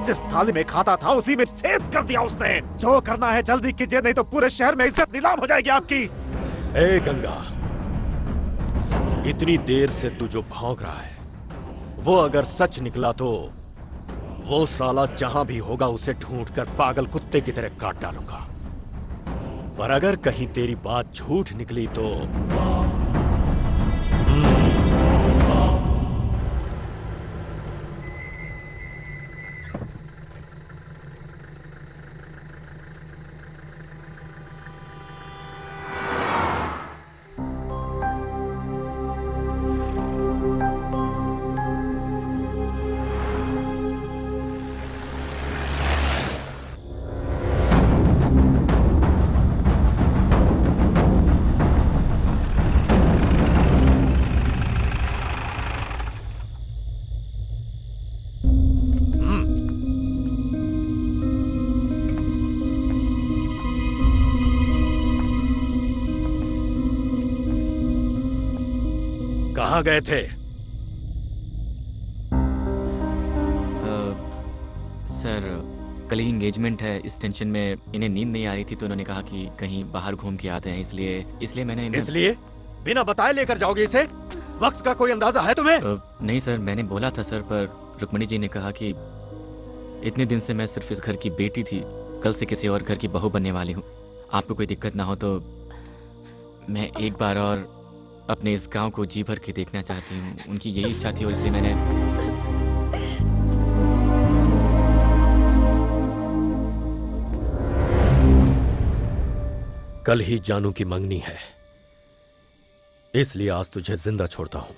Speaker 8: जिस थाली में खाता था उसी में छेद कर दिया उसने। जो करना है जल्दी कीजिए, नहीं तो पूरे शहर में इज्जत नीलाम हो जाएगी आपकी।
Speaker 7: ए गंगा, इतनी देर से तू जो भौंक रहा है वो अगर सच निकला तो वो साला जहां भी होगा उसे ढूंढकर पागल कुत्ते की तरह काट डालूंगा। पर अगर कहीं तेरी बात झूठ निकली तो कहाँ गए थे?
Speaker 11: सर कल ही एंगेजमेंट है, इस टेंशन में इन्हें नींद नहीं आ रही थी तो उन्होंने कहा कि कहीं बाहर घूम के आते हैं, इसलिए मैंने इन्हें...
Speaker 7: इसलिए बिना बताए लेकर जाओगे इसे? वक्त का कोई अंदाजा है तुम्हें?
Speaker 11: नहीं सर, मैंने बोला था सर, पर रुक्मणी जी ने कहा कि इतने दिन से मैं सिर्फ इस घर की बेटी थी, कल से किसी और घर की बहू बनने वाली हूँ। आपको कोई दिक्कत ना हो तो मैं एक बार और अपने इस गांव को जी भर के देखना चाहती हूँ। उनकी यही इच्छा थी और इसलिए मैंने...
Speaker 7: कल ही जानू की मंगनी है, इसलिए आज तुझे जिंदा छोड़ता हूं।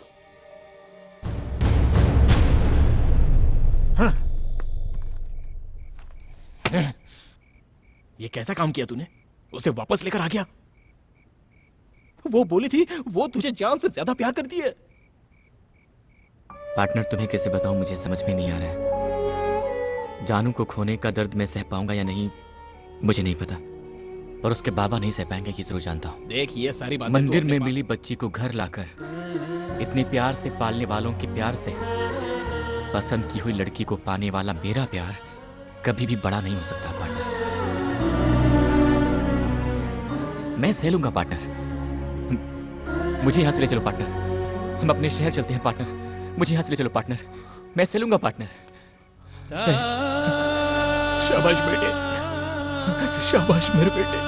Speaker 4: ये कैसा काम किया तूने? उसे वापस लेकर आ गया? वो बोली थी वो तुझे जान से ज्यादा प्यार करती है।
Speaker 11: पार्टनर तुम्हें कैसे बताऊं, मुझे समझ में नहीं आ रहा है। जानू को खोने का दर्द मैं सह पाऊंगा या नहीं मुझे नहीं पता, पर उसके बाबा नहीं सह पाएंगे ये जरूर जानता हूं।
Speaker 4: देख ये सारी बातें
Speaker 11: मंदिर में मिली बच्ची को घर लाकर इतने प्यार से पालने वालों के प्यार से पसंद की हुई लड़की को पाने वाला मेरा प्यार कभी भी बड़ा नहीं हो सकता पार्टनर। मैं सह लूंगा पार्टनर, मुझे यहां से ले चलो पार्टनर, हम अपने शहर चलते हैं पार्टनर, मुझे यहां से ले चलो पार्टनर, मैं सह लूंगा पार्टनर।
Speaker 4: शाबाश बेटे, शाबाश मेरे बेटे।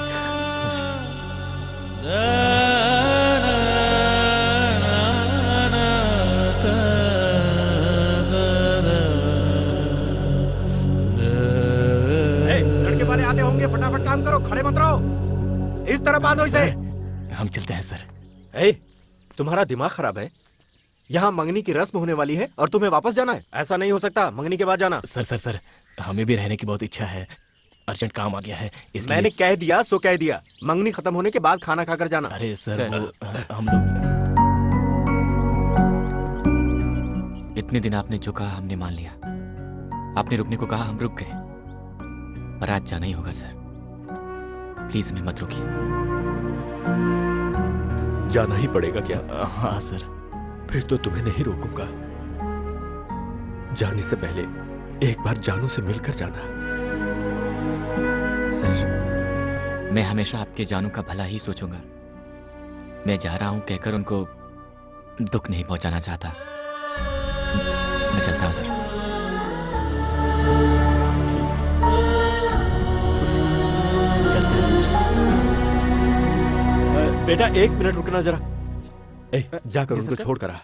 Speaker 8: लड़के वाले आते होंगे, फटाफट काम करो, खड़े मत रहो, इस तरह बांधो इसे।
Speaker 4: हम चलते हैं सर।
Speaker 7: ए, तुम्हारा दिमाग खराब है? यहाँ मंगनी की रस्म होने वाली है और तुम्हें वापस जाना है? ऐसा नहीं हो सकता, मंगनी के बाद जाना।
Speaker 4: सर हमें भी रहने की बहुत इच्छा है, अर्जेंट काम आ गया है इसलिए।
Speaker 7: मैंने कह दिया सो कह दिया, मंगनी खत्म होने के बाद खाना खाकर जाना।
Speaker 4: अरे सर हम लोग
Speaker 11: इतने दिन आपने जो कहा हमने मान लिया, आपने रुकने को कहा हम रुक गए, पर आज जाना ही होगा सर। प्लीज हमें मत रोकिए।
Speaker 7: जाना ही पड़ेगा क्या?
Speaker 4: हाँ सर।
Speaker 7: फिर तो तुम्हें नहीं रोकूंगा। जाने से पहले एक बार जानू से मिलकर जाना।
Speaker 11: सर मैं हमेशा आपके जानू का भला ही सोचूंगा। मैं जा रहा हूं कहकर उनको दुख नहीं पहुंचाना चाहता। मैं चलता हूं सर।
Speaker 4: चलते हैं सर।
Speaker 7: बेटा 1 मिनट रुकना जरा। जाकर उनको छोड़ कर आ।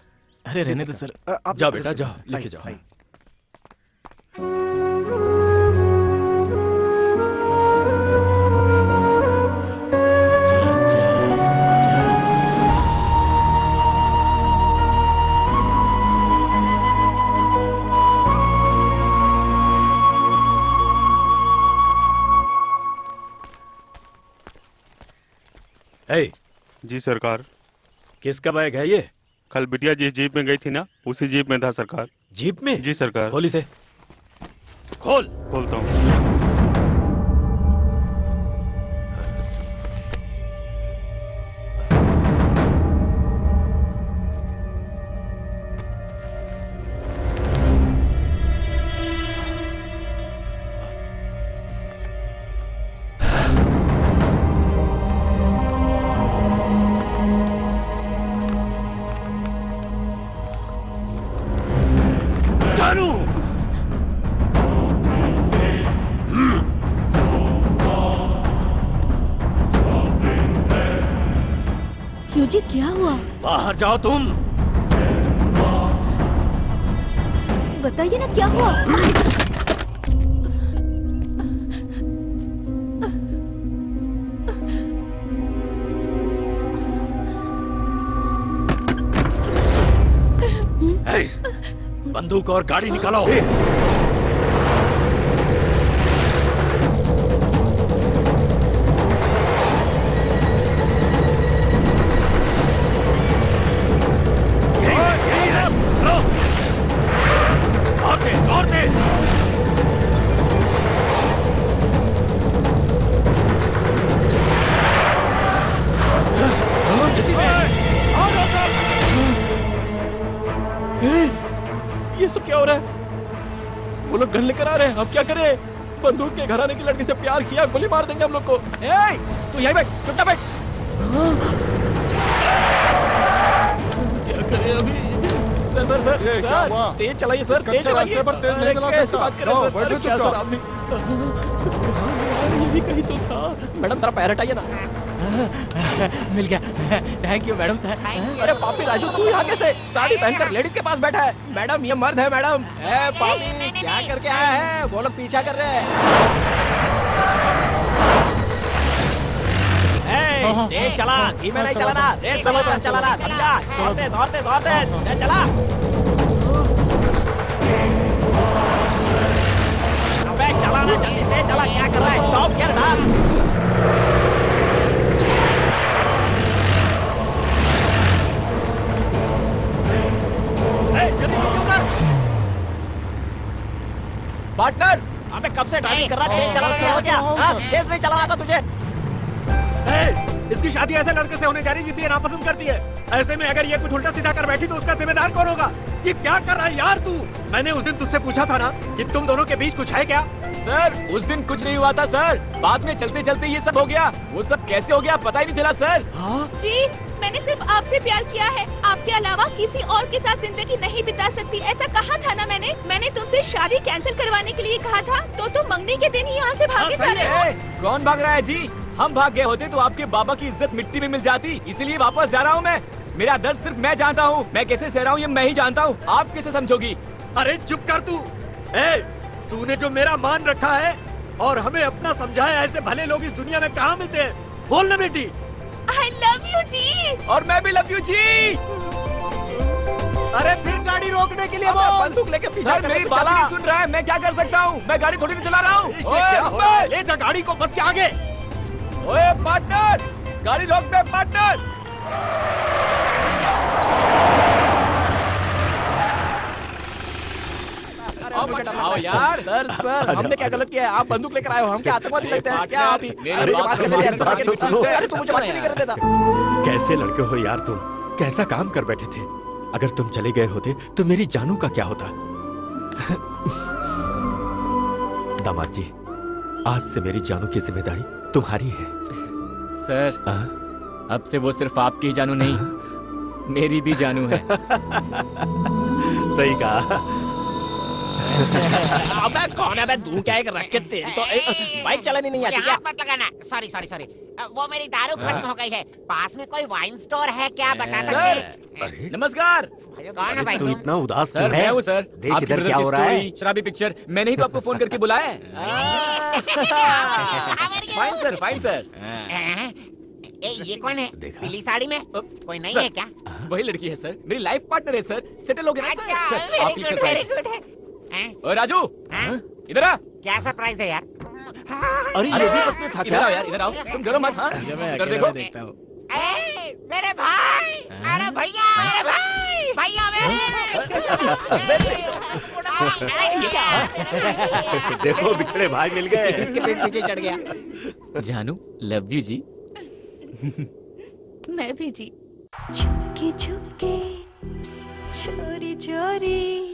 Speaker 4: अरे रहने दो सर।
Speaker 7: जाओ बेटा जाओ, लेके जाओ।
Speaker 12: जी सरकार।
Speaker 7: किसका बैग है ये?
Speaker 12: कल बिटिया जिस जीप में गई थी ना, उसी जीप में था सरकार।
Speaker 7: जीप में?
Speaker 12: जी सरकार।
Speaker 7: खोल इसे। खोल।
Speaker 12: खोलता हूँ।
Speaker 5: जी क्या हुआ?
Speaker 7: बाहर जाओ तुम।
Speaker 5: बताइए ना क्या हुआ?
Speaker 7: बंदूक और गाड़ी निकालो।
Speaker 4: ये सब क्या हो रहा है? वो लोग गन लेकर आ रहे हैं, अब क्या करें? बंदूक के घराने की लड़की से प्यार किया, गोली मार देंगे हम लोग को। तू यहीं बैठ, चुपचाप बैठ। क्या करें अभी? सर तेज चलाइए सर, तेज चलाइए। कैसे बात कर रहे हैं सर? क्या सर आप भी? ये भी कहीं तो था। मैडम जरा पैर हटाइए ना। मिल गया, थैंक यू मैडम। अरे पापी राजू तू यहाँ कैसे? साड़ी पहनकर लेडीज के पास बैठा है। मैडम ये मर्द है मैडम। पापी क्या करके आया है? वो लोग पीछा कर रहे हैं। तेज चला, धीमे नहीं चलाना, रेस समझ कर चलाना, समझा? और तेज चला। अबे चलाना जल्दी, तेज चला। क्या कर रहा है? स्टॉप गियर डाल। पार्टनर, अबे कब से ड्राइविंग कर रहा है? तेज चला क्या? हाँ, तेज नहीं चलाना था तुझे।
Speaker 8: इसकी शादी ऐसे लड़के से होने जा रही जिसे ये नापसंद करती है। ऐसे में अगर ये कुछ उल्टा सीधा कर बैठी तो उसका जिम्मेदार कौन होगा? ये क्या कर रहा है यार तू? मैंने उस दिन तुझसे पूछा था ना कि तुम दोनों के बीच कुछ है क्या?
Speaker 2: सर उस दिन कुछ नहीं हुआ था सर, बाद में चलते चलते ये सब हो गया। वो सब कैसे हो गया पता ही नहीं चला सर।
Speaker 6: जी मैंने सिर्फ आपसे प्यार किया है, आपके अलावा किसी और के साथ जिंदगी नहीं बिता सकती, ऐसा कहा था ना मैंने तुमसे शादी कैंसिल करवाने के लिए कहा था, तो तुम मंगनी के दिन ही यहाँ से भागे जा रहे हो।
Speaker 2: कौन भाग रहा है जी? हम भाग गए होते तो आपके बाबा की इज्जत मिट्टी में मिल जाती, इसीलिए वापस जा रहा हूँ मैं। मेरा दर्द सिर्फ मैं जानता हूँ, मैं कैसे सह रहा हूँ ये मैं ही जानता हूँ, आप कैसे समझोगी?
Speaker 7: अरे चुप कर तू। तूने जो मेरा मान रखा है और हमें अपना समझाया, ऐसे भले लोग इस दुनिया में कहाँ मिलते हैं? बोल ना बेटी।
Speaker 6: I love you जी।
Speaker 2: और मैं भी लव यू जी।
Speaker 3: अरे फिर गाड़ी रोकने के लिए
Speaker 4: अबे,
Speaker 3: बोल।
Speaker 4: बंदूक लेके पीछे
Speaker 2: सर
Speaker 4: कर,
Speaker 2: मेरी
Speaker 4: तो
Speaker 2: बात
Speaker 4: चला।
Speaker 2: नहीं सुन रहा है, मैं क्या कर सकता हूँ? मैं गाड़ी थोड़ी नहीं चला रहा हूँ।
Speaker 4: ये क्या हो रहा है? ले जा गाड़ी को बस के आगे।
Speaker 2: ओए पार्टनर, गाड़ी रोक दे पार्टनर।
Speaker 4: आओ यार। सर हमने क्या गलत किया है? आप बंदूक लेकर आए हो, हम क्या आतंकवादी लगते हैं क्या? आप ही
Speaker 7: अरे
Speaker 4: बात करने
Speaker 7: हमारी
Speaker 4: यार,
Speaker 7: बात तो सुनो।
Speaker 4: अरे तुम मुझे बात नहीं करने देता।
Speaker 7: कैसे लड़के हो यार तुम? कैसा काम कर बैठे थे? अगर तुम चले गए होते तो मेरी जानू का क्या होता? दामाद जी, आज से मेरी जानू की जिम्मेदारी तुम्हारी है।
Speaker 11: सर अब से वो सिर्फ आपकी ही जानू नहीं, मेरी भी जानू है।
Speaker 7: सही कहा।
Speaker 4: अबे कौन है बे? तू क्या एक रख के तेल तो बाइक चलानी नहीं आती क्या?
Speaker 9: हाथ मत लगाना। सॉरी सॉरी सॉरी, वो मेरी दारू खत्म हो गई है। पास में कोई वाइन स्टोर है क्या, बता सकते हैं?
Speaker 2: नमस्कार।
Speaker 9: कौन है भाई
Speaker 7: तू
Speaker 9: तुम?
Speaker 7: इतना उदास
Speaker 2: सर
Speaker 7: क्यों
Speaker 2: मैं
Speaker 7: है?
Speaker 2: हूँ सर।
Speaker 7: देख
Speaker 2: आपकी
Speaker 7: इधर
Speaker 2: brother
Speaker 7: क्या
Speaker 2: की
Speaker 7: हो रहा है।
Speaker 2: story, शराबी पिक्चर, मैंने ही तो आपको फोन करके बुलाया है। Fine sir, fine sir.
Speaker 9: ये कौन है पीली साड़ी में? कोई नहीं है क्या?
Speaker 2: वही लड़की है सर, मेरी लाइफ पार्टनर है सर। सेटल हो गया ना
Speaker 9: अच्छा,
Speaker 2: सर? सर, आपके लिए
Speaker 9: वेरी
Speaker 2: surprise।
Speaker 9: गुड है।
Speaker 2: ओए राजू, इधर आ।
Speaker 9: क्या सरप्राइज है यार?
Speaker 7: अरे ये भी बस में था
Speaker 2: इधर
Speaker 7: क्या?
Speaker 2: आओ यार, इधर आओ। तुम डरो मत। हाँ, इधर देखो।
Speaker 4: देखता हूँ।
Speaker 9: मेरे भाई, अरे भैया, अरे भाई, भैया
Speaker 7: देखो बिछड़े भाई मिल गए।
Speaker 4: इसके पेट नीचे चढ़ गया।
Speaker 11: जानू लव यू जी।
Speaker 6: मैं भी जी।
Speaker 10: छुपके छुपके चोरी चोरी